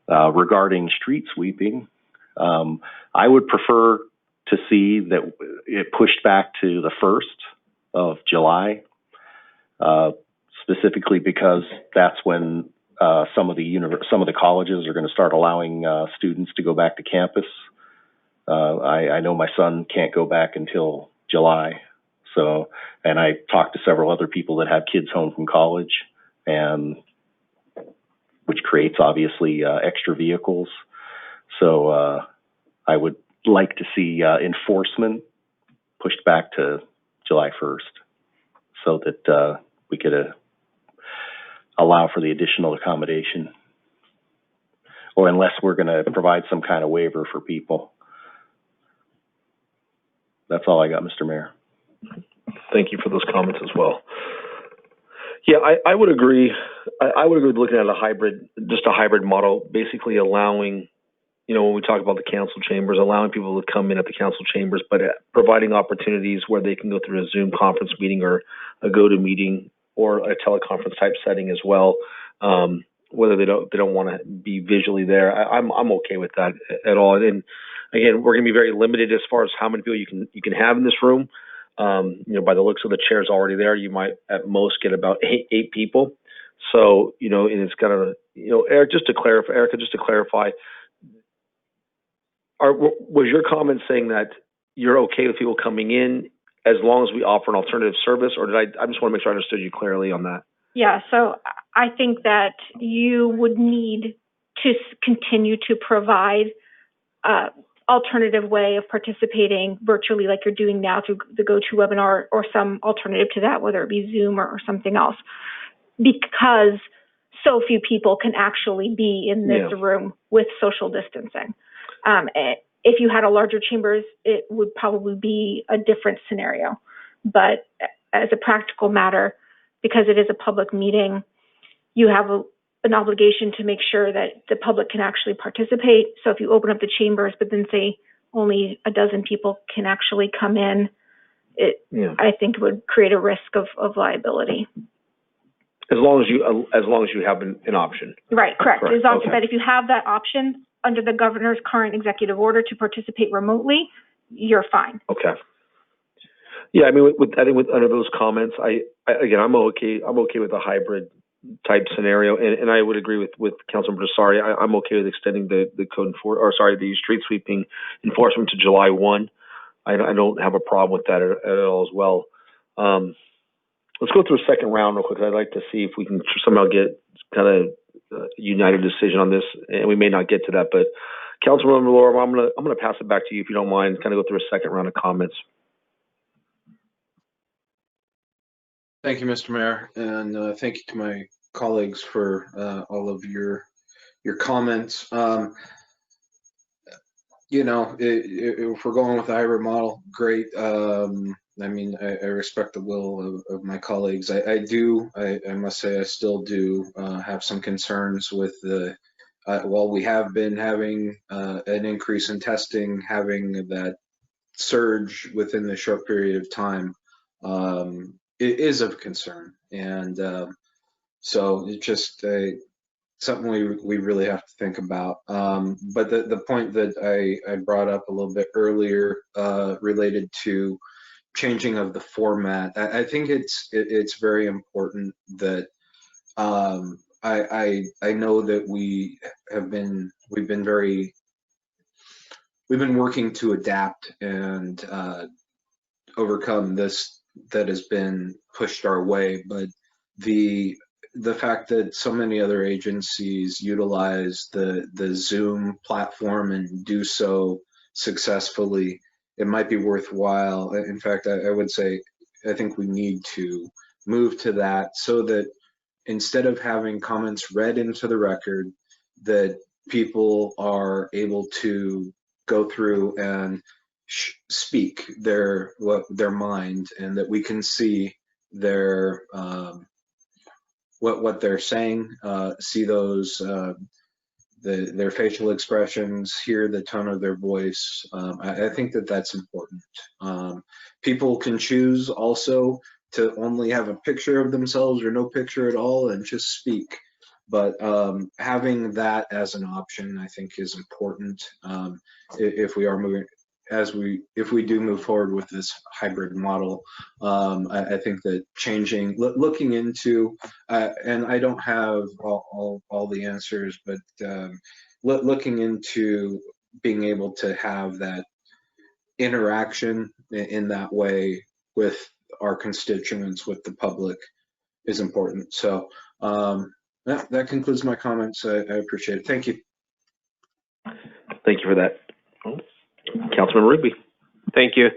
Regarding street sweeping, I would prefer to see that it pushed back to the 1st of July, specifically because that's when some of the colleges are going to start allowing students to go back to campus. I know my son can't go back until July. So, and I talked to several other people that have kids home from college, and which creates obviously extra vehicles. So I would like to see enforcement pushed back to July 1st so that we could allow for the additional accommodation, or unless we're going to provide some kind of waiver for people. That's all I got, Mr. Mayor. Thank you for those comments as well. Yeah, I would agree. I would agree with looking at a hybrid model, basically allowing, when we talk about the council chambers, allowing people to come in at the council chambers, but providing opportunities where they can go through a Zoom conference meeting or a GoToMeeting or a teleconference type setting as well. Whether they don't want to be visually there, I'm okay with that at all. And again, we're going to be very limited as far as how many people you can have in this room. By the looks of the chairs already there, you might at most get about eight people. So, and it's kind of, Erica, just to clarify, was your comment saying that you're okay with people coming in as long as we offer an alternative service, or I just want to make sure I understood you clearly on that? Yeah, so I think that you would need to continue to provide alternative way of participating virtually like you're doing now through the GoToWebinar or some alternative to that, whether it be Zoom or something else, because so few people can actually be in this room with social distancing. If you had a larger chambers, it would probably be a different scenario. But as a practical matter, because it is a public meeting, you have an obligation to make sure that the public can actually participate. So if you open up the chambers, but then say only a dozen people can actually come in, I think it would create a risk of liability. As long as you have an option. Right, correct. As long as if you have that option under the governor's current executive order to participate remotely, you're fine. Okay. Yeah, I mean, under those comments, I'm okay with a hybrid type scenario, and I would agree with Councilmember Desari. I'm okay with extending the the street sweeping enforcement to July 1. I don't have a problem with that at all as well. Let's go through a second round real quick. I'd like to see if we can somehow get kind of a united decision on this, and we may not get to that. But Councilmember Laura, I'm gonna pass it back to you if you don't mind. Kind of go through a second round of comments. Thank you, Mr. Mayor, and thank you to my colleagues for all of your comments. If we're going with the hybrid model, great. I mean, I respect the will of my colleagues. I must say, I still do have some concerns with while we have been having an increase in testing, having that surge within the short period of time, it is of concern. And so it's just something we really have to think about. But the point that I brought up a little bit earlier related to changing of the format, I think it's very important that I know that we've been working to adapt and overcome this that has been pushed our way, but the fact that so many other agencies utilize the Zoom platform and do so successfully, it might be worthwhile. In fact, I would say I think we need to move to that so that instead of having comments read into the record, that people are able to go through and speak their mind, and that we can see their what they're saying, see those their facial expressions, hear the tone of their voice. I think that's important. People can choose also to only have a picture of themselves or no picture at all and just speak. But having that as an option, I think, is important if we are moving. If we do move forward with this hybrid model, I think that looking into, and I don't have all the answers, but looking into being able to have that interaction in that way with our constituents, with the public, is important. So that concludes my comments. I appreciate it. Thank you. Thank you for that. Councilmember Rigby. Thank you.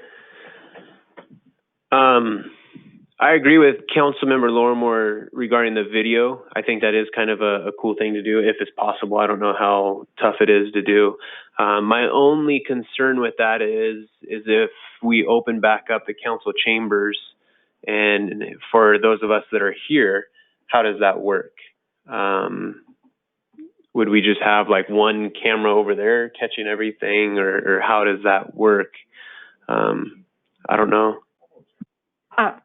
I agree with Councilmember Lormore regarding the video. I think that is kind of a cool thing to do if it's possible. I don't know how tough it is to do. My only concern with that is if we open back up the council chambers, and for those of us that are here, how does that work? Would we just have like one camera over there catching everything, or how does that work? I don't know.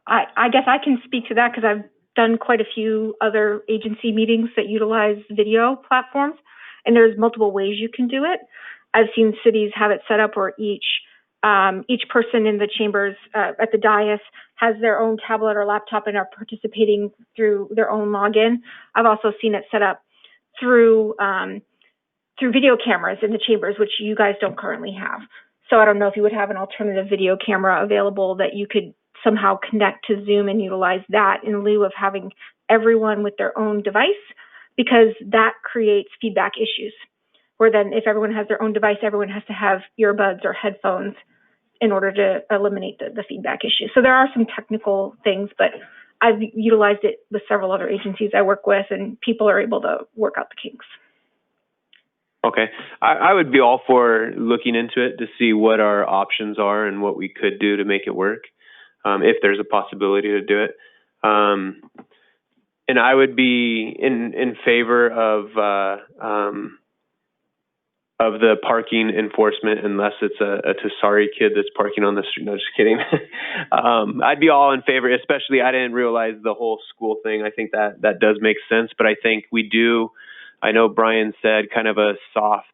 I guess I can speak to that because I've done quite a few other agency meetings that utilize video platforms, and there's multiple ways you can do it. I've seen cities have it set up where each person in the chambers at the dais has their own tablet or laptop and are participating through their own login. I've also seen it set up through video cameras in the chambers, which you guys don't currently have. So I don't know if you would have an alternative video camera available that you could somehow connect to Zoom and utilize that in lieu of having everyone with their own device, because that creates feedback issues, where then if everyone has their own device, everyone has to have earbuds or headphones in order to eliminate the feedback issue. So there are some technical things, but I've utilized it with several other agencies I work with, and people are able to work out the kinks. Okay. I would be all for looking into it to see what our options are and what we could do to make it work, if there's a possibility to do it. And I would be in favor of the parking enforcement, unless it's a Tesari kid that's parking on the street. No, just kidding. I'd be all in favor, especially I didn't realize the whole school thing. I think that does make sense, but I think we do, I know Brian said kind of a soft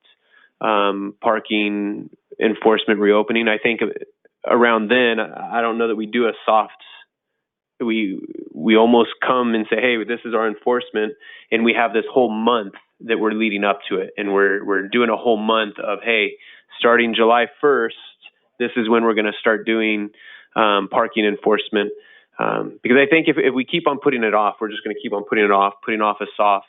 parking enforcement reopening. I think around then, I don't know that we do a soft, we almost come and say, hey, this is our enforcement, and we have this whole month that we're leading up to it, and we're doing a whole month of, hey, starting July 1st, this is when we're going to start doing parking enforcement. Because I think if we keep on putting it off, we're just going to keep on putting off a soft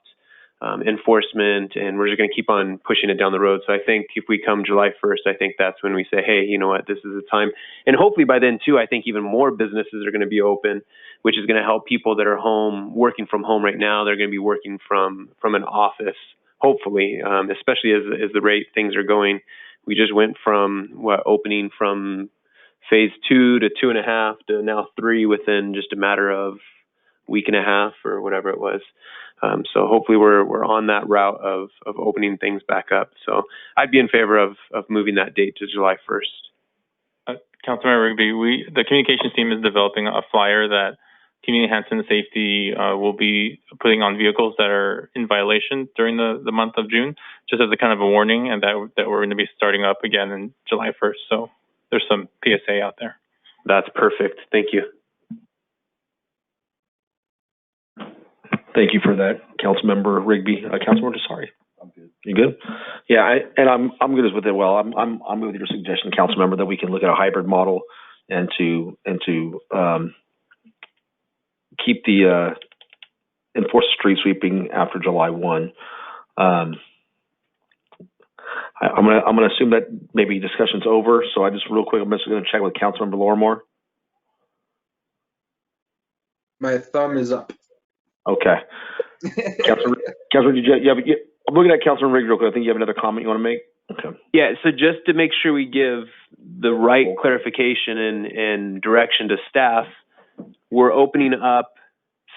enforcement, and we're just going to keep on pushing it down the road. So I think if we come July 1st, I think that's when we say, hey, you know what, this is the time. And hopefully by then too, I think even more businesses are going to be open, which is going to help people that are home, working from home right now. They're going to be working from an office, hopefully, especially as the rate things are going. We just went from opening from phase 2 to 2.5 to now 3 within just a matter of week and a half or whatever it was. So hopefully we're on that route of opening things back up. So I'd be in favor of moving that date to July 1st. Councilmember Rigby, the communications team is developing a flyer that Community Health and Safety will be putting on vehicles that are in violation during the month of June, just as a kind of a warning, and that we're going to be starting up again in July 1st. So there's some PSA out there. That's perfect. Thank you. Thank you for that, Councilmember Rigby. Councilmember Tesari. I'm good. You good? Yeah, I'm good with it. Well, I'm with your suggestion, Councilmember, that we can look at a hybrid model and to keep the enforce street sweeping after July 1. I'm gonna assume that maybe discussion's over. So I just real quick, I'm just gonna check with Councilmember Lormore. My thumb is up. Okay. Councilor, I'm looking at Councilman Riggs real quick. I think you have another comment you want to make? Okay. Yeah, so just to make sure we give the right clarification and direction to staff, we're opening up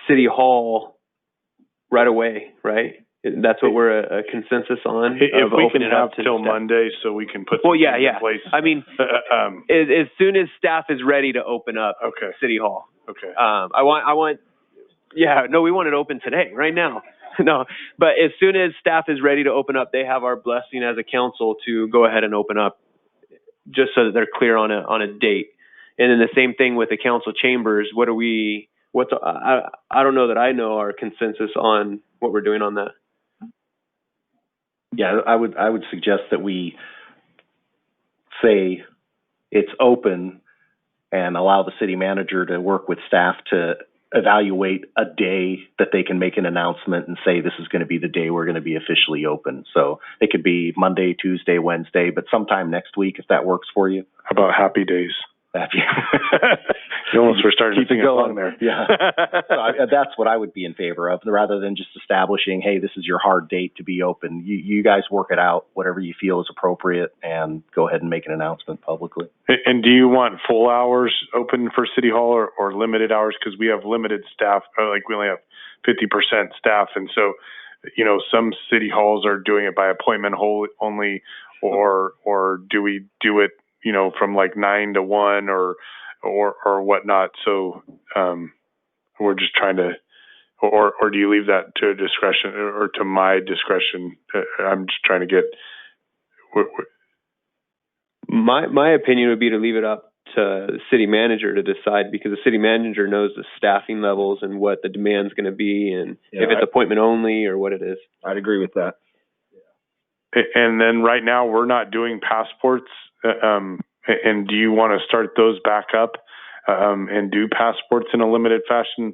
City Hall right away, right? That's what we're a consensus on. If we can have till Monday so we can put in place. I mean, as soon as staff is ready to open up City Hall. Okay. We want it open today, right now. No, but as soon as staff is ready to open up, they have our blessing as a council to go ahead and open up, just so that they're clear on a date. And then the same thing with the council chambers. I don't know that I know our consensus on what we're doing on that. Yeah, I would suggest that we say it's open and allow the city manager to work with staff to evaluate a day that they can make an announcement and say, this is going to be the day we're going to be officially open. So it could be Monday, Tuesday, Wednesday, but sometime next week, if that works for you. How about happy days? You almost were starting to sing a song there. Yeah. So that's what I would be in favor of, rather than just establishing, hey, this is your hard date to be open. You guys work it out, whatever you feel is appropriate, and go ahead and make an announcement publicly. And do you want full hours open for City Hall or limited hours? Because we have limited staff, like we only have 50% staff. And so, some city halls are doing it by appointment only, or do we do it, from like 9 to 1 or whatnot? So we're just trying to, or do you leave that to discretion or to my discretion? I'm just trying to get. My opinion would be to leave it up to the city manager to decide, because the city manager knows the staffing levels and what the demand's going to be, and if it's appointment only or what it is. I'd agree with that. And then right now we're not doing passports. And do you want to start those back up and do passports in a limited fashion?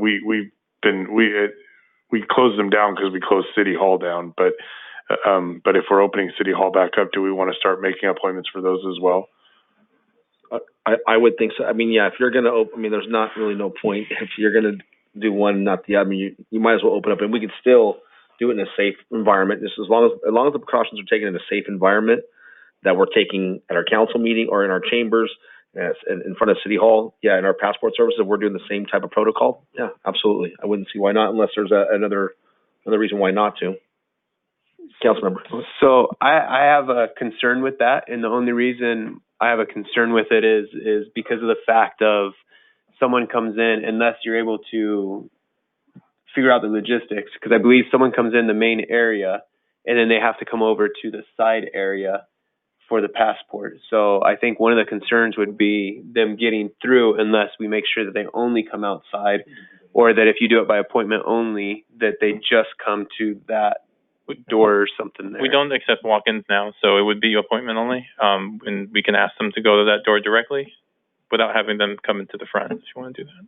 We closed them down because we closed City Hall down. But if we're opening City Hall back up, do we want to start making appointments for those as well? I would think so. I mean, yeah, if you're going to open, there's not really no point. If you're going to do one, not the other, you might as well open up, and we can still do it in a safe environment. Just as long as the precautions are taken in a safe environment that we're taking at our council meeting or in our chambers, in front of City Hall. Yeah, in our passport services, we're doing the same type of protocol. Yeah, absolutely. I wouldn't see why not, unless there's another reason why not to. Councilmember. So I have a concern with that, and the only reason I have a concern with it is because of the fact of someone comes in, unless you're able to figure out the logistics, because I believe someone comes in the main area and then they have to come over to the side area for the passport. So I think one of the concerns would be them getting through unless we make sure that they only come outside, or that if you do it by appointment only, that they just come to that door or something there. We don't accept walk-ins now, so it would be appointment only. And we can ask them to go to that door directly without having them come into the front, if you want to do that.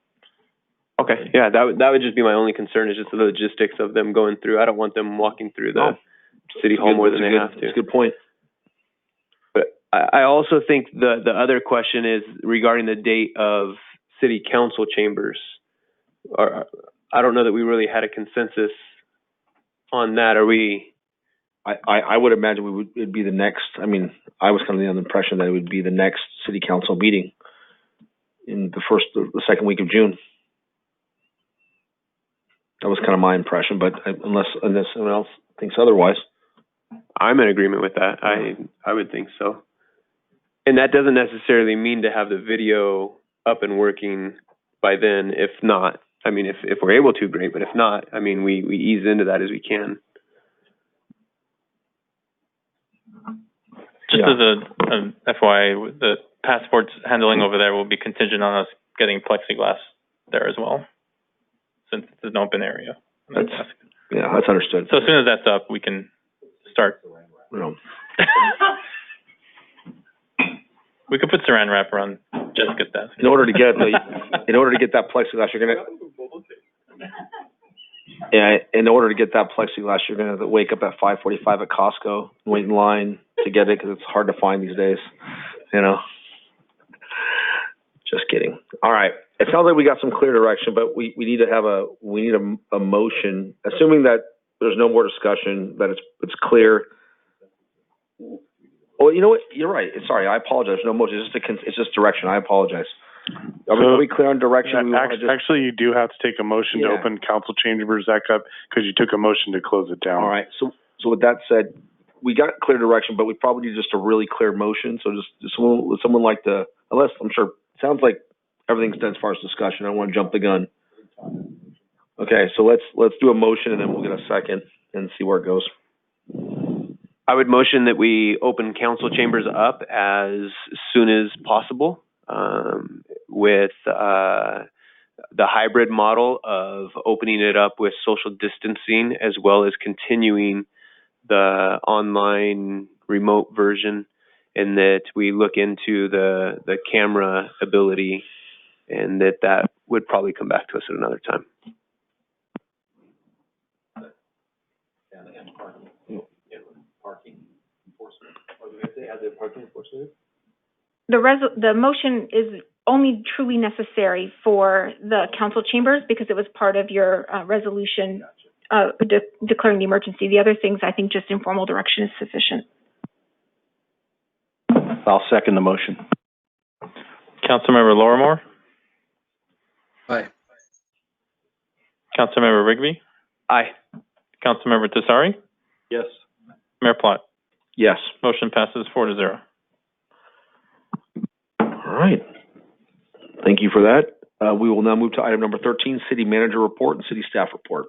Okay, yeah, that would just be my only concern, is just the logistics of them going through. I don't want them walking through the City Hall more than they have to. That's a good point. But I also think the other question is regarding the date of city council chambers. I don't know that we really had a consensus on that. Are we? I would imagine it'd be the next. I was kind of under the impression that it would be the next city council meeting in the second week of June. That was kind of my impression, but unless someone else thinks otherwise. I'm in agreement with that. I would think so. And that doesn't necessarily mean to have the video up and working by then. If not, if we're able to, great. But if not, we ease into that as we can. Just as a FYI, the passports handling over there will be contingent on us getting plexiglass there as well, since it's an open area. That's understood. So as soon as that's up, we can start. We could put saran wrap around Jessica's desk. In order to get that plexiglass, you're gonna. Yeah, in order to get that plexiglass, you're gonna have to wake up at 5:45 at Costco, wait in line to get it because it's hard to find these days. Just kidding. All right. It sounds like we got some clear direction, but we need to have a motion, assuming that there's no more discussion, that it's clear. Oh, you know what? You're right. Sorry, I apologize. No motion. It's just direction. I apologize. Are we clear on direction? Actually, you do have to take a motion to open council chambers back up because you took a motion to close it down. All right. So with that said, we got clear direction, but we probably need just a really clear motion. So just someone like to, unless I'm sure, sounds like everything's done as far as discussion. I don't want to jump the gun. Okay, so let's do a motion and then we'll get a second and see where it goes. I would motion that we open council chambers up as soon as possible, with the hybrid model of opening it up with social distancing as well as continuing the online remote version, and that we look into the camera ability and that would probably come back to us at another time. The motion is only truly necessary for the council chambers because it was part of your resolution declaring the emergency. The other things, I think just informal direction is sufficient. I'll second the motion. Councilmember Lorimore, Aye. Councilmember Rigby, Aye. Councilmember Tessari, Yes. Mayor Plott. Yes. Motion passes 4-0. All right. Thank you for that. We will now move to item number 13, City Manager Report and City Staff Report.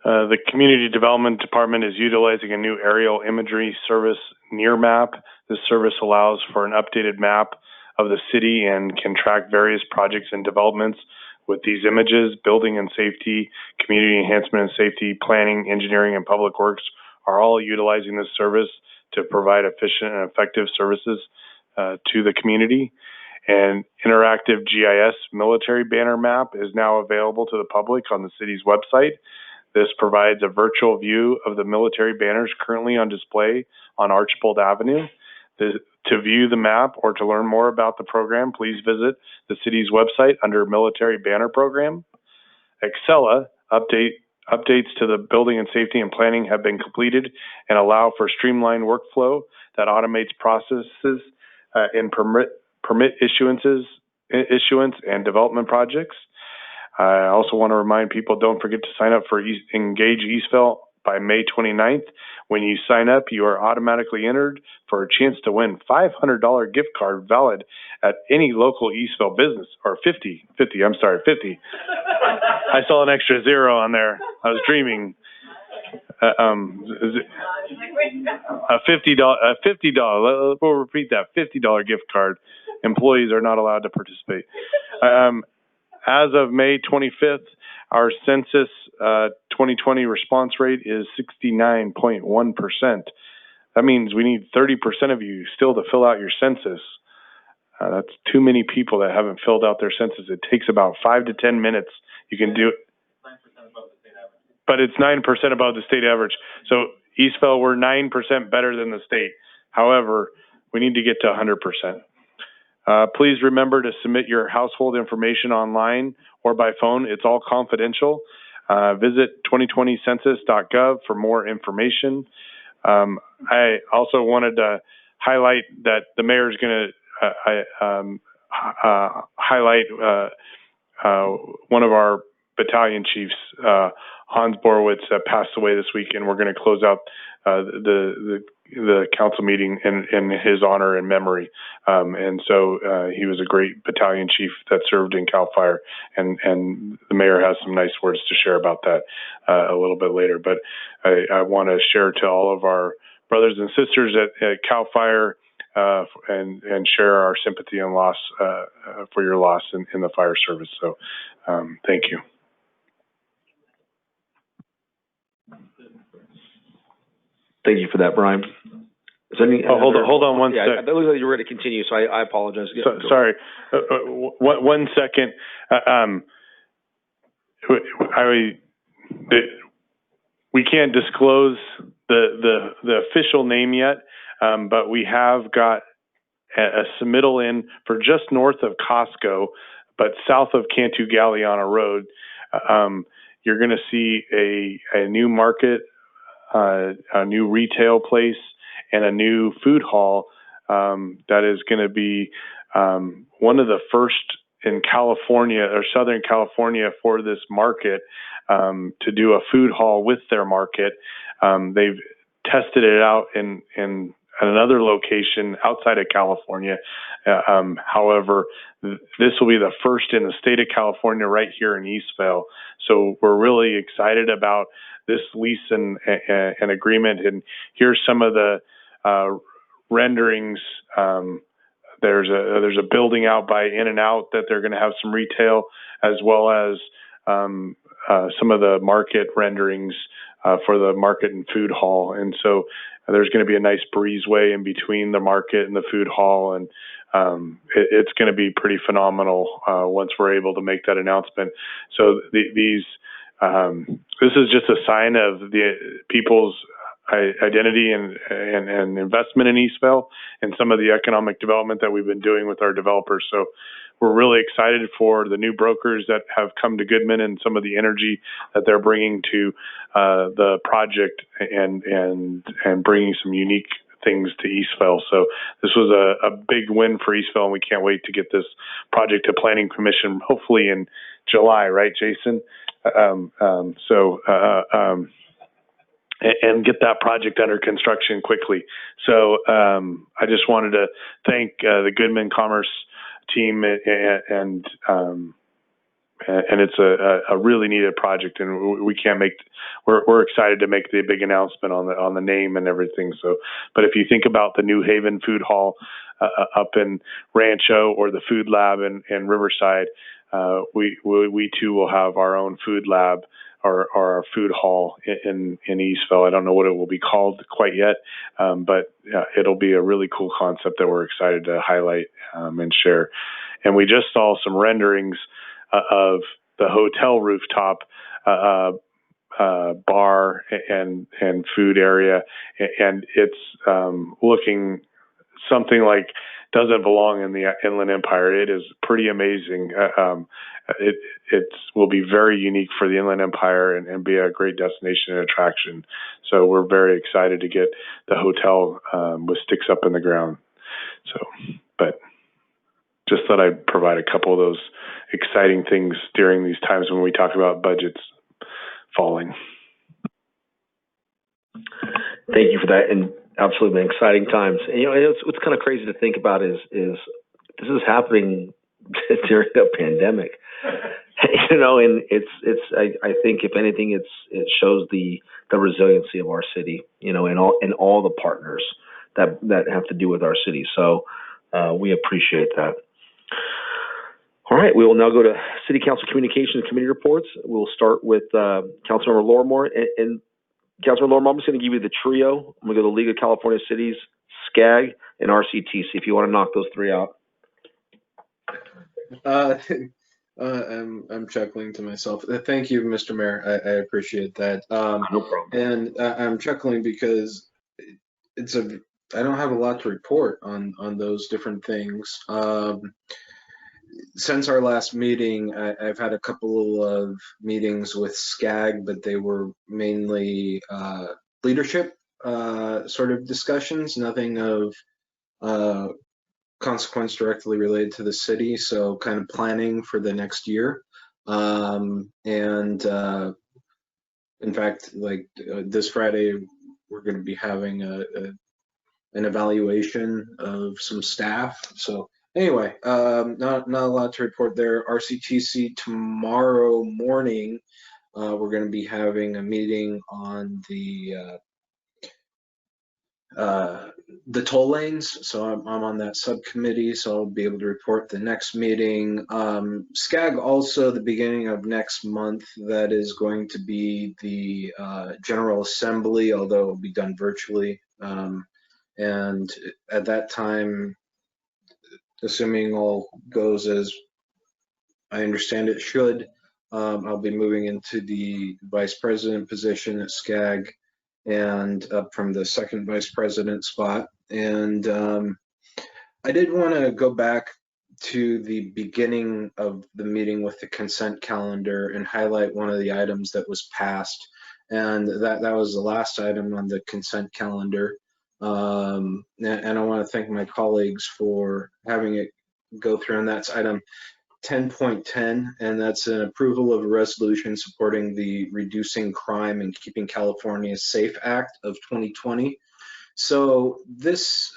The Community Development Department is utilizing a new aerial imagery service, NearMap. This service allows for an updated map of the city and can track various projects and developments with these images. Building and safety, community enhancement and safety, planning, engineering, and public works are all utilizing this service to provide efficient and effective services to the community. An interactive GIS military banner map is now available to the public on the city's website. This provides a virtual view of the military banners currently on display on Archibald Avenue. To view the map or to learn more about the program, please visit the city's website under Military Banner Program. Excella updates to the building and safety and planning have been completed and allow for streamlined workflow that automates processes in permit issuance and development projects. I also want to remind people, don't forget to sign up for Engage Eastville by May 29th. When you sign up, you are automatically entered for a chance to win $500 gift card valid at any local Eastville business, or 50. I saw an extra zero on there. I was dreaming. A $50, we'll repeat that, $50 gift card. Employees are not allowed to participate. As of May 25th, our census 2020 response rate is 69.1%. That means we need 30% of you still to fill out your census. That's too many people that haven't filled out their census. It takes about 5 to 10 minutes. You can do it. But it's 9% above the state average. So Eastville, we're 9% better than the state. However, we need to get to 100%. Please remember to submit your household information online or by phone. It's all confidential. Visit 2020census.gov for more information. I also wanted to highlight that the mayor is going to highlight one of our battalion chiefs, Hans Borowitz, passed away this week, and we're going to close out the council meeting in his honor and memory. And so he was a great battalion chief that served in CAL FIRE, and the mayor has some nice words to share about that a little bit later. But I want to share to all of our brothers and sisters at CAL FIRE and share our sympathy and loss for your loss in the fire service. So thank you. Thank you for that, Brian. Is there any hold on one second. sec. It looks like you were going to continue, so I apologize. Sorry. 1 second. We can't disclose the official name yet, but we have got a submittal in for just north of Costco, but south of Cantu Galliana Road. You're going to see a new market, a new retail place, and a new food hall that is going to be one of the first in California or Southern California for this market to do a food hall with their market. They've tested it out in another location outside of California. However, this will be the first in the state of California right here in Eastville. So we're really excited about this lease and agreement. And here's some of the renderings. There's a building out by In-N-Out that they're going to have some retail, as well as some of the market renderings for the market and food hall. And so there's going to be a nice breezeway in between the market and the food hall, and it's going to be pretty phenomenal once we're able to make that announcement. So this is just a sign of the people's identity and investment in Eastvale and some of the economic development that we've been doing with our developers. So we're really excited for the new brokers that have come to Goodman and some of the energy that they're bringing to the project and bringing some unique things to Eastvale. So this was a big win for Eastvale, and we can't wait to get this project to Planning Commission, hopefully in July, right, Jason? And get that project under construction quickly. So I just wanted to thank the Goodman Commerce team, and it's a really needed project, and we're excited to make the big announcement on the name and everything. So, but if you think about the New Haven Food Hall up in Rancho, or the Food Lab in Riverside, we too will have our own food lab or our food hall in Eastvale. I don't know what it will be called quite yet, but it'll be a really cool concept that we're excited to highlight and share. And we just saw some renderings of the hotel rooftop bar and food area, and it's looking something like doesn't belong in the Inland Empire. It is pretty amazing. It will be very unique for the Inland Empire and be a great destination and attraction. So we're very excited to get the hotel with sticks up in the ground. So, but just thought I'd provide a couple of those exciting things during these times when we talk about budgets falling. Thank you for that, and absolutely exciting times. And what's kind of crazy to think about is this is happening during a pandemic. And I think if anything, it shows the resiliency of our city, and all the partners that have to do with our city. So we appreciate that. All right, we will now go to City Council Communications Committee reports. We'll start with Councilmember Lorimore. And Councilmember Lorimore, I'm just going to give you the trio. I'm going to go to League of California Cities, SCAG, and RCTC, if you want to knock those three out. I'm chuckling to myself. Thank you, Mr. Mayor. I appreciate that. No problem. And I'm chuckling because I don't have a lot to report on those different things. Since our last meeting, I've had a couple of meetings with SCAG, but they were mainly leadership sort of discussions, nothing of consequence directly related to the city. So kind of planning for the next year. And in fact, like this Friday, we're going to be having an evaluation of some staff. So anyway, not a lot to report there. RCTC tomorrow morning, we're going to be having a meeting on the toll lanes. So I'm on that subcommittee, so I'll be able to report the next meeting. SCAG also, the beginning of next month, that is going to be the General Assembly, although it will be done virtually. And at that time, assuming all goes as I understand it should, I'll be moving into the vice president position at SCAG and up from the second vice president spot. And I did want to go back to the beginning of the meeting with the consent calendar and highlight one of the items that was passed. And that was the last item on the consent calendar. And I want to thank my colleagues for having it go through, and that's item 10.10, and that's an approval of a resolution supporting the Reducing Crime and Keeping California Safe Act of 2020. So this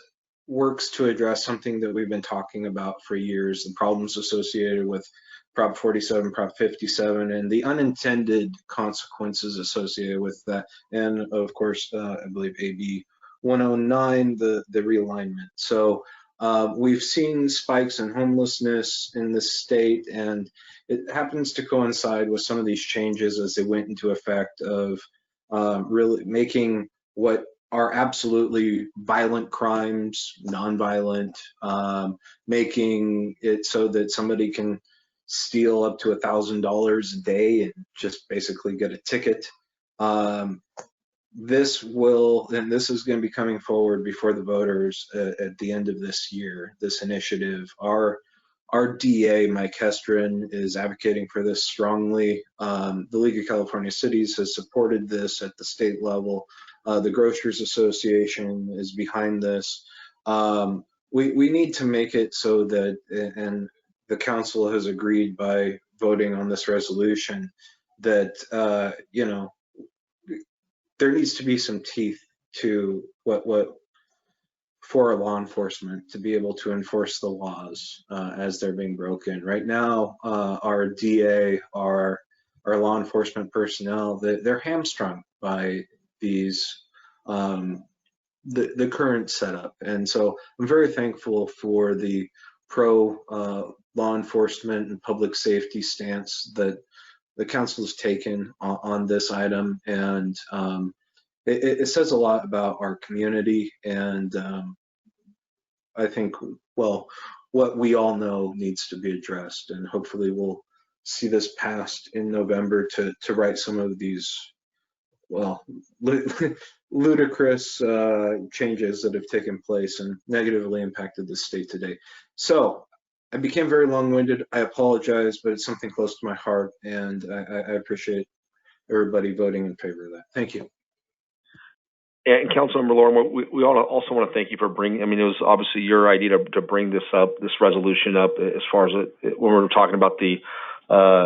works to address something that we've been talking about for years, the problems associated with Prop 47, Prop 57, and the unintended consequences associated with that. And of course, I believe AB 109, the realignment. So we've seen spikes in homelessness in the state, and it happens to coincide with some of these changes as they went into effect of really making what are absolutely violent crimes nonviolent, making it so that somebody can steal up to $1,000 a day and just basically get a ticket. This is going to be coming forward before the voters at the end of this year, this initiative. Our DA, Mike Hestrin, is advocating for this strongly. The League of California Cities has supported this at the state level. The Grocers Association is behind this. We need to make it so that, and the council has agreed by voting on this resolution, that there needs to be some teeth to what for law enforcement to be able to enforce the laws as they're being broken. Right now, our DA, our law enforcement personnel, they're hamstrung by these the current setup. And so I'm very thankful for the pro law enforcement and public safety stance that the council has taken on this item, and it says a lot about our community, and I think, well, what we all know needs to be addressed, and hopefully we'll see this passed in November to right some of these, well, ludicrous changes that have taken place and negatively impacted the state today. So I became very long-winded. I apologize, but it's something close to my heart, and I appreciate everybody voting in favor of that. Thank you. And Councilmember Lorimer, we also want to thank you for bringing, I mean, it was obviously your idea to bring this up, this resolution up, as far as when we were talking about the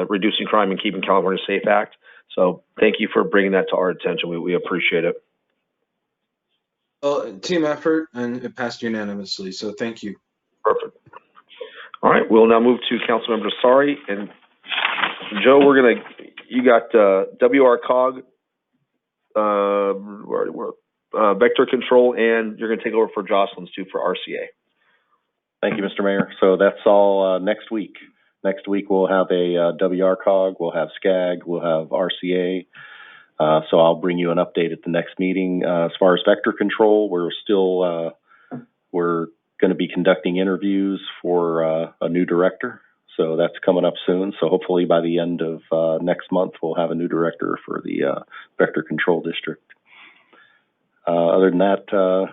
Reducing Crime and Keeping California Safe Act. So thank you for bringing that to our attention. We appreciate it. Well, team effort, and it passed unanimously, so thank you. Perfect. All right, we'll now move to Councilmember Asari. And Joe, you got WRCOG, vector control, and you're going to take over for Jocelyn's too for RCA. Thank you, Mr. Mayor. So that's all next week. Next week we'll have a WRCOG, we'll have SCAG, we'll have RCA. So I'll bring you an update at the next meeting. As far as vector control, we're going to be conducting interviews for a new director. So that's coming up soon. So hopefully by the end of next month, we'll have a new director for the vector control district. Other than that,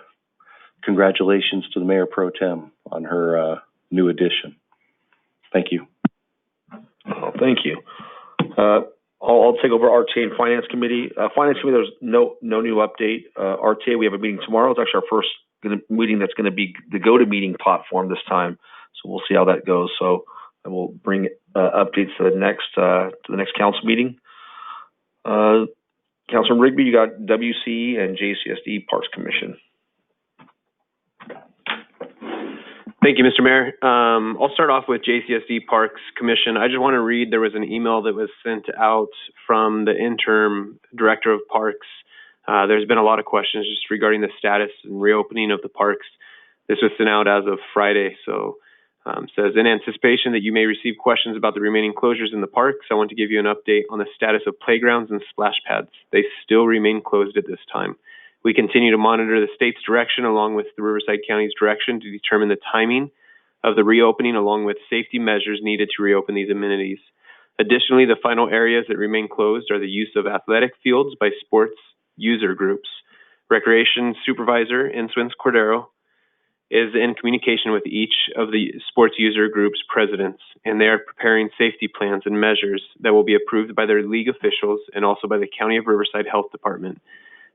congratulations to the Mayor Pro Tem on her new addition. Thank you. Oh, thank you. I'll take over RTA and Finance Committee. Finance Committee, there's no new update. RTA, we have a meeting tomorrow. It's actually our first meeting that's going to be the go-to-meeting platform this time. So we'll see how that goes. So I will bring updates to the next council meeting. Councilman Rigby, you got WCE and JCSD Parks Commission. Thank you, Mr. Mayor. I'll start off with JCSD Parks Commission. I just want to read, there was an email that was sent out from the interim director of parks. There's been a lot of questions just regarding the status and reopening of the parks. This was sent out as of Friday. So says, in anticipation that you may receive questions about the remaining closures in the parks, I want to give you an update on the status of playgrounds and splash pads. They still remain closed at this time. We continue to monitor the state's direction along with the Riverside County's direction to determine the timing of the reopening along with safety measures needed to reopen these amenities. Additionally, the final areas that remain closed are the use of athletic fields by sports user groups. Recreation Supervisor Inswins Cordero is in communication with each of the sports user groups' presidents, and they are preparing safety plans and measures that will be approved by their league officials and also by the County of Riverside Health Department.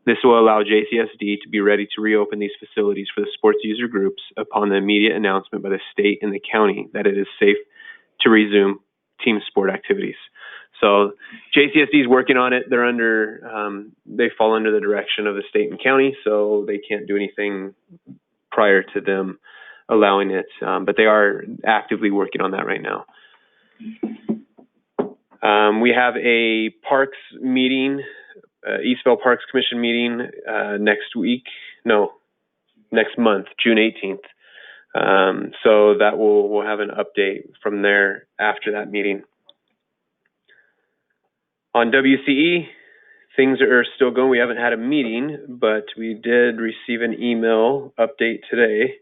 This will allow JCSD to be ready to reopen these facilities for the sports user groups upon the immediate announcement by the state and the county that it is safe to resume team sport activities. So JCSD is working on it. They're they fall under the direction of the state and county, so they can't do anything prior to them allowing it. But they are actively working on that right now. We have a parks meeting, Eastville Parks Commission meeting next month, June 18th. So that we'll have an update from there after that meeting. On WCE, things are still going. We haven't had a meeting, but we did receive an email update today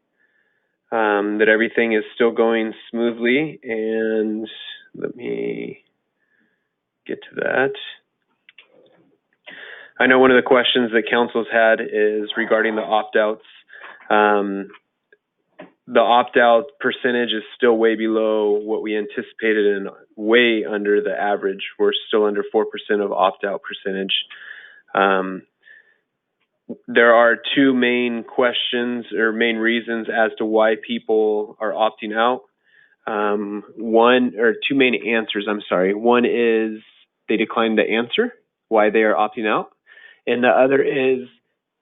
that everything is still going smoothly. And let me get to that. I know one of the questions that council's had is regarding the opt-outs. The opt-out percentage is still way below what we anticipated and way under the average. We're still under 4% of opt-out percentage. There are two main questions or main reasons as to why people are opting out. Two main answers, I'm sorry. One is they declined to answer why they are opting out. And the other is,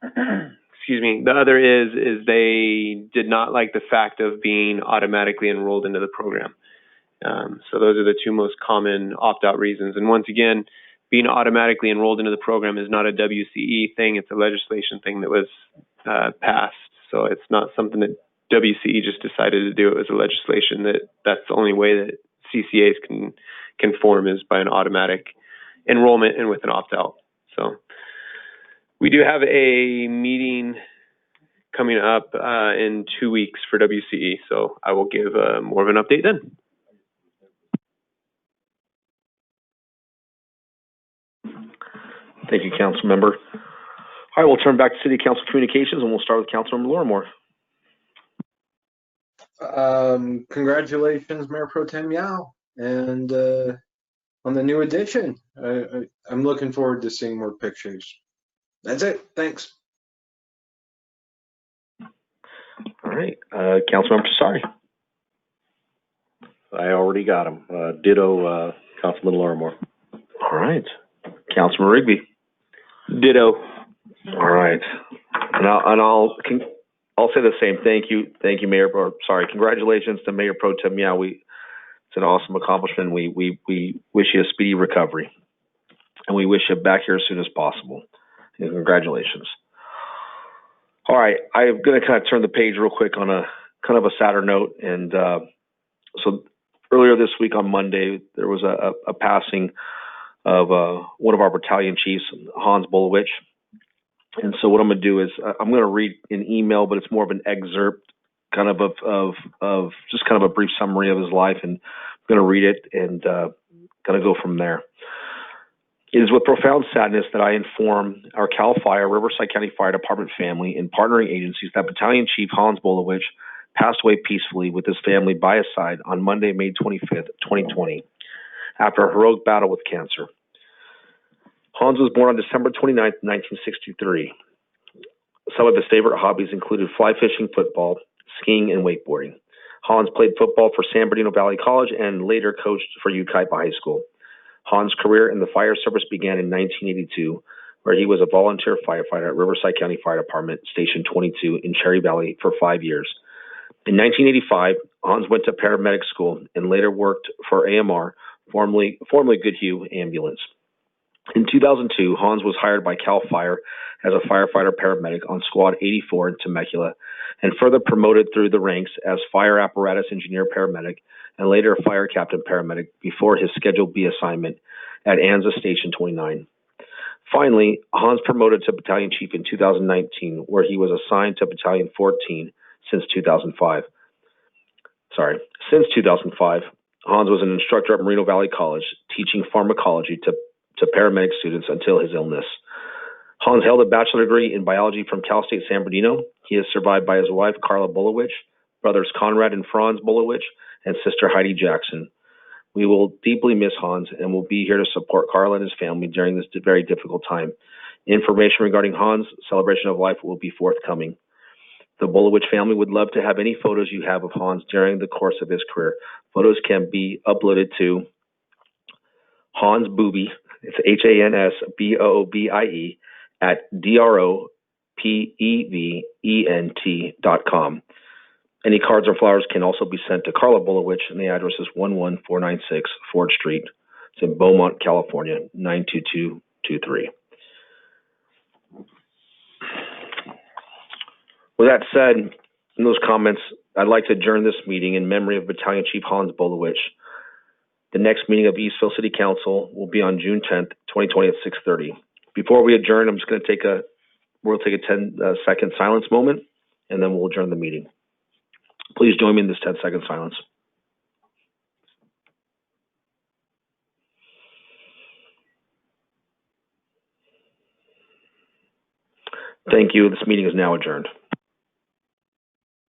the other is they did not like the fact of being automatically enrolled into the program. So those are the two most common opt-out reasons. And once again, being automatically enrolled into the program is not a WCE thing. It's a legislation thing that was passed. So it's not something that WCE just decided to do. It was a legislation that's the only way that CCAs can form is by an automatic enrollment and with an opt-out. So we do have a meeting coming up in 2 weeks for WCE, so I will give more of an update then. Thank you, Council Member. All right, we'll turn back to City Council Communications, and we'll start with Councilmember Lorimore. Congratulations, Mayor Pro Tem Yao, and on the new addition. I'm looking forward to seeing more pictures. That's it. Thanks. All right, Councilmember Tassari. I already got him. Ditto, Councilman Lorimore. All right, Councilman Rigby. Ditto. All right, and I'll say the same. Thank you, Mayor. Congratulations to Mayor Pro Tem Yao. It's an awesome accomplishment. We wish you a speedy recovery, and we wish you back here as soon as possible. And congratulations. All right, I'm going to kind of turn the page real quick on a kind of a sadder note. And so earlier this week on Monday, there was a passing of one of our battalion chiefs, Hans Bolowich. And so what I'm going to do is I'm going to read an email, but it's more of an excerpt kind of just kind of a brief summary of his life. And I'm going to read it and kind of go from there. It is with profound sadness that I inform our CAL FIRE, Riverside County Fire Department family and partnering agencies that Battalion Chief Hans Bolowich passed away peacefully with his family by his side on Monday, May 25th, 2020, after a heroic battle with cancer. Hans was born on December 29th, 1963. Some of his favorite hobbies included fly fishing, football, skiing, and wakeboarding. Hans played football for San Bernardino Valley College and later coached for Yucaipa High School. Hans' career in the fire service began in 1982, where he was a volunteer firefighter at Riverside County Fire Department, Station 22 in Cherry Valley for 5 years. In 1985, Hans went to paramedic school and later worked for AMR, formerly Goodhue Ambulance. In 2002, Hans was hired by CAL FIRE as a firefighter paramedic on Squad 84 in Temecula and further promoted through the ranks as fire apparatus engineer paramedic and later fire captain paramedic before his Schedule B assignment at ANZA Station 29. Finally, Hans promoted to battalion chief in 2019, where he was assigned to Battalion 14 since 2005. Since 2005, Hans was an instructor at Moreno Valley College, teaching pharmacology to paramedic students until his illness. Hans held a bachelor degree in biology from Cal State San Bernardino. He is survived by his wife, Carla Bolowich, brothers Conrad and Franz Bolowich, and sister Heidi Jackson. We will deeply miss Hans and will be here to support Carla and his family during this very difficult time. Information regarding Hans' celebration of life will be forthcoming. The Bolowich family would love to have any photos you have of Hans during the course of his career. Photos can be uploaded to Hans Boobie, it's HANSBOOBIE, at DROPEVENT.com. Any cards or flowers can also be sent to Carla Bolowich, and the address is 11496 Ford Street. It's in Beaumont, California, 92223. With that said, in those comments, I'd like to adjourn this meeting in memory of Battalion Chief Hans Bolowich. The next meeting of Eastville City Council will be on June 10th, 2020 at 6:30. Before we adjourn, I'm just going to we'll take a 10-second silence moment, and then we'll adjourn the meeting. Please join me in this 10-second silence. Thank you. This meeting is now adjourned.